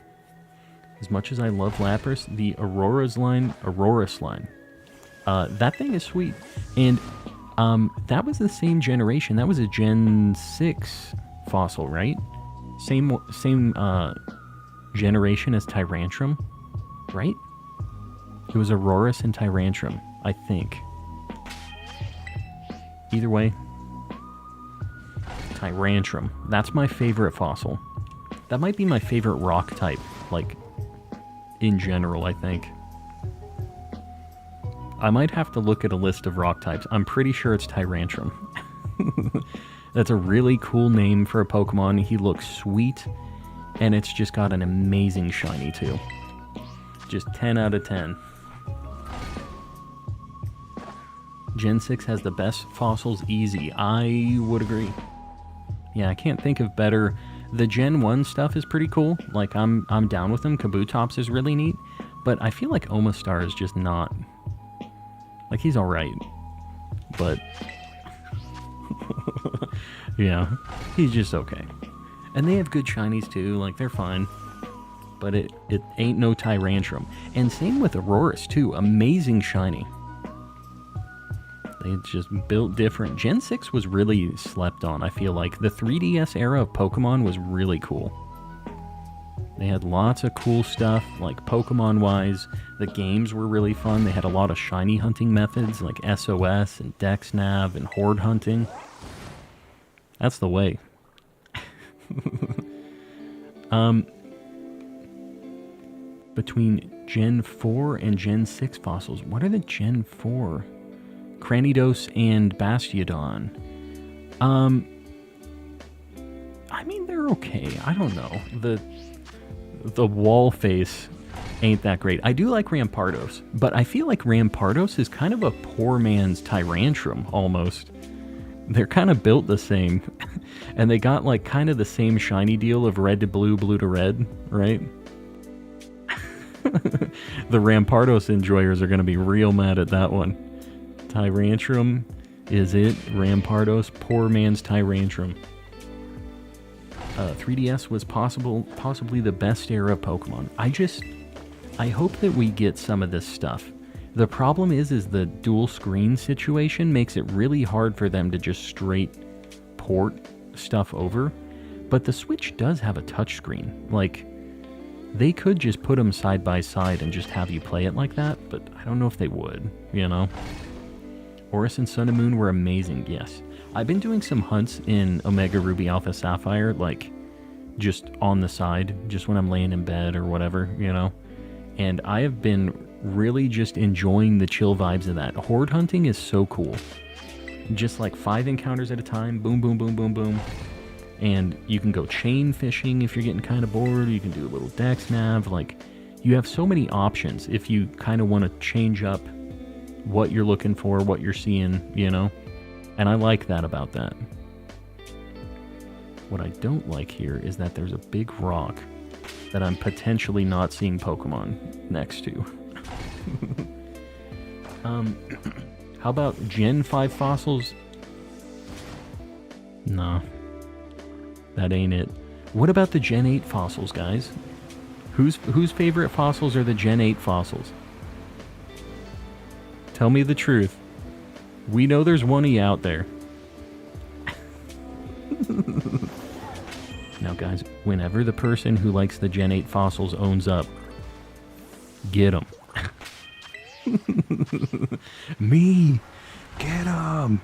As much as I love Lapras, the Aurorus line, that thing is sweet. And that was the same generation. That was a Gen 6 fossil, right? Same generation as Tyrantrum. right? It was Aurorus and Tyrantrum, I think. Either way, Tyrantrum. That's my favorite fossil. That might be my favorite rock type, like, in general, I think. I might have to look at a list of rock types. I'm pretty sure it's Tyrantrum. That's a really cool name for a Pokemon. He looks sweet, and it's just got an amazing shiny, too. Just 10 out of 10. Gen 6 has the best fossils easy. I would agree. Yeah, I can't think of better. The Gen 1 stuff is pretty cool. Like, I'm down with them. Kabutops is really neat. But I feel like Omastar is just not... Like, he's alright. But... yeah, he's just okay. And they have good shinies, too. Like, they're fine. But it ain't no Tyrantrum. And same with Aurorus, too. Amazing shiny. They just built different. Gen 6 was really slept on, I feel like. The 3DS era of Pokemon was really cool. They had lots of cool stuff, like Pokemon-wise. The games were really fun. They had a lot of shiny hunting methods, like SOS and Dex Nav and Horde hunting. That's the way. Between Gen 4 and Gen 6 fossils, what are the Gen 4? Cranidos and Bastiodon. I mean, they're okay. I don't know. The wall face ain't that great. I do like Rampardos, but I feel like Rampardos is kind of a poor man's Tyrantrum, almost. They're kind of built the same. And they got, like, kind of the same shiny deal of red to blue, blue to red, right? The Rampardos enjoyers are going to be real mad at that one. Tyrantrum is it. Rampardos, poor man's Tyrantrum. 3DS was possibly the best era of Pokemon. I hope that we get some of this stuff. The problem is the dual screen situation makes it really hard for them to just straight port stuff over. But the Switch does have a touchscreen. Like, they could just put them side by side and just have you play it like that, but I don't know if they would, you know? Oris and Sun and Moon were amazing, yes. I've been doing some hunts in Omega Ruby Alpha Sapphire, like, just on the side, just when I'm laying in bed or whatever, you know? And I have been really just enjoying the chill vibes of that. Horde hunting is so cool. Just like 5 encounters at a time, boom, boom, boom, boom, boom. And you can go chain fishing if you're getting kind of bored. You can do a little Dex Nav. Like, you have so many options if you kind of want to change up what you're looking for, what you're seeing, you know? And I like that about that. What I don't like here is that there's a big rock that I'm potentially not seeing Pokemon next to. How about Gen 5 fossils? Nah. That ain't it. What about the Gen 8 fossils, guys? Whose favorite fossils are the Gen 8 fossils? Tell me the truth. We know there's one of you out there. Now, guys, whenever the person who likes the Gen 8 fossils owns up, get them. Me! Get them!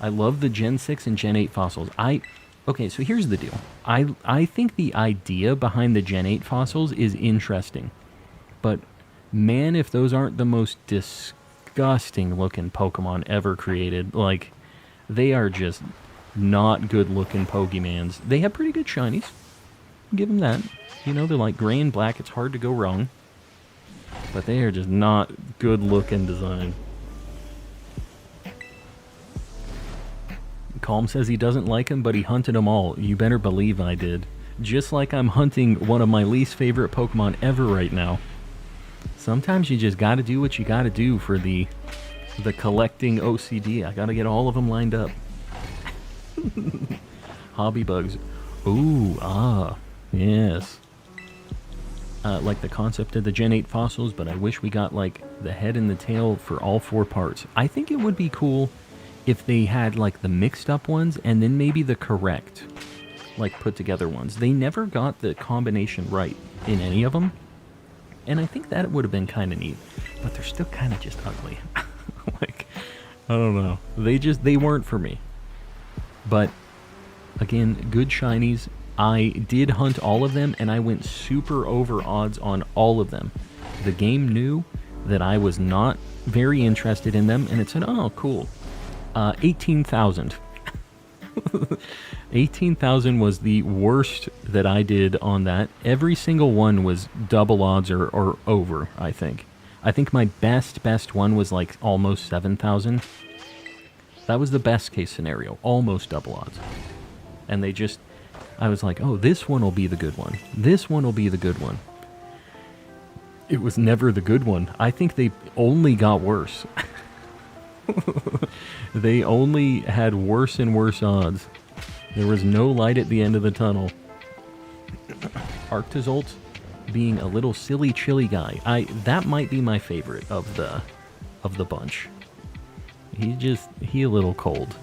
I love the Gen 6 and Gen 8 fossils. Okay, so here's the deal. I think the idea behind the Gen 8 fossils is interesting. But, man, if those aren't the most disgusting looking Pokemon ever created. Like, they are just not good looking Pokemans. They have pretty good shinies. Give them that. You know, they're like gray and black. It's hard to go wrong. But they are just not good looking design. Calm says he doesn't like them, but he hunted them all. You better believe I did. Just like I'm hunting one of my least favorite Pokemon ever right now. Sometimes you just gotta do what you gotta do for the collecting OCD. I gotta get all of them lined up. Hobby bugs. Ooh, yes. Like the concept of the Gen 8 fossils, but I wish we got like the head and the tail for all 4 parts. I think it would be cool if they had like the mixed up ones and then maybe the correct. like, put together ones. They never got the combination right in any of them. And I think that would have been kind of neat. But they're still kind of just ugly. Like, I don't know. They weren't for me. But, again, good shinies. I did hunt all of them, and I went super over odds on all of them. The game knew that I was not very interested in them, and it said, oh, cool. 18,000. 18,000 was the worst that I did on that. Every single one was double odds or over, I think. I think my best one was like almost 7,000. That was the best case scenario. Almost double odds. And I was like, oh, this one will be the good one. This one will be the good one. It was never the good one. I think they only got worse. They only had worse and worse odds. There was no light at the end of the tunnel. Arctozolt being a little silly chilly guy. That might be my favorite of the bunch. He a little cold.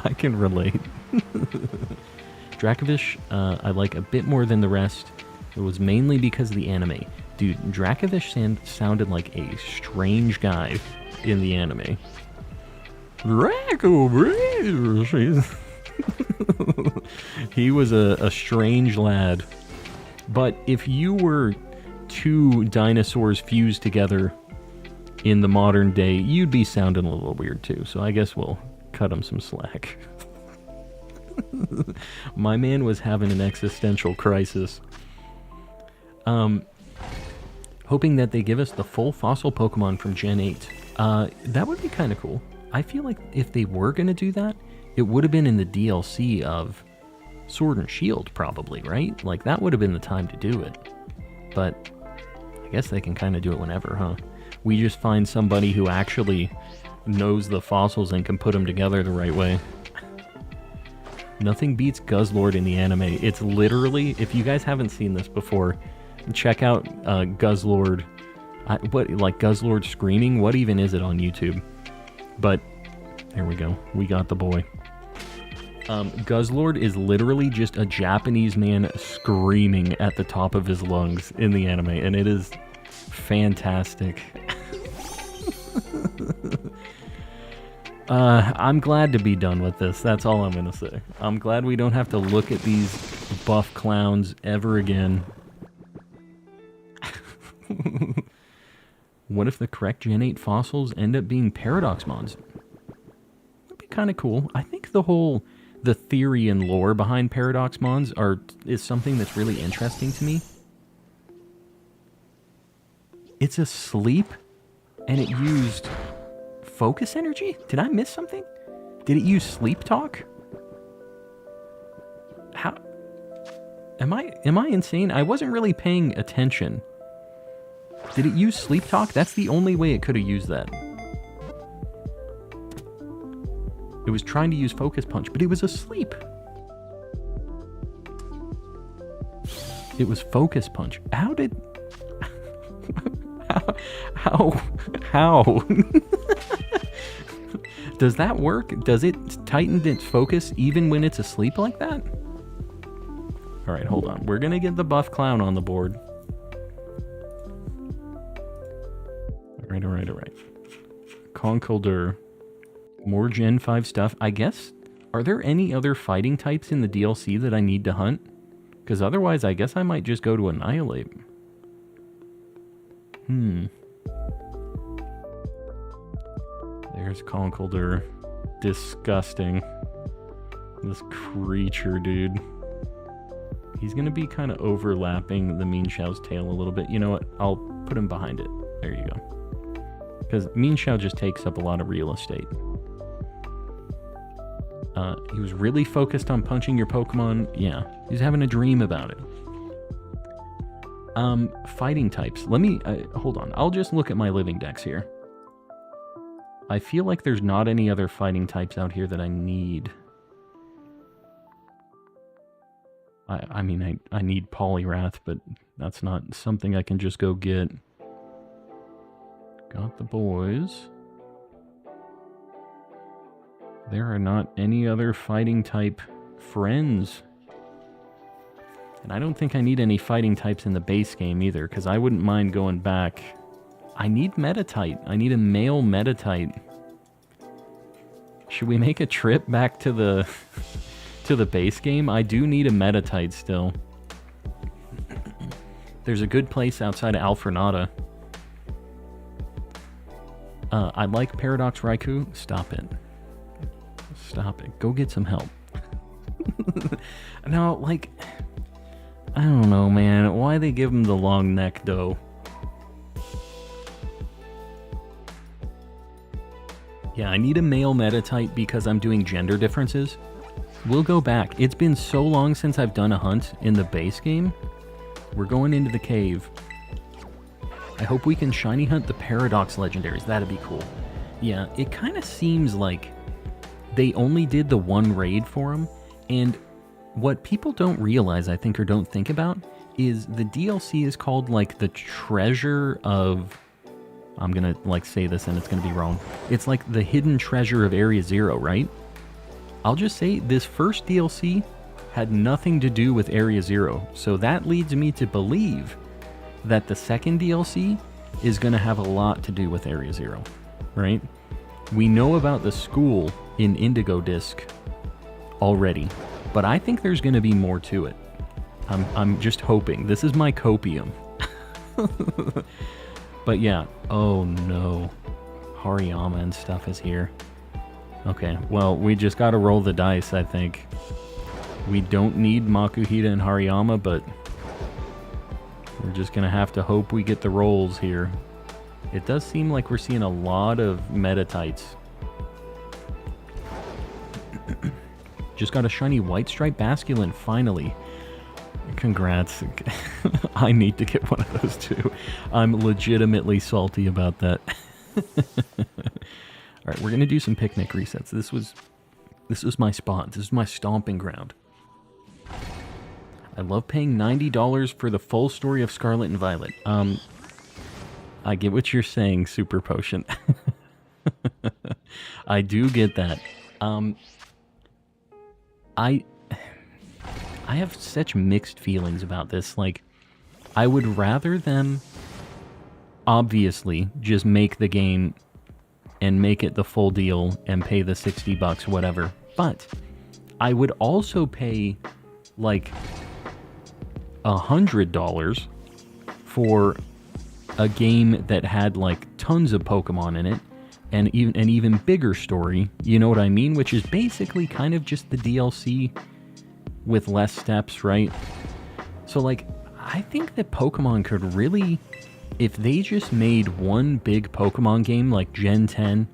I can relate. Dracovish, I like a bit more than the rest. It was mainly because of the anime. Dude, Dracovish sounded like a strange guy in the anime. Dracovish! He was a strange lad. But if you were two dinosaurs fused together in the modern day, you'd be sounding a little weird too. So I guess we'll cut him some slack. My man was having an existential crisis. Hoping that they give us the full fossil Pokemon from Gen 8. That would be kind of cool. I feel like if they were going to do that, it would have been in the DLC of Sword and Shield, probably, right? Like, that would have been the time to do it. But I guess they can kind of do it whenever, huh? We just find somebody who actually knows the fossils and can put them together the right way. Nothing beats Guzzlord in the anime. It's literally, if you guys haven't seen this before, check out Guzzlord. Guzzlord screaming? What even is it on YouTube? But there we go. We got the boy. Guzzlord is literally just a Japanese man screaming at the top of his lungs in the anime, and it is fantastic. I'm glad to be done with this. That's all I'm gonna say. I'm glad we don't have to look at these buff clowns ever again. What if the correct Gen 8 fossils end up being Paradox Mons? That'd be kind of cool. I think the theory and lore behind Paradox Mons is something that's really interesting to me. It's a sleep, and it used focus energy? Did I miss something? Did it use sleep talk? How? Am I insane? I wasn't really paying attention. Did it use sleep talk? That's the only way it could have used that. It was trying to use focus punch, but it was asleep. It was focus punch. How did... How? Does that work? Does it tighten its focus even when it's asleep like that? Alright, hold on. We're gonna get the buff clown on the board. Alright. Conkeldurr. More Gen 5 stuff. I guess, are there any other fighting types in the DLC that I need to hunt? Because otherwise, I guess I might just go to Annihilate. There's Conkeldurr. Disgusting. This creature, dude. He's going to be kind of overlapping the Meanshow's tail a little bit. You know what? I'll put him behind it. There you go. Because Meanshow just takes up a lot of real estate. He was really focused on punching your Pokemon. Yeah, he's having a dream about it. Fighting types. Let me... hold on. I'll just look at my Living Dex here. I feel like there's not any other fighting types out here that I need. I mean, I need Poliwrath, but that's not something I can just go get. Got the boys. There are not any other fighting type friends. And I don't think I need any fighting types in the base game either, because I wouldn't mind going back. I need Metatite. I need a male Metatite. Should we make a trip back to the to the base game? I do need a Metatite still. There's a good place outside of Alfrenata. I like Paradox Raikou. Stop it. Stop it. Go get some help. No, like, I don't know, man. Why they give him the long neck, though? Yeah, I need a male Metatite because I'm doing gender differences. We'll go back. It's been so long since I've done a hunt in the base game. We're going into the cave. I hope we can shiny hunt the Paradox legendaries. That'd be cool. Yeah, it kind of seems like they only did the one raid for them, and what people don't realize, I think, or don't think about, is the DLC is called, like, the Treasure of... I'm gonna, like, say this and it's gonna be wrong. It's like the hidden treasure of Area Zero, right? I'll just say this first DLC had nothing to do with Area Zero, so that leads me to believe that the second DLC is gonna have a lot to do with Area Zero, right? We know about the school in Indigo Disc already, but I think there's gonna be more to it. I'm just hoping. This is my copium. But yeah, oh no. Hariyama and stuff is here. Okay, well, we just gotta roll the dice, I think. We don't need Makuhita and Hariyama, but we're just gonna have to hope we get the rolls here. It does seem like we're seeing a lot of Metatites. Just got a shiny White Stripe Basculin, finally. Congrats. I need to get one of those too. I'm legitimately salty about that. Alright, we're gonna do some picnic resets. This was my spot. This is my stomping ground. I love paying $90 for the full story of Scarlet and Violet. I get what you're saying, Super Potion. I do get that. I have such mixed feelings about this. Like, I would rather them obviously just make the game and make it the full deal and pay the $60, whatever. But I would also pay like $100 for a game that had like tons of Pokemon in it and even an even bigger story, you know what I mean? Which is basically kind of just the DLC with less steps, right? So like, I think that Pokemon could really, if they just made one big Pokemon game like Gen 10,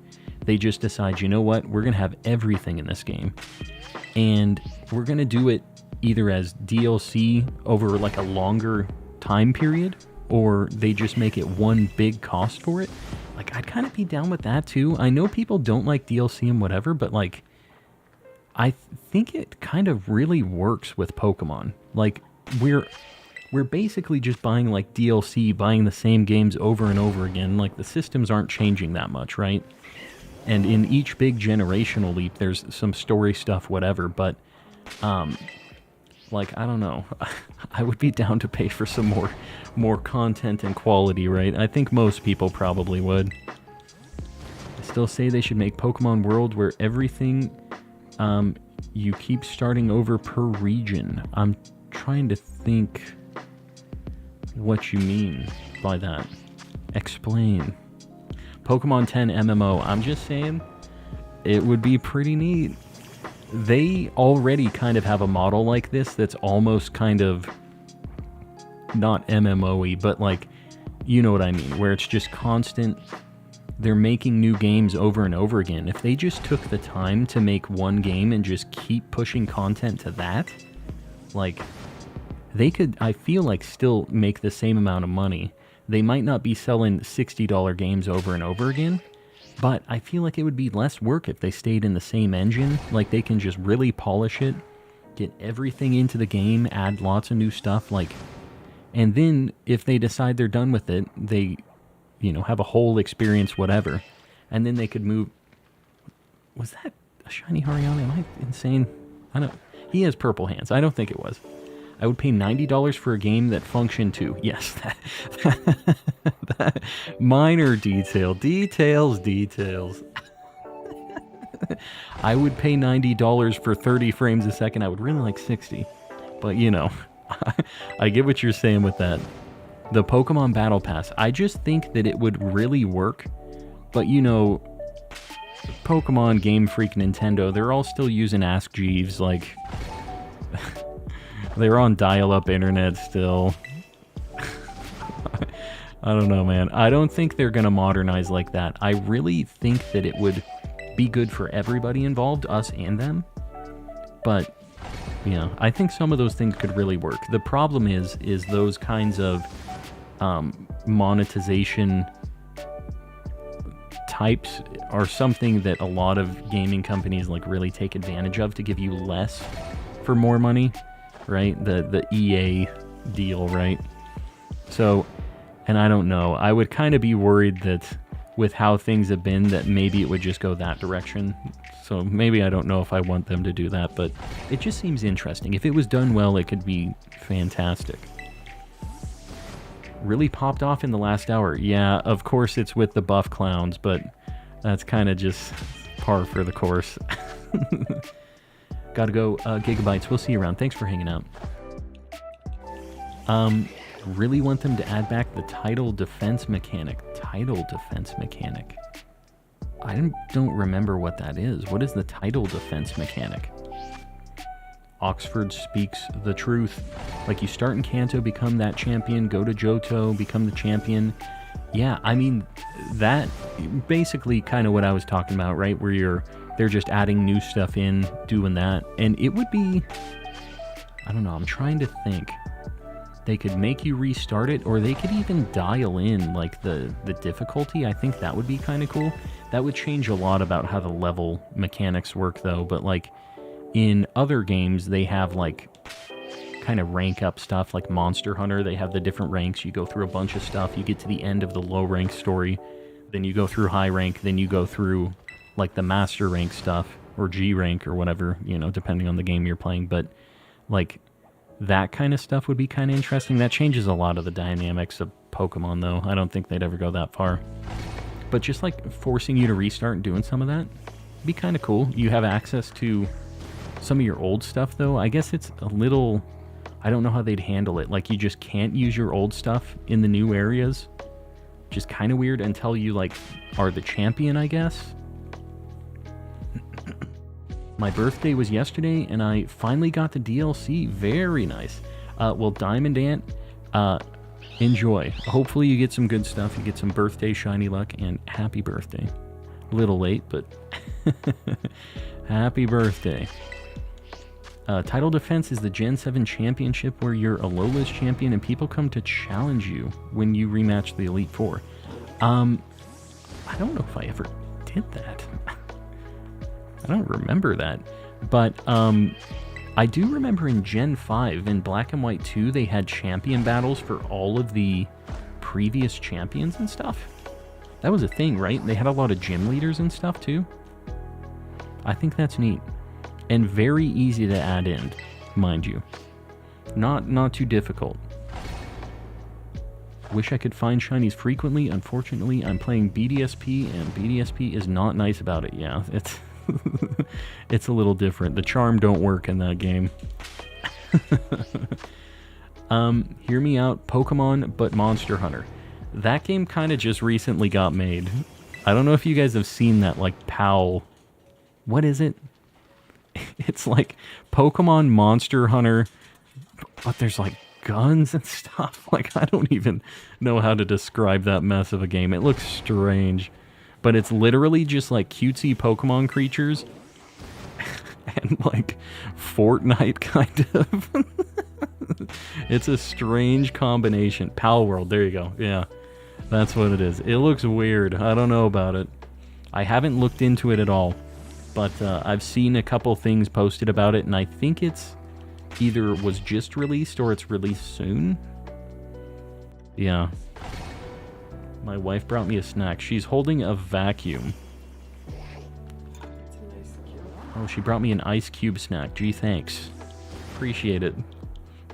they just decide, you know what, we're gonna have everything in this game, and we're gonna do it either as DLC over like a longer time period, or they just make it one big cost for it. Like, I'd kind of be down with that too. I know people don't like DLC and whatever, but like, I think it kind of really works with Pokemon. Like, we're basically just buying like DLC, buying the same games over and over again. Like, the systems aren't changing that much, right? And in each big generational leap, there's some story stuff, whatever, but like, I don't know. I would be down to pay for some more content and quality, right? I think most people probably would. I still say they should make Pokemon World where everything you keep starting over per region. I'm trying to think what you mean by that. Explain. Pokemon 10 MMO. I'm just saying it would be pretty neat. They already kind of have a model like this that's almost kind of not MMO-y, but like, you know what I mean, where it's just constant. They're making new games over and over again. If they just took the time to make one game and just keep pushing content to that, like, they could, I feel like, still make the same amount of money. They might not be selling $60 games over and over again, but I feel like it would be less work if they stayed in the same engine. Like, they can just really polish it, get everything into the game, add lots of new stuff, like, and then if they decide they're done with it, they, you know, have a whole experience, whatever, and then they could move. Was that a shiny Hariyama? Am I insane? I don't. He has purple hands. I don't think it was. I would pay $90 for a game that functioned too. Yes. That minor detail. Details. I would pay $90 for 30 frames a second. I would really like 60. But, you know, I get what you're saying with that. The Pokemon Battle Pass, I just think that it would really work. But, you know, Pokemon, Game Freak, Nintendo, they're all still using Ask Jeeves. Like, they're on dial-up internet still. I don't know, man. I don't think they're going to modernize like that. I really think that it would be good for everybody involved, us and them. But, you know, I think some of those things could really work. The problem is those kinds of monetization types are something that a lot of gaming companies like really take advantage of to give you less for more money, right? The EA deal, right? So, and I don't know. I would kind of be worried that with how things have been, that maybe it would just go that direction. So maybe I don't know if I want them to do that, but it just seems interesting. If it was done well, it could be fantastic. Really popped off in the last hour. Yeah, of course it's with the buff clowns, but that's kind of just par for the course. Gotta go, Gigabytes. We'll see you around. Thanks for hanging out. Really want them to add back the title defense mechanic. Title defense mechanic. I don't remember what that is. What is the title defense mechanic? Oxford speaks the truth. Like, you start in Kanto, become that champion, go to Johto, become the champion. Yeah, I mean, that basically kind of what I was talking about, right? Where they're just adding new stuff in, doing that. And it would be, I don't know, I'm trying to think. They could make you restart it, or they could even dial in, like, the difficulty. I think that would be kind of cool. That would change a lot about how the level mechanics work, though. But, like, in other games, they have, like, kind of rank up stuff, like Monster Hunter. They have the different ranks. You go through a bunch of stuff. You get to the end of the low rank story. Then you go through high rank. Then you go through, like, the master rank stuff, or G rank, or whatever, you know, depending on the game you're playing. But, like, that kind of stuff would be kind of interesting. That changes a lot of the dynamics of Pokemon, though. I don't think they'd ever go that far. But just, like, forcing you to restart and doing some of that would be kind of cool. You have access to some of your old stuff, though. I guess it's a little... I don't know how they'd handle it. Like, you just can't use your old stuff in the new areas. Which is kind of weird until you, like, are the champion, I guess. My birthday was yesterday, and I finally got the DLC. Very nice. Well, Diamond Ant, enjoy. Hopefully you get some good stuff. You get some birthday shiny luck, and happy birthday. A little late, but happy birthday. Title Defense is the Gen 7 championship where you're Alola's champion and people come to challenge you when you rematch the Elite Four. I don't know if I ever did that. I don't remember that, but I do remember in Gen 5, in Black and White 2, they had champion battles for all of the previous champions and stuff. That was a thing, right? They had a lot of gym leaders and stuff, too. I think that's neat. And very easy to add in, mind you. Not too difficult. Wish I could find shinies frequently. Unfortunately, I'm playing BDSP, and BDSP is not nice about it. Yeah, it's... it's a little different. The charm don't work in that game. Hear me out. Pokemon, but Monster Hunter. That game kind of just recently got made. I don't know if you guys have seen that, like, PAL... What is it? It's like Pokemon Monster Hunter, but there's, like, guns and stuff. Like, I don't even know how to describe that mess of a game. It looks strange. But it's literally just, like, cutesy Pokemon creatures and, like, Fortnite, kind of. It's a strange combination. Pal World, there you go. Yeah, that's what it is. It looks weird. I don't know about it. I haven't looked into it at all. But I've seen a couple things posted about it, and I think it's either was just released or it's released soon. Yeah. My wife brought me a snack. She's holding a vacuum. Oh, she brought me an ice cube snack. Gee, thanks. Appreciate it.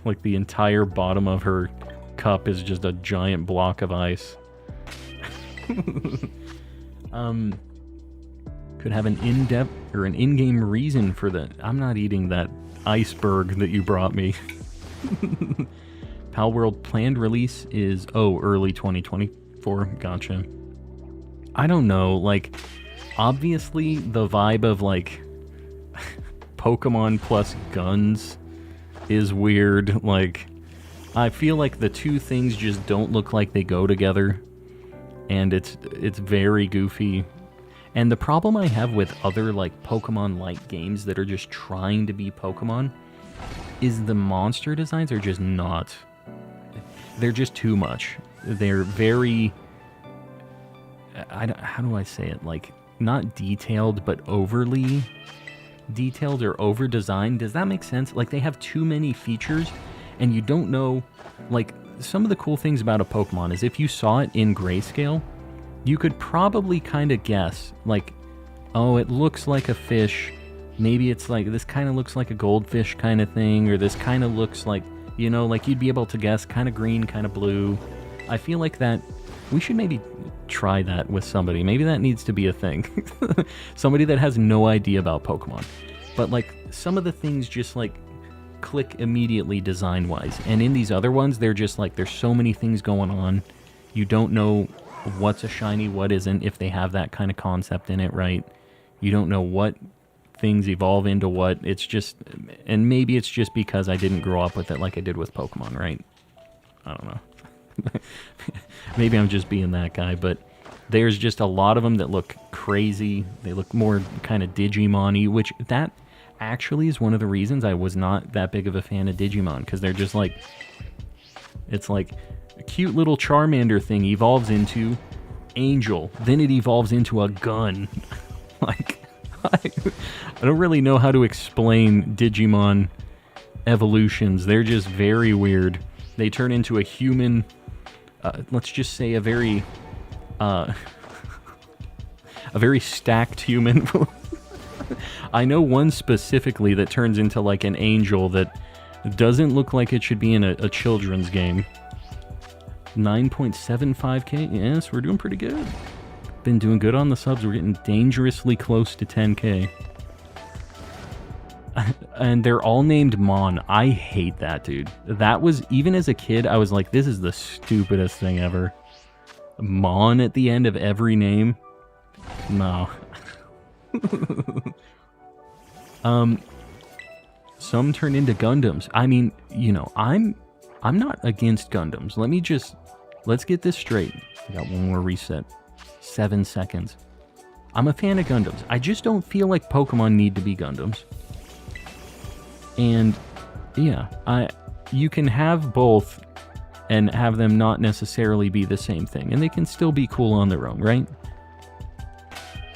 Like the entire bottom of her cup is just a giant block of ice. Could have an in-depth or an in-game reason for that. I'm not eating that iceberg that you brought me. Pal World planned release is, early 2024. Gotcha. I don't know, like, obviously the vibe of, like, Pokemon plus guns is weird. Like, I feel like the two things just don't look like they go together, and it's very goofy. And the problem I have with other, like, Pokemon-like games that are just trying to be Pokemon is the monster designs are just not... They're just too much. They're very... how do I say it? Like, not detailed, but overly detailed or over-designed. Does that make sense? Like, they have too many features, and you don't know... Like, some of the cool things about a Pokemon is if you saw it in grayscale, you could probably kind of guess, like, oh, it looks like a fish. Maybe it's like, this kind of looks like a goldfish kind of thing, or this kind of looks like, you know, like you'd be able to guess kind of green, kind of blue. I feel like that, we should maybe try that with somebody. Maybe that needs to be a thing. Somebody that has no idea about Pokemon. But, like, some of the things just, like, click immediately design-wise. And in these other ones, they're just, like, there's so many things going on. You don't know what's a shiny, what isn't, if they have that kind of concept in it, right? You don't know what things evolve into what. It's just, and maybe it's just because I didn't grow up with it like I did with Pokemon, right? I don't know. Maybe I'm just being that guy, but there's just a lot of them that look crazy. They look more kind of Digimon-y, which that actually is one of the reasons I was not that big of a fan of Digimon, because they're just like, it's like a cute little Charmander thing evolves into Angel, then it evolves into a gun. Like, I don't really know how to explain Digimon evolutions. They're just very weird. They turn into a human, let's just say a very stacked human. I know one specifically that turns into like an angel that doesn't look like it should be in a children's game. 9.75k. Yes, we're doing pretty good. Been doing good on the subs. We're getting dangerously close to 10k. And they're all named Mon. I hate that, dude. That was, even as a kid, I was like, this is the stupidest thing ever. Mon at the end of every name? No. Some turn into Gundams. I mean, you know, I'm not against Gundams. Let's get this straight. I got one more reset. 7 seconds. I'm a fan of Gundams. I just don't feel like Pokemon need to be Gundams. And yeah, you can have both and have them not necessarily be the same thing, and they can still be cool on their own, right?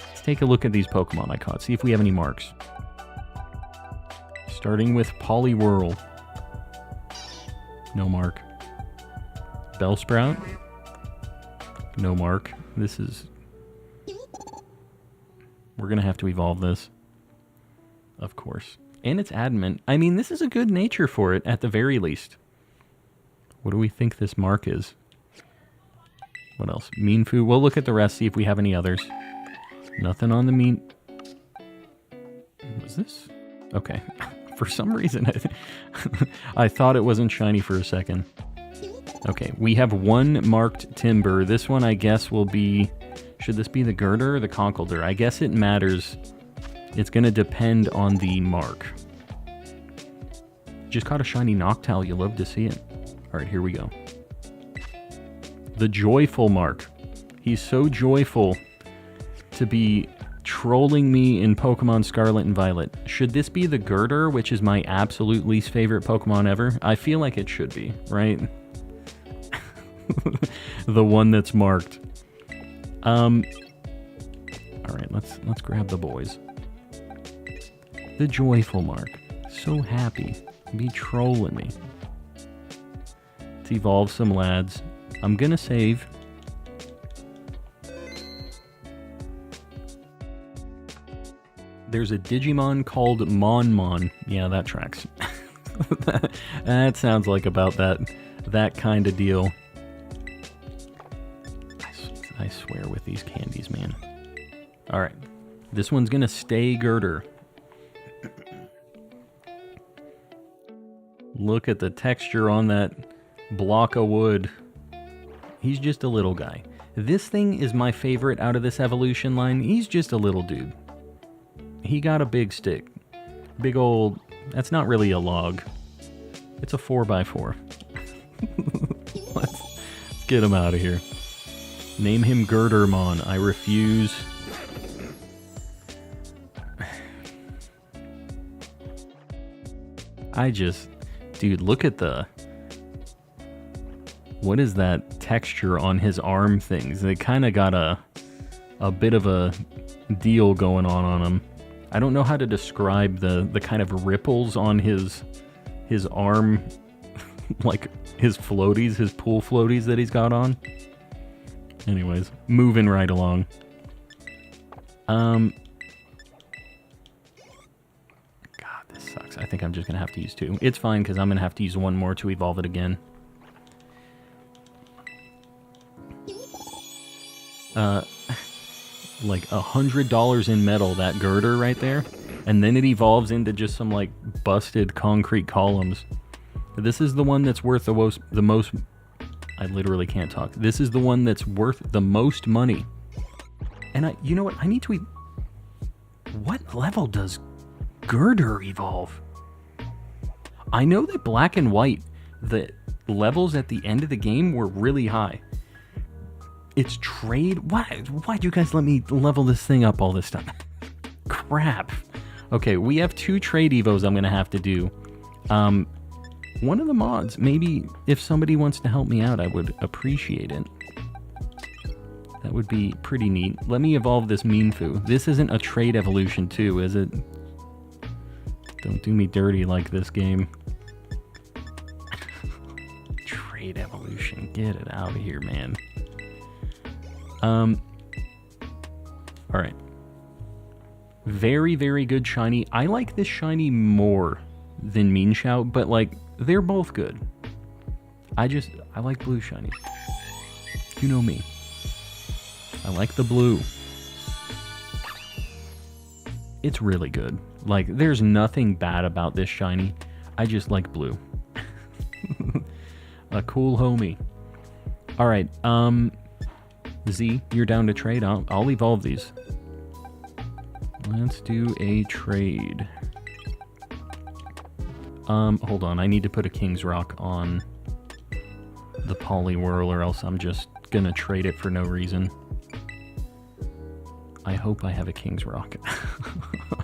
Let's take a look at these Pokemon I caught, see if we have any marks. Starting with Poliwhirl. No mark. Bellsprout. No mark. This is... We're gonna have to evolve this. Of course. And it's adamant. I mean, this is a good nature for it, at the very least. What do we think this mark is? What else? Mean Foo. We'll look at the rest, see if we have any others. Nothing on the mean... What is this? Okay. For some reason, I thought it wasn't shiny for a second. Okay, we have one marked Timber. This one, I guess, will be... Should this be the Girder or the Conkeldurr? I guess it matters. It's going to depend on the mark. Just caught a shiny Noctowl. You love to see it. All right, here we go. The Joyful mark. He's so joyful to be trolling me in Pokemon Scarlet and Violet. Should this be the Girder, which is my absolute least favorite Pokemon ever? I feel like it should be, right? The one that's marked. All right, let's grab the boys. The Joyful mark. So happy. Be trolling me. Let's evolve some lads. I'm gonna save. there's a Digimon called Mon. Yeah, that tracks. That sounds like about that kind of deal. I swear with these candies, man. Alright. This one's gonna stay Girder. Look at the texture on that block of wood. He's just a little guy. This thing is my favorite out of this evolution line. He's just a little dude. He got a big stick. Big old... That's not really a log. It's a 4x4. Let's get him out of here. Name him Girdermon. I refuse. Dude, look at the... What is that texture on his arm things? They kind of got a bit of a deal going on him. I don't know how to describe the kind of ripples on his arm, like his floaties, his pool floaties that he's got on. Anyways, moving right along. God, this sucks. I think I'm just gonna have to use 2. It's fine, because I'm gonna have to use 1 more to evolve it again. Like $100 in metal, that girder right there, and then it evolves into just some like busted concrete columns. This is the one that's worth the most. I literally can't talk. This is the one that's worth the most money. And you know what? I need to. What level does Girder evolve? I know that black and white, the levels at the end of the game were really high. It's trade. Why'd you guys let me level this thing up all this time? Crap. Okay, we have 2 trade evos I'm gonna have to do. One of the mods, maybe if somebody wants to help me out, I would appreciate it. That would be pretty neat. Let me evolve this Minfu. This isn't a trade evolution too, is it? Don't do me dirty like this game. Trade evolution. Get it out of here, man. Alright. Very, very good shiny. I like this shiny more than Mienshao, but like, they're both good. I like blue shiny. You know me. I like the blue. It's really good. Like, there's nothing bad about this shiny. I just like blue. A cool homie. Alright, Z, you're down to trade. I'll evolve these. Let's do a trade. Hold on. I need to put a King's Rock on the Poliwhirl, or else I'm just gonna trade it for no reason. I hope I have a King's Rock.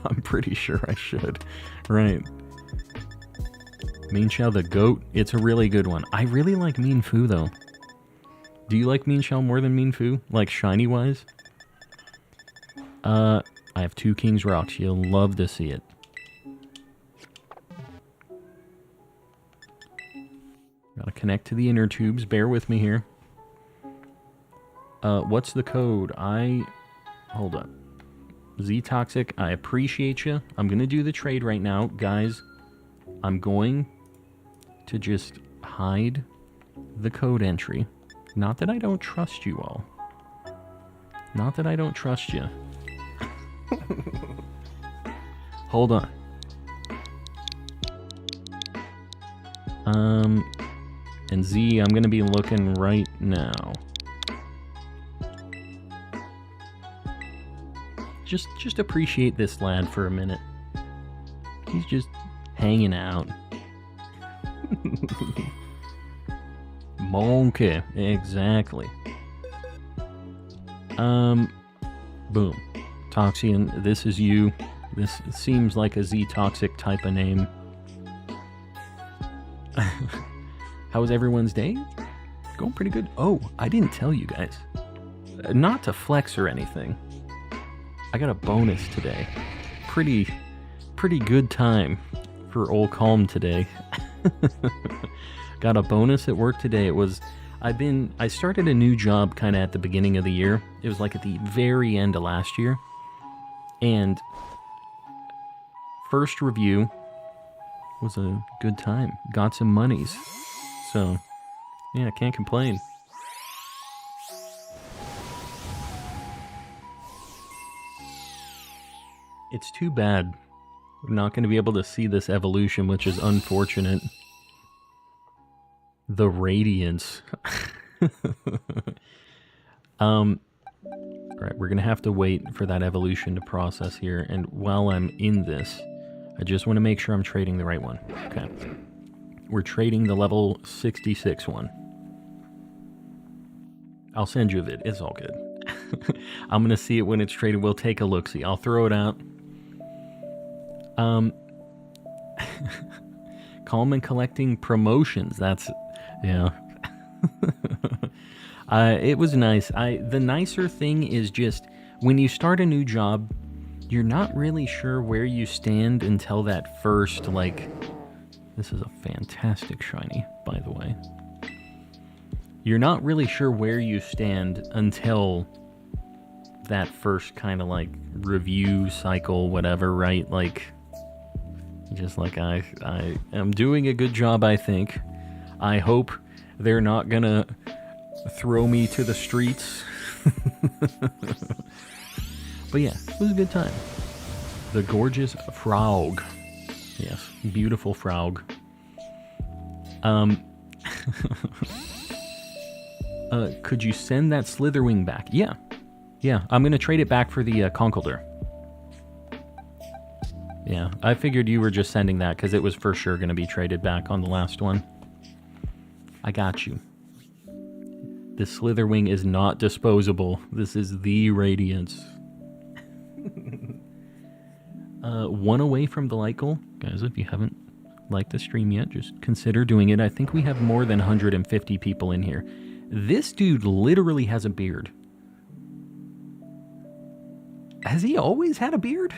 I'm pretty sure I should. Right. Mienshao the goat. It's a really good one. I really like Mienfoo, though. Do you like Mienshao more than Mienfoo? Like, shiny-wise? I have 2 King's Rocks. You'll love to see it. Gotta connect to the inner tubes. Bear with me here. What's the code? Hold up. Z-Toxic, I appreciate you. I'm gonna do the trade right now. Guys, I'm going to just hide the code entry. Not that I don't trust you all. Not that I don't trust you. Hold on. And Z, I'm gonna be looking right now. Just appreciate this lad for a minute. He's just hanging out. Monkey, exactly. Boom. Toxian, this is you. This seems like a Z-Toxic type of name. How was everyone's day? Going pretty good. Oh, I didn't tell you guys. Not to flex or anything. I got a bonus today. Pretty good time for old Calm today. Got a bonus at work today. It was, I started a new job kind of at the beginning of the year. It was like at the very end of last year. And first review was a good time. Got some monies. So, yeah, can't complain. It's too bad we're not going to be able to see this evolution, which is unfortunate. The radiance. Alright, we're going to have to wait for that evolution to process here. And while I'm in this, I just want to make sure I'm trading the right one. Okay. We're trading the level 66 one. I'll send you a vid. It's all good. I'm going to see it when it's traded. We'll take a look-see. I'll throw it out. Calm and collecting promotions. That's... yeah. It was nice. The nicer thing is just, when you start a new job, you're not really sure where you stand until that first, like... This is a fantastic shiny, by the way. You're not really sure where you stand until that first kind of, like, review cycle, whatever, right? Like, just like, I am doing a good job, I think. I hope they're not gonna throw me to the streets. But yeah, it was a good time. The gorgeous frog. Yes, beautiful frog. Could you send that Slitherwing back? Yeah. Yeah, I'm gonna trade it back for the Conkeldurr. Yeah, I figured you were just sending that because it was for sure gonna be traded back on the last one. I got you. The Slitherwing is not disposable. This is the Radiance. One away from the like goal. Guys, if you haven't liked the stream yet, just consider doing it. I think we have more than 150 people in here. This dude literally has a beard. Has he always had a beard?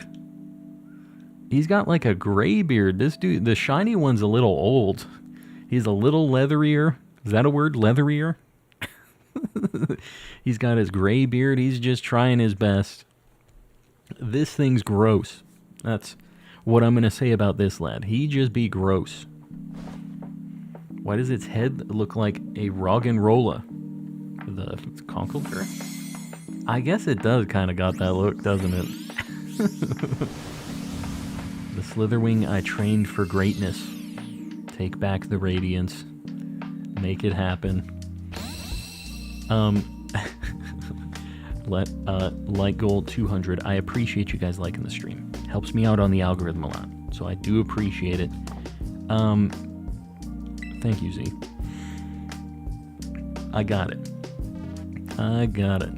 He's got like a gray beard. This dude, the shiny one's a little old. He's a little leatherier. Is that a word? Leatherier? He's got his gray beard. He's just trying his best. This thing's gross. That's what I'm going to say about this lad. He just be gross. Why does its head look like a Roggenrola? The Conkeldurr? I guess it does kind of got that look, doesn't it? The Slitherwing I trained for greatness. Take back the Radiance. Make it happen. Like goal 200. I appreciate you guys liking the stream. Helps me out on the algorithm a lot. So I do appreciate it. Thank you, Z. I got it. I got it.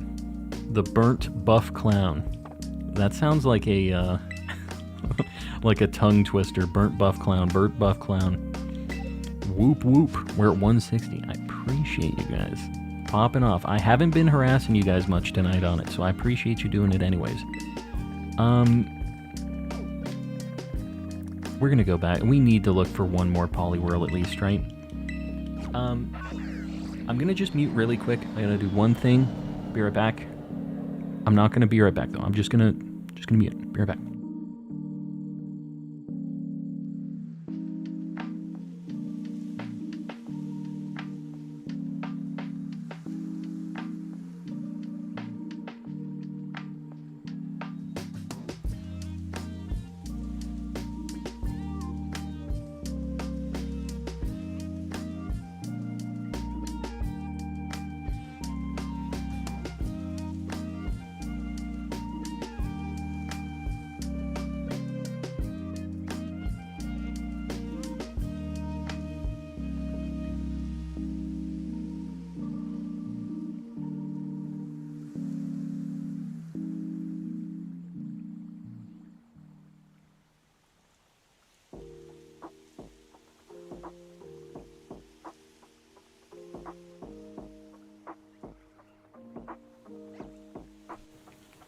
The burnt buff clown. That sounds like a like a tongue twister. Burnt buff clown. Burnt buff clown. Whoop whoop. We're at 160. I appreciate you guys popping off. I haven't been harassing you guys much tonight on it, so I appreciate you doing it anyways. We're gonna go back. We need to look for one more Poliwhirl at least, right? I'm gonna just mute really quick. I gotta do one thing. Be right back. I'm not gonna be right back though. I'm just gonna mute. Be right back.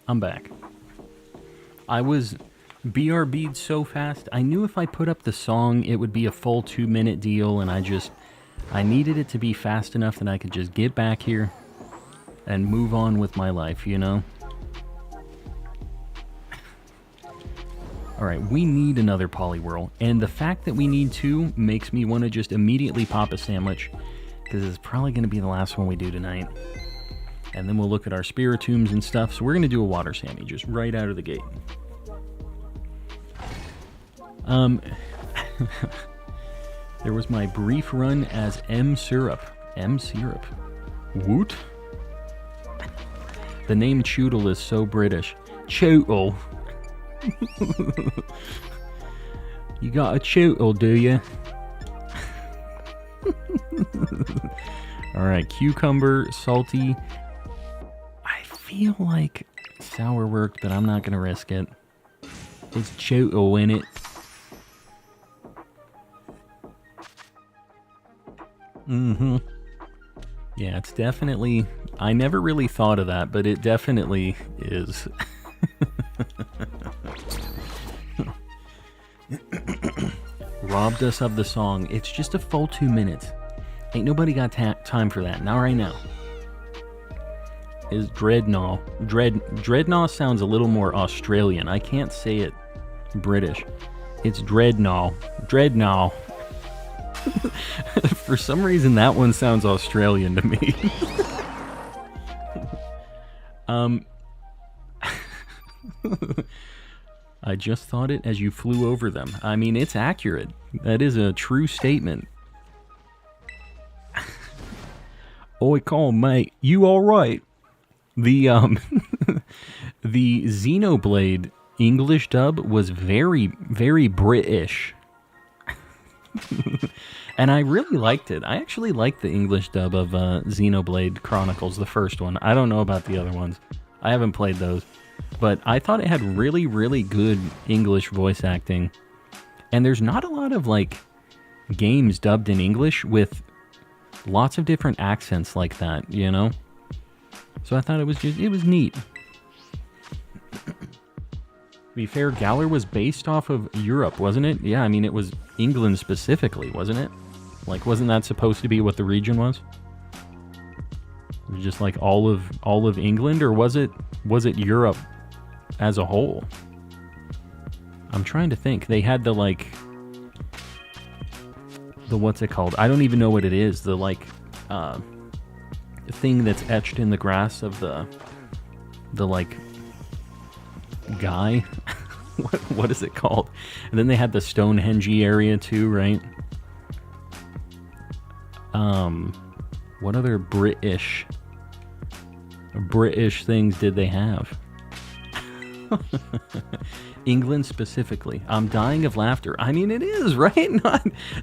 I'm back. I was BRB'd so fast. I knew if I put up the song, it would be a full 2-minute deal, and I needed it to be fast enough that I could just get back here and move on with my life, you know? Alright, we need another Poliwhirl, and the fact that we need two makes me want to just immediately pop a sandwich, because it's probably going to be the last one we do tonight. And then we'll look at our Spiritombs and stuff, so we're going to do a Water Sammy, just right out of the gate. There was my brief run as M Syrup. M Syrup. Woot? The name Choodle is so British. Choodle. You got a choodle, do you? Alright, cucumber, salty. I feel like sour worked, but I'm not gonna risk it. It's choodle in it. Yeah, it's definitely... I never really thought of that, but it definitely is. Robbed us of the song. It's just a full 2 minutes. Ain't nobody got time for that. Not right now. Is Dreadnought. Dreadnought sounds a little more Australian. I can't say it British. It's Dreadnought. Dreadnought. For some reason, that one sounds Australian to me. I just thought it as you flew over them. I mean, it's accurate. That is a true statement. Oi, call mate. You alright? The, the Xenoblade English dub was very, very British. And I really liked it. I actually liked the English dub of Xenoblade Chronicles, the first one. I don't know about the other ones. I haven't played those. But I thought it had really, really good English voice acting. And there's not a lot of, like, games dubbed in English with lots of different accents like that, you know? So I thought it was neat. To be fair, Galar was based off of Europe, wasn't it? Yeah, I mean, it was England specifically, wasn't it? Like, wasn't that supposed to be what the region was? It was just like all of England, or was it Europe as a whole? I'm trying to think. They had the, like, the, what's it called? I don't even know what it is. The, like, thing that's etched in the grass of the like, guy. What is it called? And then they had the Stonehenge area too, right? What other British things did they have? England specifically. I'm dying of laughter. I mean, it is, right?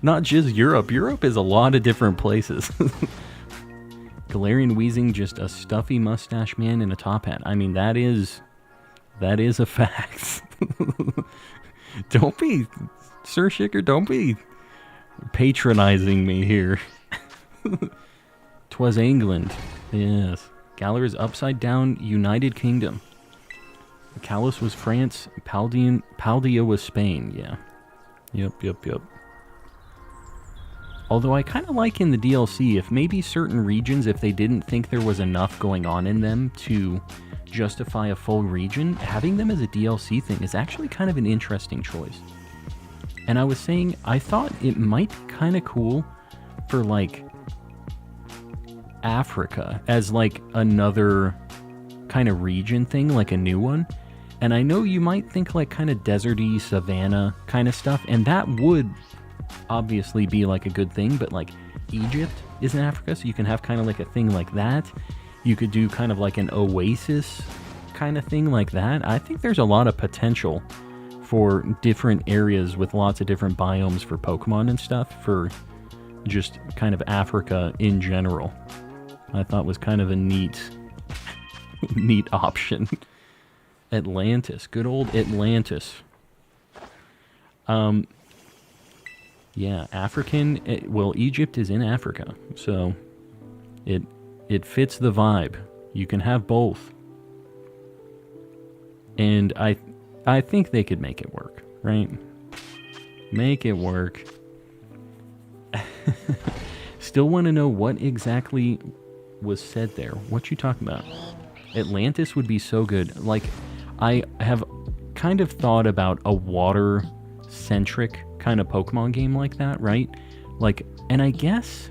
Not just Europe. Europe is a lot of different places. Galarian Wheezing, just a stuffy mustache man in a top hat. I mean, that is a fact. Don't be, Sir Shicker, don't be patronizing me here. 'Twas England. Yes. Galar is upside down United Kingdom. Kalos was France. Paldea was Spain. Yeah. Yep. Although I kind of like in the DLC, if maybe certain regions, if they didn't think there was enough going on in them to justify a full region, having them as a DLC thing is actually kind of an interesting choice. And I was saying, I thought it might be kind of cool for, like, Africa as, like, another kind of region thing, like a new one. And I know you might think, like, kind of deserty, savanna kind of stuff, and that would obviously be, like, a good thing, but, like, Egypt is in Africa, so you can have kind of like a thing like that. You could do kind of like an oasis kind of thing like that. I think there's a lot of potential for different areas with lots of different biomes for Pokemon and stuff, for just kind of Africa in general. I thought was kind of a neat option. Atlantis, good old Atlantis. Yeah, African, well, Egypt is in Africa, so it fits the vibe. You can have both. And I think they could make it work, right? Make it work. Still want to know what exactly was said there. What you talking about? Atlantis would be so good. Like, I have kind of thought about a water-centric kind of Pokemon game like that, right? Like, and I guess...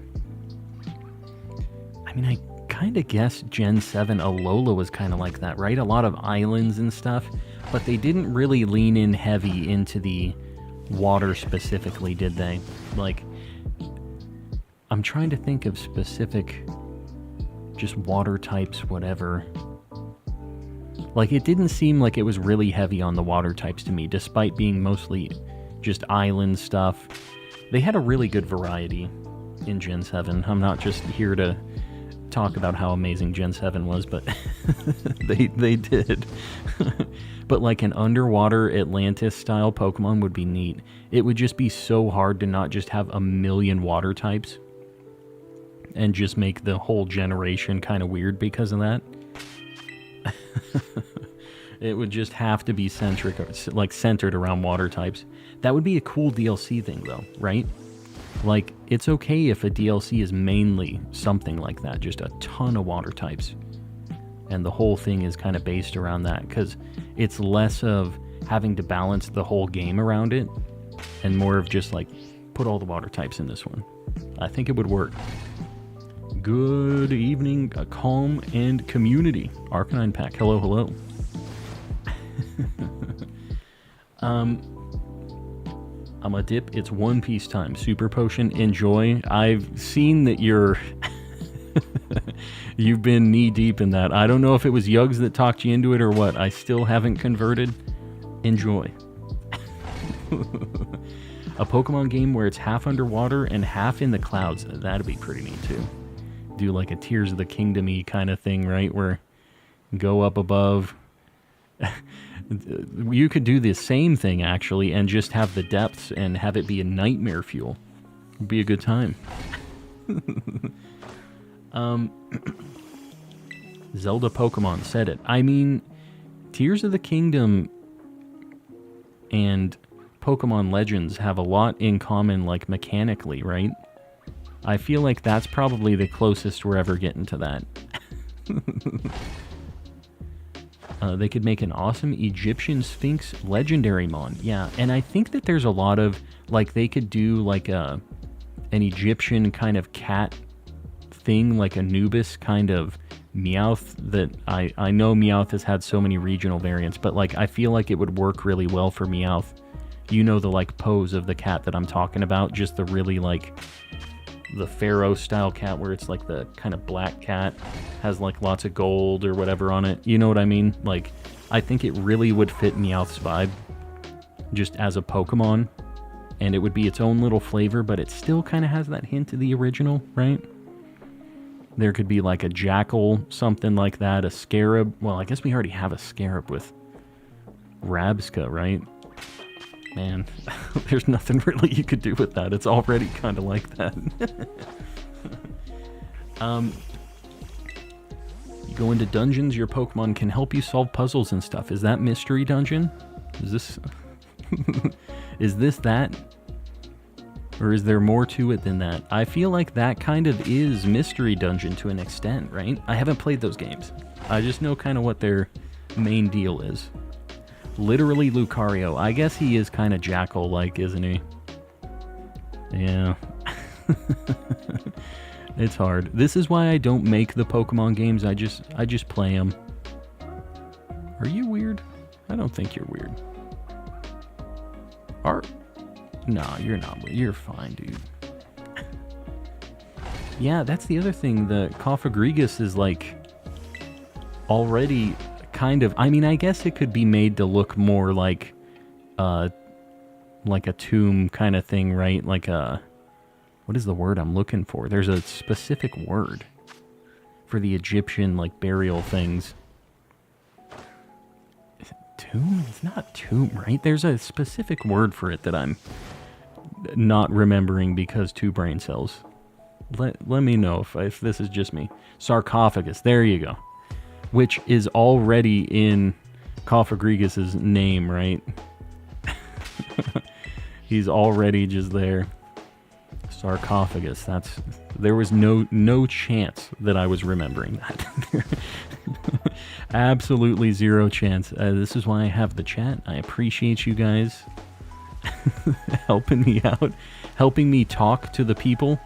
I mean, I kind of guess Gen 7 Alola was kind of like that, right? A lot of islands and stuff, but they didn't really lean in heavy into the water specifically, did they? Like, I'm trying to think of specific just water types, whatever. Like, it didn't seem like it was really heavy on the water types to me, despite being mostly just island stuff. They had a really good variety in Gen 7. I'm not just here to talk about how amazing Gen 7 was, but they did. But like an underwater Atlantis-style Pokemon would be neat. It would just be so hard to not just have a million water types and just make the whole generation kind of weird because of that. It would just have to be centered around water types. That would be a cool DLC thing, though, right? Like, it's okay if a DLC is mainly something like that, just a ton of water types. And the whole thing is kind of based around that, because it's less of having to balance the whole game around it, and more of just, like, put all the water types in this one. I think it would work. Good evening, Calm and Community. Arcanine Pack, hello, hello. I'm a dip. It's One Piece time. Super Potion, enjoy. I've seen that you've been knee deep in that. I don't know if it was Yugs that talked you into it or what. I still haven't converted. Enjoy. A Pokemon game where it's half underwater and half in the clouds. That'd be pretty neat too. Do like a Tears of the Kingdom-y kind of thing, right? Where go up above. You could do the same thing, actually, and just have the depths and have it be a nightmare fuel. It'd be a good time. Zelda Pokemon said it. I mean, Tears of the Kingdom and Pokemon Legends have a lot in common, like, mechanically, right? I feel like that's probably the closest we're ever getting to that. They could make an awesome Egyptian Sphinx legendary mon. Yeah, and I think that there's a lot of, like, they could do, like, an Egyptian kind of cat thing, like Anubis kind of Meowth that I know Meowth has had so many regional variants, but, like, I feel like it would work really well for Meowth. You know the, like, pose of the cat that I'm talking about, just the really, like, the Pharaoh-style cat where it's, like, the kind of black cat, has, like, lots of gold or whatever on it. You know what I mean? Like, I think it really would fit Meowth's vibe, just as a Pokemon, and it would be its own little flavor, but it still kind of has that hint of the original, right? There could be, like, a jackal, something like that, a scarab. Well, I guess we already have a scarab with Rabska, right? Man, there's nothing really you could do with that. It's already kind of like that. You go into dungeons, your Pokemon can help you solve puzzles and stuff. Is that Mystery Dungeon? Is this... is this that? Or is there more to it than that? I feel like that kind of is Mystery Dungeon to an extent, right? I haven't played those games. I just know kind of what their main deal is. Literally Lucario. I guess he is kind of Jackal-like, isn't he? Yeah. It's hard. This is why I don't make the Pokemon games. I just play them. Are you weird? I don't think you're weird. Nah, you're not weird. You're fine, dude. Yeah, that's the other thing. The Cofagrigus is, like, already... kind of, I mean, I guess it could be made to look more like a tomb kind of thing, right? Like a, what is the word I'm looking for? There's a specific word for the Egyptian, like, burial things. Is it tomb? It's not tomb, right? There's a specific word for it that I'm not remembering because 2 brain cells. Let me know if this is just me. Sarcophagus, there you go. Which is already in Cofagrigus' name, right? He's already just there. Sarcophagus. There was no chance that I was remembering that. Absolutely zero chance. This is why I have the chat. I appreciate you guys helping me out, helping me talk to the people.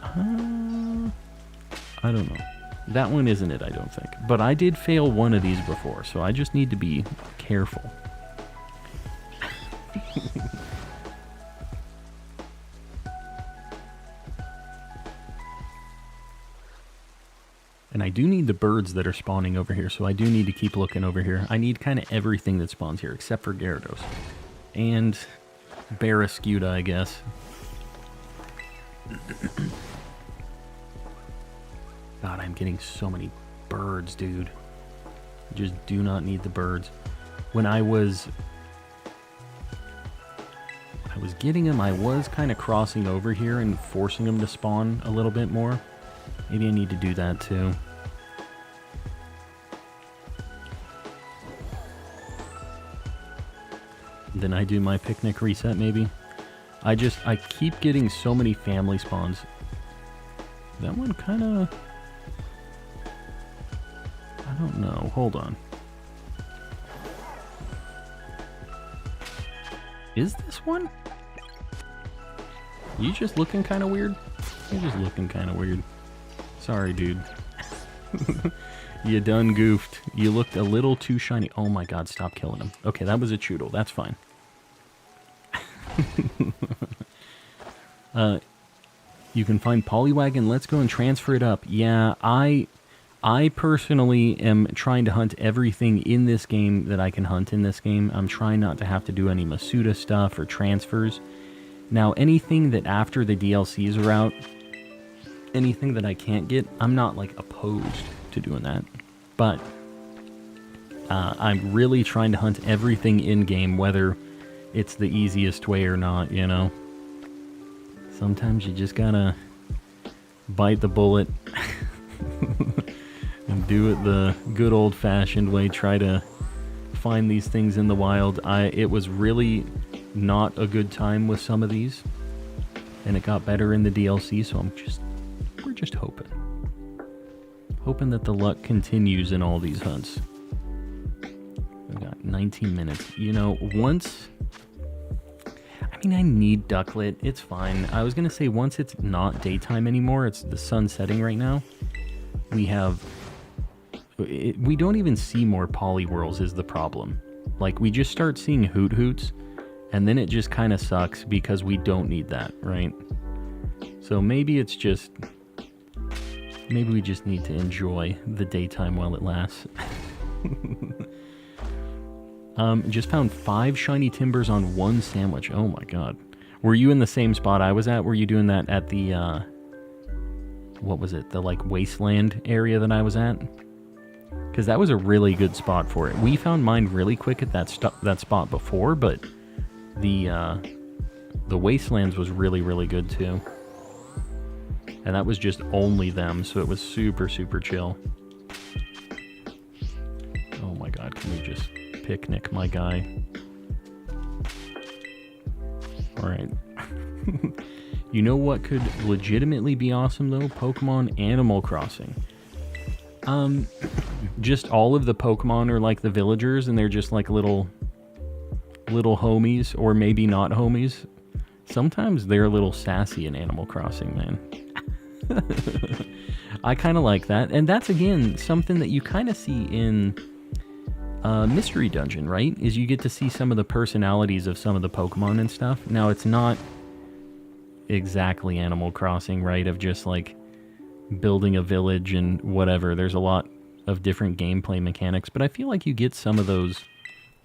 I don't know. That one isn't it, I don't think. But I did fail one of these before, so I just need to be careful. And I do need the birds that are spawning over here, so I do need to keep looking over here. I need kind of everything that spawns here, except for Gyarados. And Barraskewda, I guess. God, I'm getting so many birds, dude. I just do not need the birds. When I was getting them, I was kind of crossing over here and forcing them to spawn a little bit more. Maybe I need to do that too. Then I do my picnic reset, maybe. I keep getting so many family spawns. That one kind of... I don't know. Hold on. Is this one? You just looking kind of weird? You're just looking kind of weird. Sorry, dude. You done goofed. You looked a little too shiny. Oh my god, stop killing him. Okay, that was a Choodle. That's fine. You can find Poliwagon. Let's go and transfer it up. Yeah, I personally am trying to hunt everything in this game that I can hunt in this game. I'm trying not to have to do any Masuda stuff or transfers. Now, anything that after the DLCs are out, anything that I can't get, I'm not like opposed to doing that. But I'm really trying to hunt everything in-game, whether it's the easiest way or not, you know? Sometimes you just gotta bite the bullet and do it the good old-fashioned way. Try to find these things in the wild. It was really not a good time with some of these, and it got better in the DLC, so we're just hoping that the luck continues in all these hunts. We've got 19 minutes. You know, I need Ducklet. It's fine. I was going to say, once it's not daytime anymore, it's the sun setting right now, we don't even see more Poliwhirls is the problem. Like, we just start seeing Hoot Hoots, and then it just kind of sucks because we don't need that, right? So maybe we just need to enjoy the daytime while it lasts. Just found 5 shiny timbers on 1 sandwich. Oh my god. Were you in the same spot I was at? Were you doing that at the, what was it? The, like, wasteland area that I was at? Because that was a really good spot for it. We found mine really quick at that spot before, but the wastelands was really, really good too. And that was just only them, so it was super, super chill. Oh my god, can we just picnic my guy? Alright. You know what could legitimately be awesome though? Pokemon Animal Crossing. Just all of the Pokemon are like the villagers, and they're just like little homies, or maybe not homies. Sometimes they're a little sassy in Animal Crossing, man. I kind of like that, and that's again something that you kind of see in Mystery Dungeon, right? Is you get to see some of the personalities of some of the Pokemon and stuff. Now, it's not exactly Animal Crossing, right? Of just like building a village and whatever. There's a lot of different gameplay mechanics, but I feel like you get some of those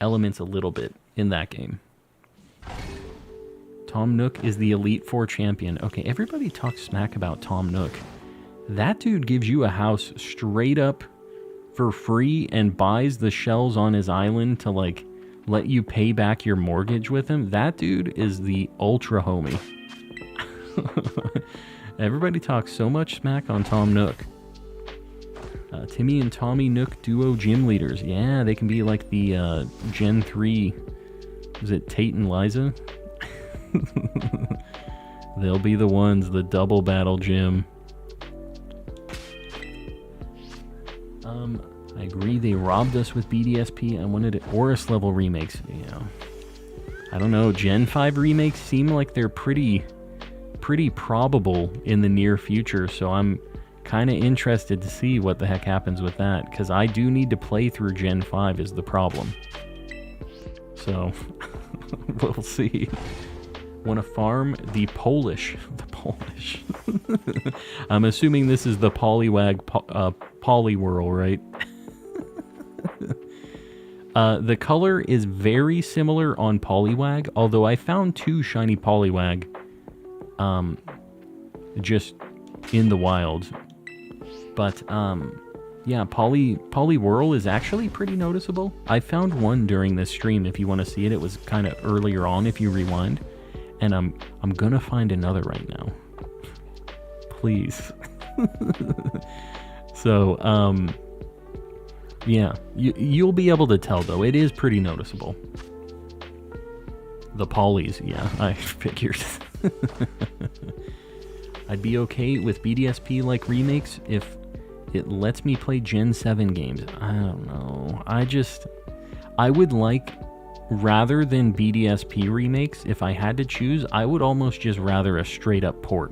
elements a little bit in that game. Tom Nook is the Elite Four champion. Okay, everybody talks smack about Tom Nook. That dude gives you a house straight up for free and buys the shells on his island to, like, let you pay back your mortgage with him. That dude is the ultra homie. Everybody talks so much smack on Tom Nook. Timmy and Tommy Nook duo gym leaders. Yeah, they can be like the Gen 3. Is it Tate and Liza? They'll be the ones, the double battle gym. I agree they robbed us with BDSP. I wanted Oris level remakes. Yeah. I don't know. Gen 5 remakes seem like they're pretty probable in the near future, so I'm kind of interested to see what the heck happens with that, because I do need to play through Gen 5 is the problem. So, we'll see. Want to farm the Polish. I'm assuming this is the Poliwag Poliwhirl, right? The color is very similar on Poliwag, although I found 2 shiny Poliwag just in the wild. But yeah, Poliwhirl is actually pretty noticeable. I found one during this stream. If you want to see it, it was kind of earlier on if you rewind. And I'm gonna find another right now. Please. So, yeah, you'll be able to tell, though. It is pretty noticeable. The polys, yeah, I figured. I'd be okay with BDSP-like remakes if it lets me play Gen 7 games. I don't know. I would like, rather than BDSP remakes, if I had to choose, I would almost just rather a straight-up port.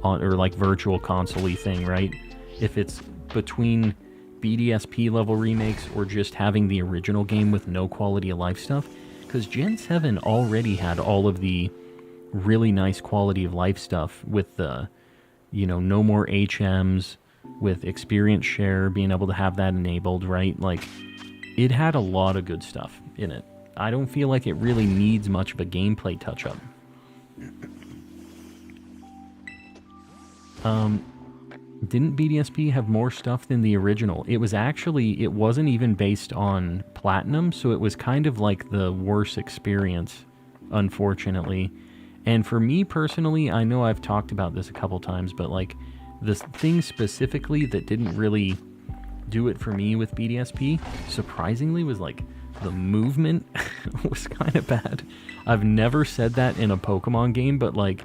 Or like virtual console-y thing, right? If it's between BDSP level remakes or just having the original game with no quality of life stuff, because Gen 7 already had all of the really nice quality of life stuff with the, no more HMs, with experience share, being able to have that enabled, right? Like, it had a lot of good stuff in it. I don't feel like it really needs much of a gameplay touch-up. Didn't BDSP have more stuff than the original? It wasn't even based on Platinum, so it was kind of like the worst experience, unfortunately. And for me personally, I know I've talked about this a couple times, but like, the thing specifically that didn't really do it for me with BDSP, surprisingly, was like, the movement was kind of bad. I've never said that in a Pokemon game, but like,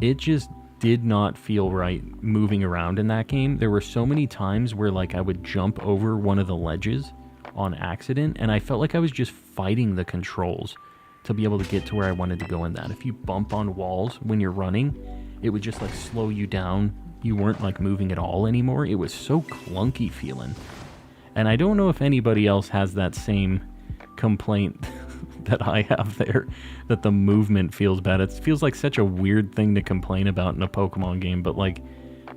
it just did not feel right moving around in that game. There were so many times where like I would jump over one of the ledges on accident, and I felt like I was just fighting the controls to be able to get to where I wanted to go in that. If you bump on walls when you're running, it would just like slow you down. You weren't like moving at all anymore. It was so clunky feeling. And I don't know if anybody else has that same complaint that I have there, that the movement feels bad. It feels like such a weird thing to complain about in a Pokemon game, but like,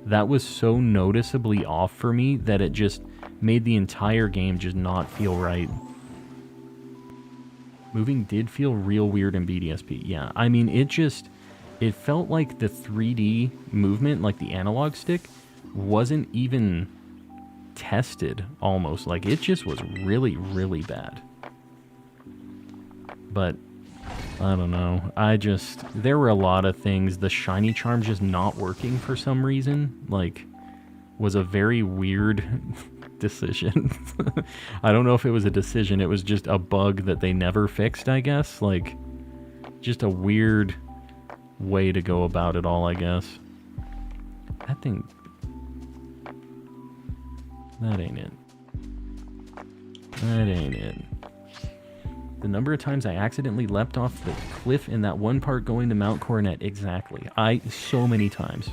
that was so noticeably off for me that it just made the entire game just not feel right. Moving did feel real weird in BDSP. Yeah, I mean, it felt like the 3D movement, like the analog stick, wasn't even tested almost. Like, it just was really, really bad. But I don't know. There were a lot of things. The shiny charm just not working for some reason, like, was a very weird decision. I don't know if it was a decision. It was just a bug that they never fixed, I guess. Like, just a weird way to go about it all, I guess. That thing... That ain't it. That ain't it. The number of times I accidentally leapt off the cliff in that one part going to Mount Coronet. Exactly. So many times.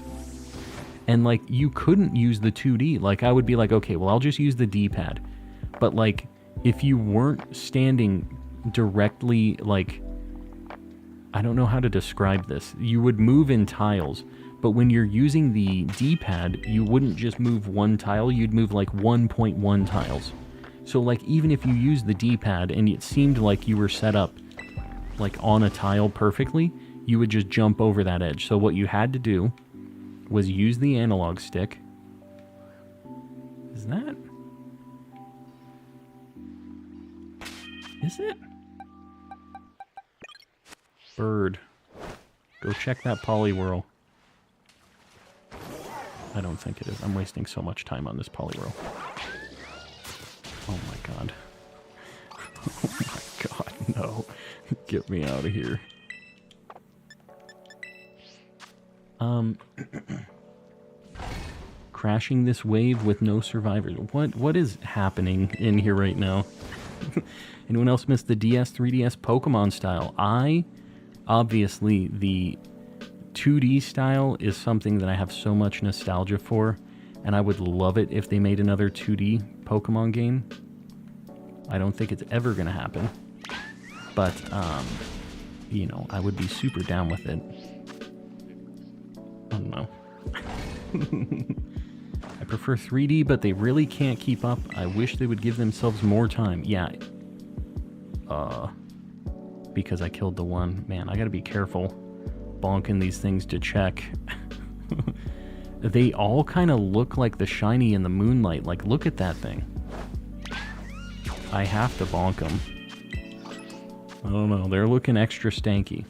And, like, you couldn't use the 2D. Like, I would be like, okay, well, I'll just use the D-pad. But, like, if you weren't standing directly, like... I don't know how to describe this. You would move in tiles. But when you're using the D-pad, you wouldn't just move one tile. You'd move, like, 1.1 tiles. So, like, even if you used the D-pad and it seemed like you were set up, like, on a tile perfectly, you would just jump over that edge. So what you had to do was use the analog stick. Is that? Is it? Bird. Go check that Poliwhirl. I don't think it is. I'm wasting so much time on this Poliwhirl. Oh my god. Oh my god, no. Get me out of here. crashing this wave with no survivors. What is happening in here right now? Anyone else miss the DS, 3DS Pokemon style? Obviously, the 2D style is something that I have so much nostalgia for, and I would love it if they made another 2D Pokemon game. I don't think it's ever going to happen, but, you know, I would be super down with it. I don't know. I prefer 3D, but they really can't keep up. I wish they would give themselves more time. Yeah. Because I killed the one. Man, I gotta be careful bonking these things to check. They all kind of look like the shiny in the moonlight. Like, look at that thing. I have to bonk them. I don't know. They're looking extra stanky.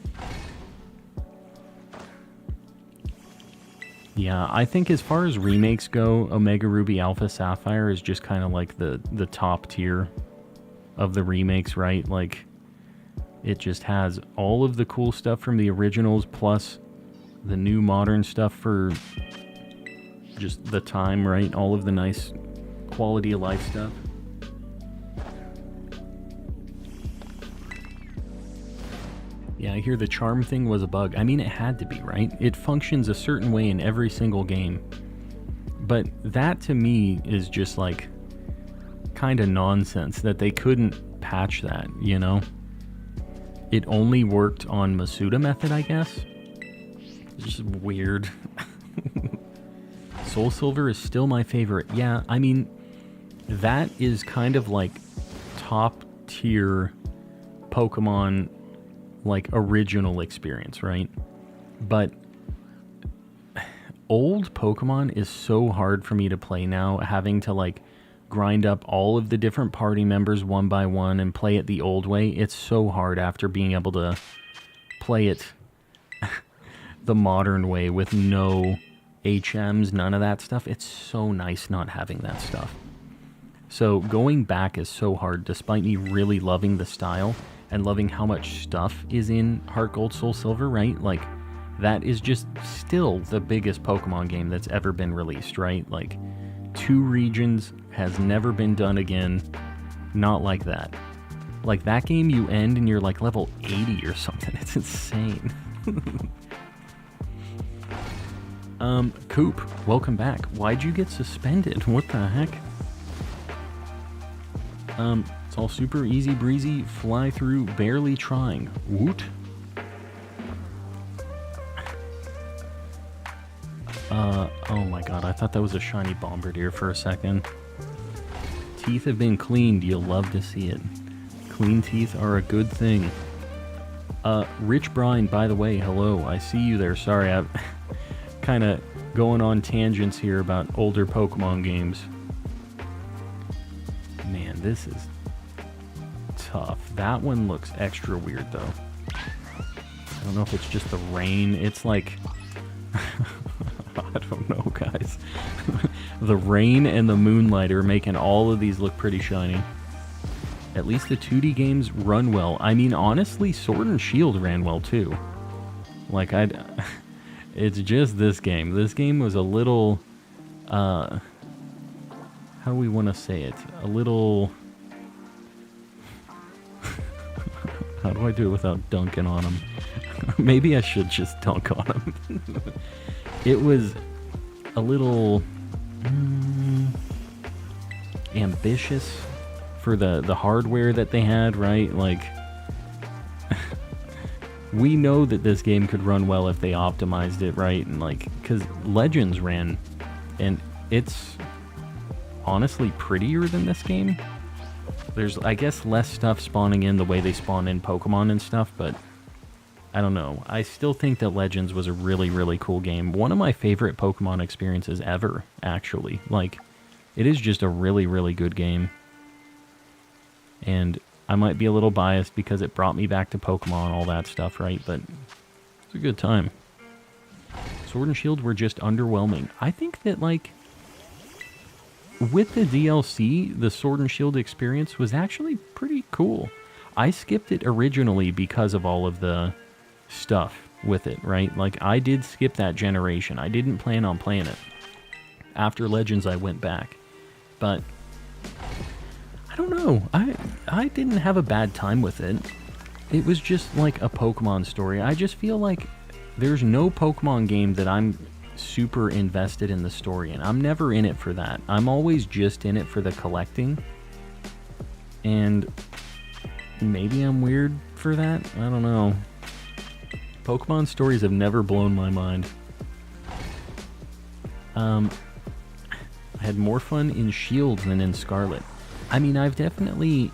Yeah, I think as far as remakes go, Omega Ruby Alpha Sapphire is just kind of like the top tier of the remakes, right? Like, it just has all of the cool stuff from the originals, plus the new modern stuff for just the time, right? All of the nice quality of life stuff. Yeah, I hear the charm thing was a bug. I mean, it had to be, right? It functions a certain way in every single game. But that, to me, is just, like, kind of nonsense that they couldn't patch that, you know? It only worked on Masuda method, I guess? It's just weird. Soul Silver is still my favorite. Yeah, I mean, that is kind of, like, top-tier Pokemon, like, original experience, right? But old Pokemon is so hard for me to play now, having to, like, grind up all of the different party members one by one and play it the old way. It's so hard after being able to play it the modern way with no HMs, none of that stuff. It's so nice not having that stuff. So going back is so hard, despite me really loving the style and loving how much stuff is in Heart Gold Soul Silver, right? Like, that is just still the biggest Pokemon game that's ever been released, right? Like, 2 regions has never been done again. Not like that. Like, that game you end and you're like level 80 or something. It's insane. Coop, welcome back. Why'd you get suspended? What the heck? It's all super easy breezy, fly through, barely trying. Woot. Oh my god, I thought that was a shiny Bombardier for a second. Teeth have been cleaned, you'll love to see it. Clean teeth are a good thing. Rich Brine, by the way, hello, I see you there. Sorry, I'm kind of going on tangents here about older Pokemon games. Man, this is tough. That one looks extra weird, though. I don't know if it's just the rain. It's like... I don't know, guys. The rain and the moonlight are making all of these look pretty shiny. At least the 2D games run well. I mean, honestly, Sword and Shield ran well, too. Like, it's just this game. This game was a little... how do we want to say it? A little... How do I do it without dunking on him? Maybe I should just dunk on him. It was a little ambitious for the hardware that they had, right? Like, we know that this game could run well if they optimized it, right? And like, because Legends ran, and it's honestly prettier than this game. There's, I guess, less stuff spawning in the way they spawn in Pokemon and stuff, but I don't know. I still think that Legends was a really, really cool game. One of my favorite Pokemon experiences ever, actually. Like, it is just a really, really good game. And I might be a little biased because it brought me back to Pokemon, all that stuff, right? But it's a good time. Sword and Shield were just underwhelming. I think that, like, with the DLC, the Sword and Shield experience was actually pretty cool. I skipped it originally because of all of the stuff with it, right? Like, I did skip that generation. I didn't plan on playing it. after Legends I went back. But I don't know. I didn't have a bad time with it. It was just like a Pokemon story. I just feel like there's no Pokemon game that I'm super invested in the story in. I'm never in it for that. I'm always just in it for the collecting. And maybe I'm weird for that? I don't know. Pokemon stories have never blown my mind. I had more fun in Shield than in Scarlet. I mean, I've definitely...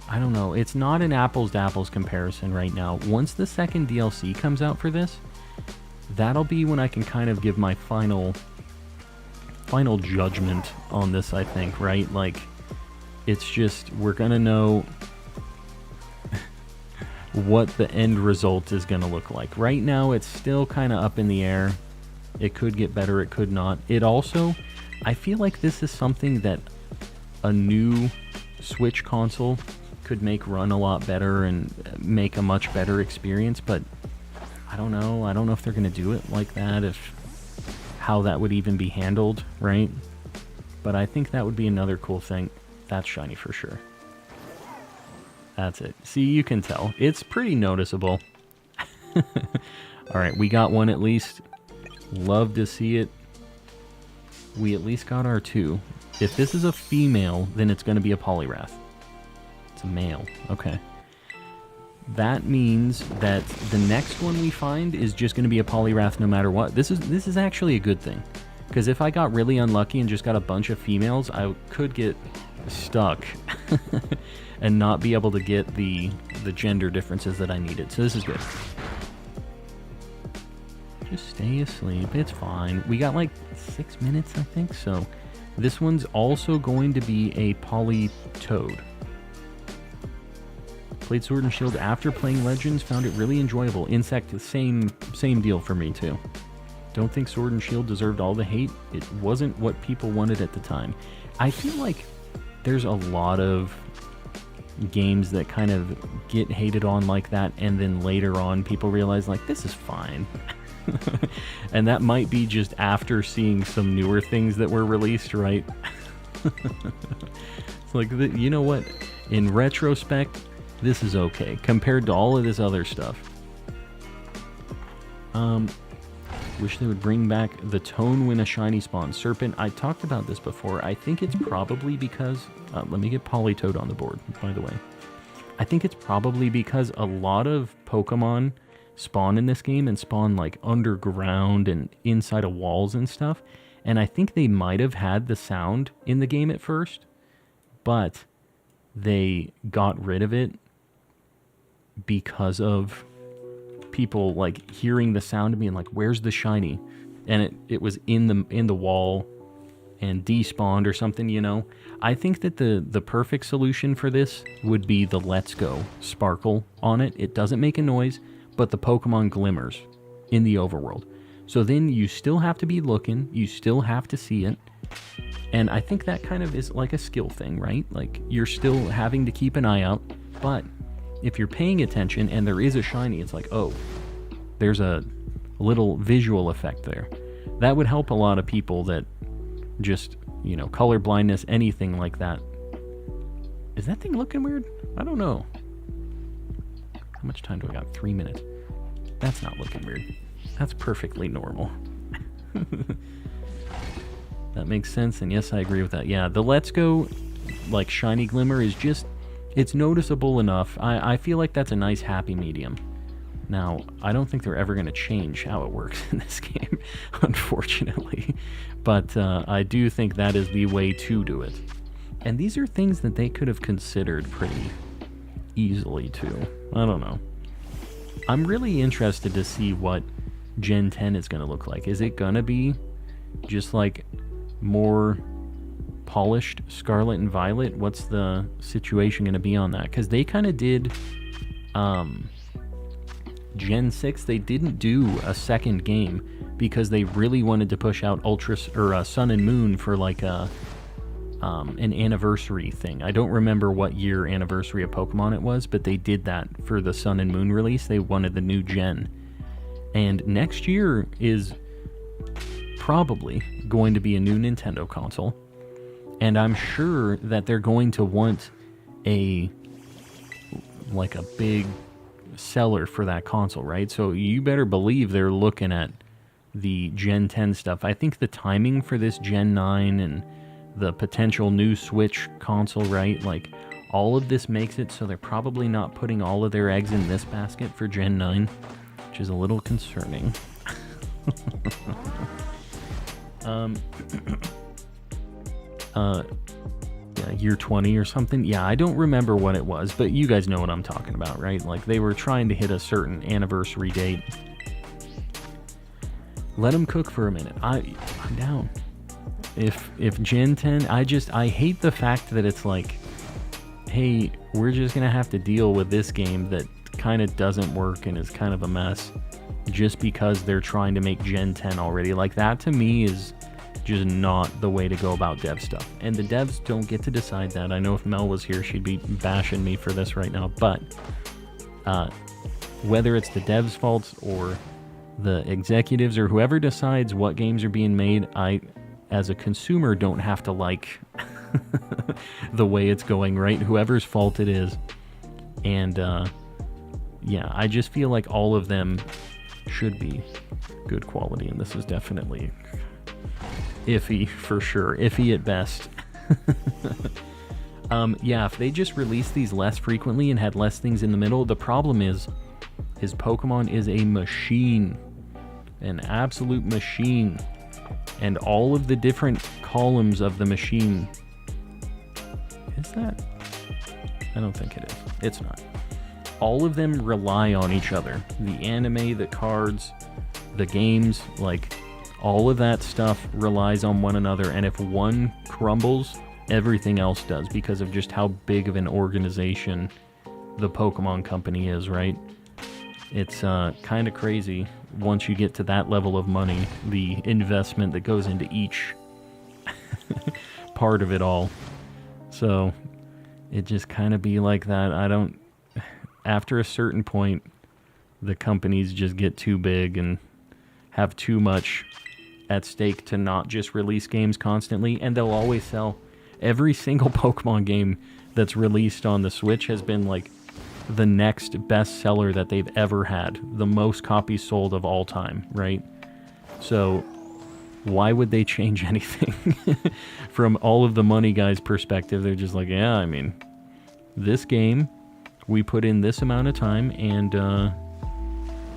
I don't know. It's not an apples-to-apples comparison right now. Once the second DLC comes out for this, that'll be when I can kind of give my final judgment on this, I think, right? Like, it's just, we're gonna know what the end result is gonna look like. Right now, it's still kind of up in the air. It could get better, it could not. It also, I feel like this is something that a new Switch console could make run a lot better and make a much better experience, but I don't know. I don't know if they're going to do it like that, if how that would even be handled, right? But I think that would be another cool thing. That's shiny for sure. That's it. See, you can tell. It's pretty noticeable. Alright, we got one at least. Love to see it. We at least got our 2. If this is a female, then it's going to be a Poliwrath. It's a male. Okay. That means that the next one we find is just going to be a Poliwrath no matter what. This is actually a good thing. Because if I got really unlucky and just got a bunch of females, I could get stuck and not be able to get the gender differences that I needed. So this is good. Just stay asleep. It's fine. We got like 6 minutes, I think. So this one's also going to be a Politoed. Played Sword and Shield after playing Legends, found it really enjoyable. Insect, same deal for me too. Don't think Sword and Shield deserved all the hate. It wasn't what people wanted at the time. I feel like there's a lot of games that kind of get hated on like that, and then later on people realize like, this is fine. And that might be just after seeing some newer things that were released, right? It's like, you know what? In retrospect, this is okay compared to all of this other stuff. Wish they would bring back the tone when a shiny spawns. Serpent, I talked about this before. I think it's probably because... let me get Politoed on the board, by the way. I think it's probably because a lot of Pokemon spawn in this game and spawn like underground and inside of walls and stuff. And I think they might have had the sound in the game at first, but they got rid of it because of people like hearing the sound and being like, where's the shiny? And it was in the wall and despawned or something, you know. I think that the perfect solution for this would be the Let's Go sparkle on it. It doesn't make a noise, but the Pokemon glimmers in the overworld. So then you still have to be looking, you still have to see it. And I think that kind of is like a skill thing, right? Like you're still having to keep an eye out, but if you're paying attention and there is a shiny, it's like, oh, there's a little visual effect there. That would help a lot of people that just, you know, color blindness, anything like that. Is that thing looking weird? I don't know. How much time do I got? 3 minutes. That's not looking weird. That's perfectly normal. That makes sense, and yes, I agree with that. Yeah, the Let's Go, like, shiny glimmer is just... it's noticeable enough. I feel like that's a nice happy medium. Now, I don't think they're ever going to change how it works in this game, unfortunately. But I do think that is the way to do it. And these are things that they could have considered pretty easily, too. I don't know. I'm really interested to see what Gen 10 is going to look like. Is it going to be just like more polished Scarlet and Violet? What's the situation going to be on that? Because they kind of did Gen 6. They didn't do a second game because they really wanted to push out Sun and Moon for like an anniversary thing. I don't remember what year anniversary of Pokemon it was, but they did that for the Sun and Moon release. They wanted the new gen. And next year is probably going to be a new Nintendo console. And I'm sure that they're going to want a big seller for that console, right? So you better believe they're looking at the Gen 10 stuff. I think the timing for this Gen 9 and the potential new Switch console, right? Like, all of this makes it so they're probably not putting all of their eggs in this basket for Gen 9, which is a little concerning. Year 20 or something. Yeah, I don't remember what it was, but you guys know what I'm talking about, right? Like, they were trying to hit a certain anniversary date. Let them cook for a minute. I'm down. If Gen 10, I hate the fact that it's like, hey, we're just gonna have to deal with this game that kind of doesn't work and is kind of a mess just because they're trying to make Gen 10 already. Like, that to me is just not the way to go about dev stuff. And the devs don't get to decide that. I know if Mel was here, she'd be bashing me for this right now. But whether it's the devs' faults or the executives or whoever decides what games are being made, I, as a consumer, don't have to like the way it's going, right? Whoever's fault it is. And yeah, I just feel like all of them should be good quality, and this is definitely iffy for sure. Iffy at best. Yeah, if they just released these less frequently and had less things in the middle, the problem is Pokemon is a machine. An absolute machine. And all of the different columns of the machine... Is that? I don't think it is. It's not. All of them rely on each other. The anime, the cards, the games, like... all of that stuff relies on one another, and if one crumbles, everything else does, because of just how big of an organization the Pokemon Company is, right? It's kind of crazy once you get to that level of money, the investment that goes into each part of it all. So it just kind of be like that. After a certain point, the companies just get too big and have too much at stake to not just release games constantly, and they'll always sell. Every single Pokemon game that's released on the Switch has been like the next best seller that they've ever had, the most copies sold of all time, right? So why would they change anything? From all of the money guys' perspective, they're just like, yeah, I mean, this game, we put in this amount of time, and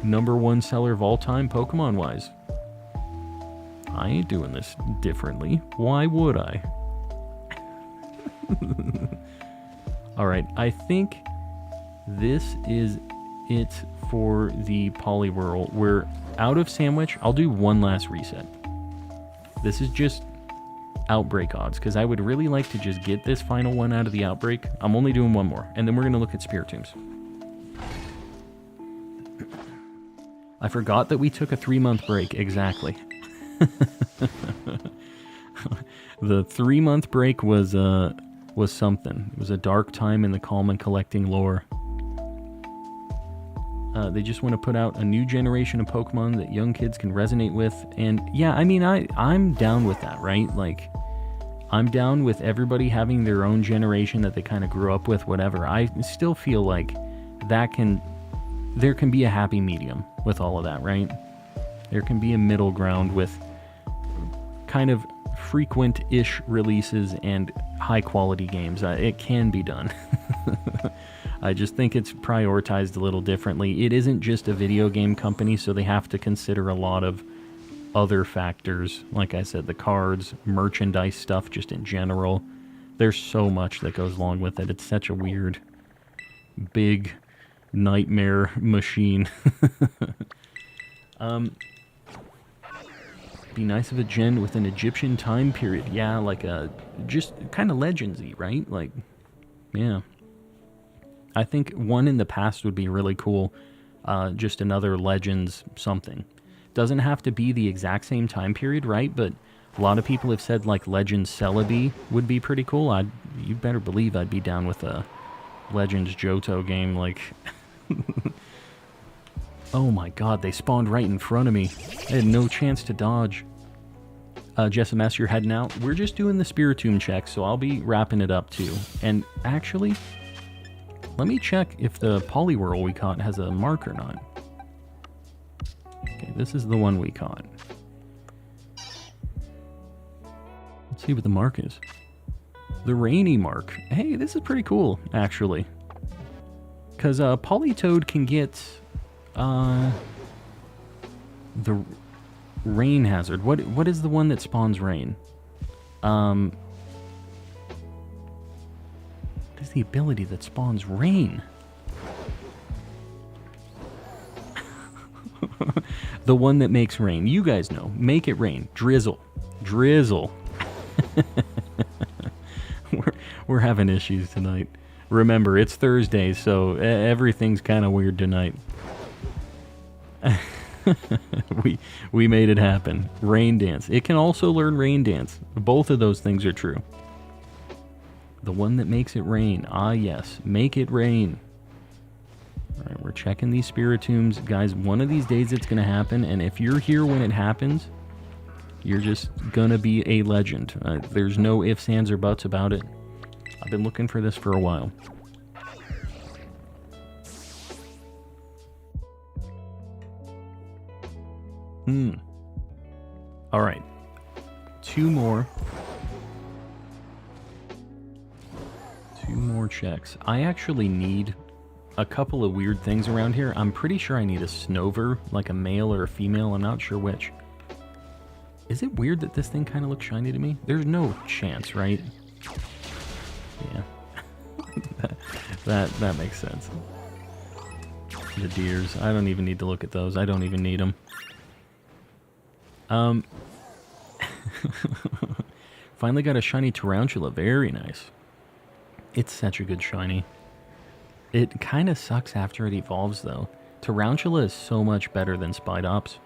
#1 seller of all time Pokemon-wise. I ain't doing this differently. Why would I? Alright, I think this is it for the Poliwhirl. We're out of Sandwich. I'll do one last reset. This is just Outbreak odds, because I would really like to just get this final one out of the Outbreak. I'm only doing one more, and then we're going to look at Spiritombs. I forgot that we took a 3-month break, exactly. The 3-month break was something. It was a dark time in the Calm and Collecting lore. They just want to put out a new generation of Pokemon that young kids can resonate with. And yeah, I mean, I'm down with that, right? Like, I'm down with everybody having their own generation that they kind of grew up with, whatever. I still feel like there can be a happy medium with all of that, right? There can be a middle ground with kind of frequent-ish releases and high-quality games. It can be done. I just think it's prioritized a little differently. It isn't just a video game company, so they have to consider a lot of other factors. Like I said, the cards, merchandise stuff just in general. There's so much that goes along with it. It's such a weird, big nightmare machine. Be nice of a gen with an Egyptian time period. Yeah, like just kind of Legends-y, right? Like, yeah. I think one in the past would be really cool. Just another Legends something. Doesn't have to be the exact same time period, right? But a lot of people have said like Legends Celebi would be pretty cool. You better believe I'd be down with a Legends Johto game. Like, oh my god, they spawned right in front of me. I had no chance to dodge. Jessimas, you're heading out. We're just doing the Spiritomb check, so I'll be wrapping it up too. And actually, let me check if the Poliwhirl we caught has a mark or not. Okay, this is the one we caught. Let's see what the mark is. The Rainy mark. Hey, this is pretty cool, actually. Because Politoed can get the rain hazard. What is the one that spawns rain? What is the ability that spawns rain? The one that makes rain. You guys know. Make it rain. Drizzle. Drizzle. We're having issues tonight. Remember, it's Thursday, so everything's kind of weird tonight. we made it happen. Rain dance. It can also learn rain dance. Both of those things are true. The one that makes it rain. Ah, yes. Make it rain. Alright, we're checking these Spiritombs. Guys, one of these days it's going to happen, and if you're here when it happens, you're just going to be a legend. There's no ifs, ands, or buts about it. I've been looking for this for a while. Alright. 2 more. 2 more checks. I actually need a couple of weird things around here. I'm pretty sure I need a Snover, like a male or a female. I'm not sure which. Is it weird that this thing kind of looks shiny to me? There's no chance, right? Yeah. that makes sense. The deers. I don't even need to look at those. I don't even need them. Finally got a shiny Tarantula. Very nice. It's such a good shiny. It kind of sucks after it evolves, though. Tarantula is so much better than Spidops.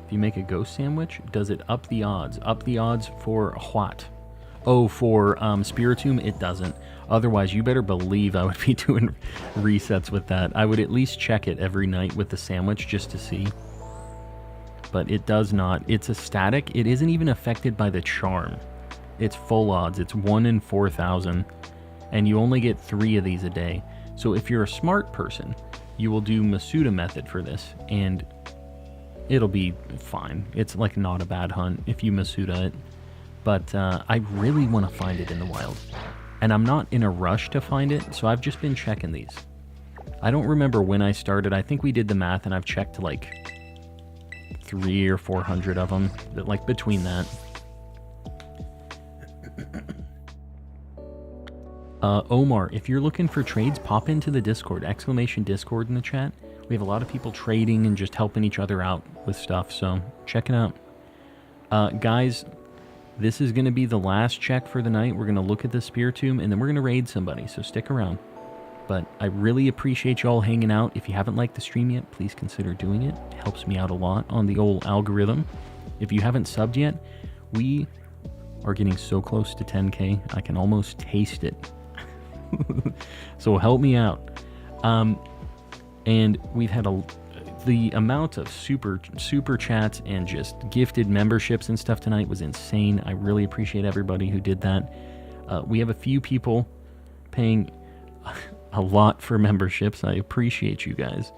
If you make a ghost sandwich, does it up the odds? Up the odds for what? Oh, for Spiritomb, it doesn't. Otherwise, you better believe I would be doing resets with that. I would at least check it every night with the sandwich just to see. But it does not. It's a static. It isn't even affected by the charm. It's full odds. It's 1 in 4,000. And you only get 3 of these a day. So if you're a smart person, you will do Masuda method for this. And it'll be fine. It's like not a bad hunt if you Masuda it. But I really want to find it in the wild. And I'm not in a rush to find it, so I've just been checking these. I don't remember when I started. I think we did the math and I've checked like 300 or 400 of them. Like between that. Omar, if you're looking for trades, pop into the Discord. ! Discord in the chat. We have a lot of people trading and just helping each other out with stuff, so check it out. Guys, this is going to be the last check for the night. We're going to look at the Spiritomb, and then we're going to raid somebody, so stick around. But I really appreciate y'all hanging out. If you haven't liked the stream yet, please consider doing it. It helps me out a lot on the old algorithm. If you haven't subbed yet, we are getting so close to 10K. I can almost taste it. So help me out. And we've had the amount of super chats and just gifted memberships and stuff tonight was insane. I really appreciate everybody who did that. We have a few people paying a lot for memberships. I appreciate you guys.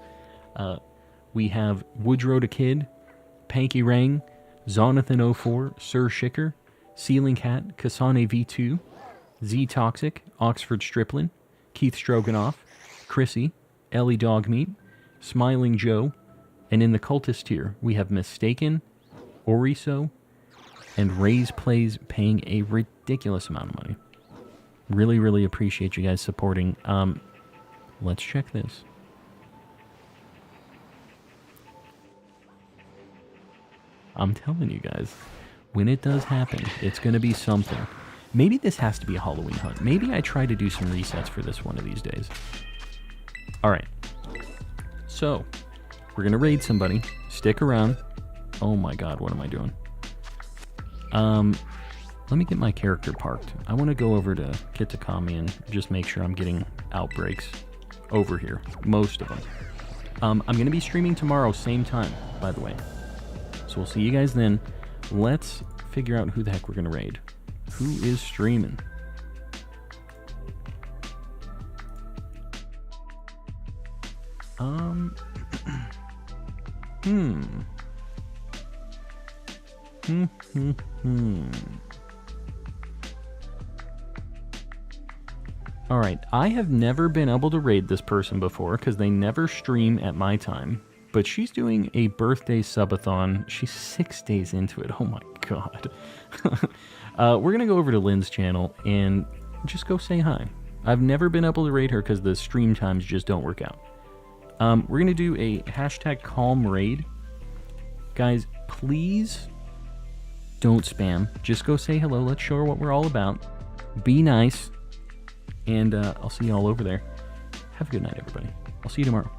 We have Woodrow the Kid, Panky Rang, Zonathan04, Sir Shicker, Ceiling Cat, Kasane V2, Z Toxic, Oxford Striplin, Keith Stroganoff, Chrissy, Ellie Dogmeat, Smiling Joe, and in the cultist tier, we have Mistaken, Oriso, and Ray's Plays paying a ridiculous amount of money. Really, really appreciate you guys supporting. Let's check this. I'm telling you guys, when it does happen, it's going to be something. Maybe this has to be a Halloween hunt. Maybe I try to do some resets for this one of these days. Alright. So, we're going to raid somebody. Stick around. Oh my god, what am I doing? Let me get my character parked. I want to go over to Kitakami and just make sure I'm getting outbreaks over here. Most of them. I'm going to be streaming tomorrow, same time, by the way. So we'll see you guys then. let's figure out who the heck we're gonna raid. Who is streaming? Alright, I have never been able to raid this person before because they never stream at my time. But she's doing a birthday subathon. She's 6 days into it. Oh my god. We're going to go over to Lynn's channel and just go say hi. I've never been able to raid her because the stream times just don't work out. We're going to do a hashtag calm raid. Guys, please don't spam. Just go say hello. Let's show her what we're all about. Be nice. And I'll see you all over there. Have a good night, everybody. I'll see you tomorrow.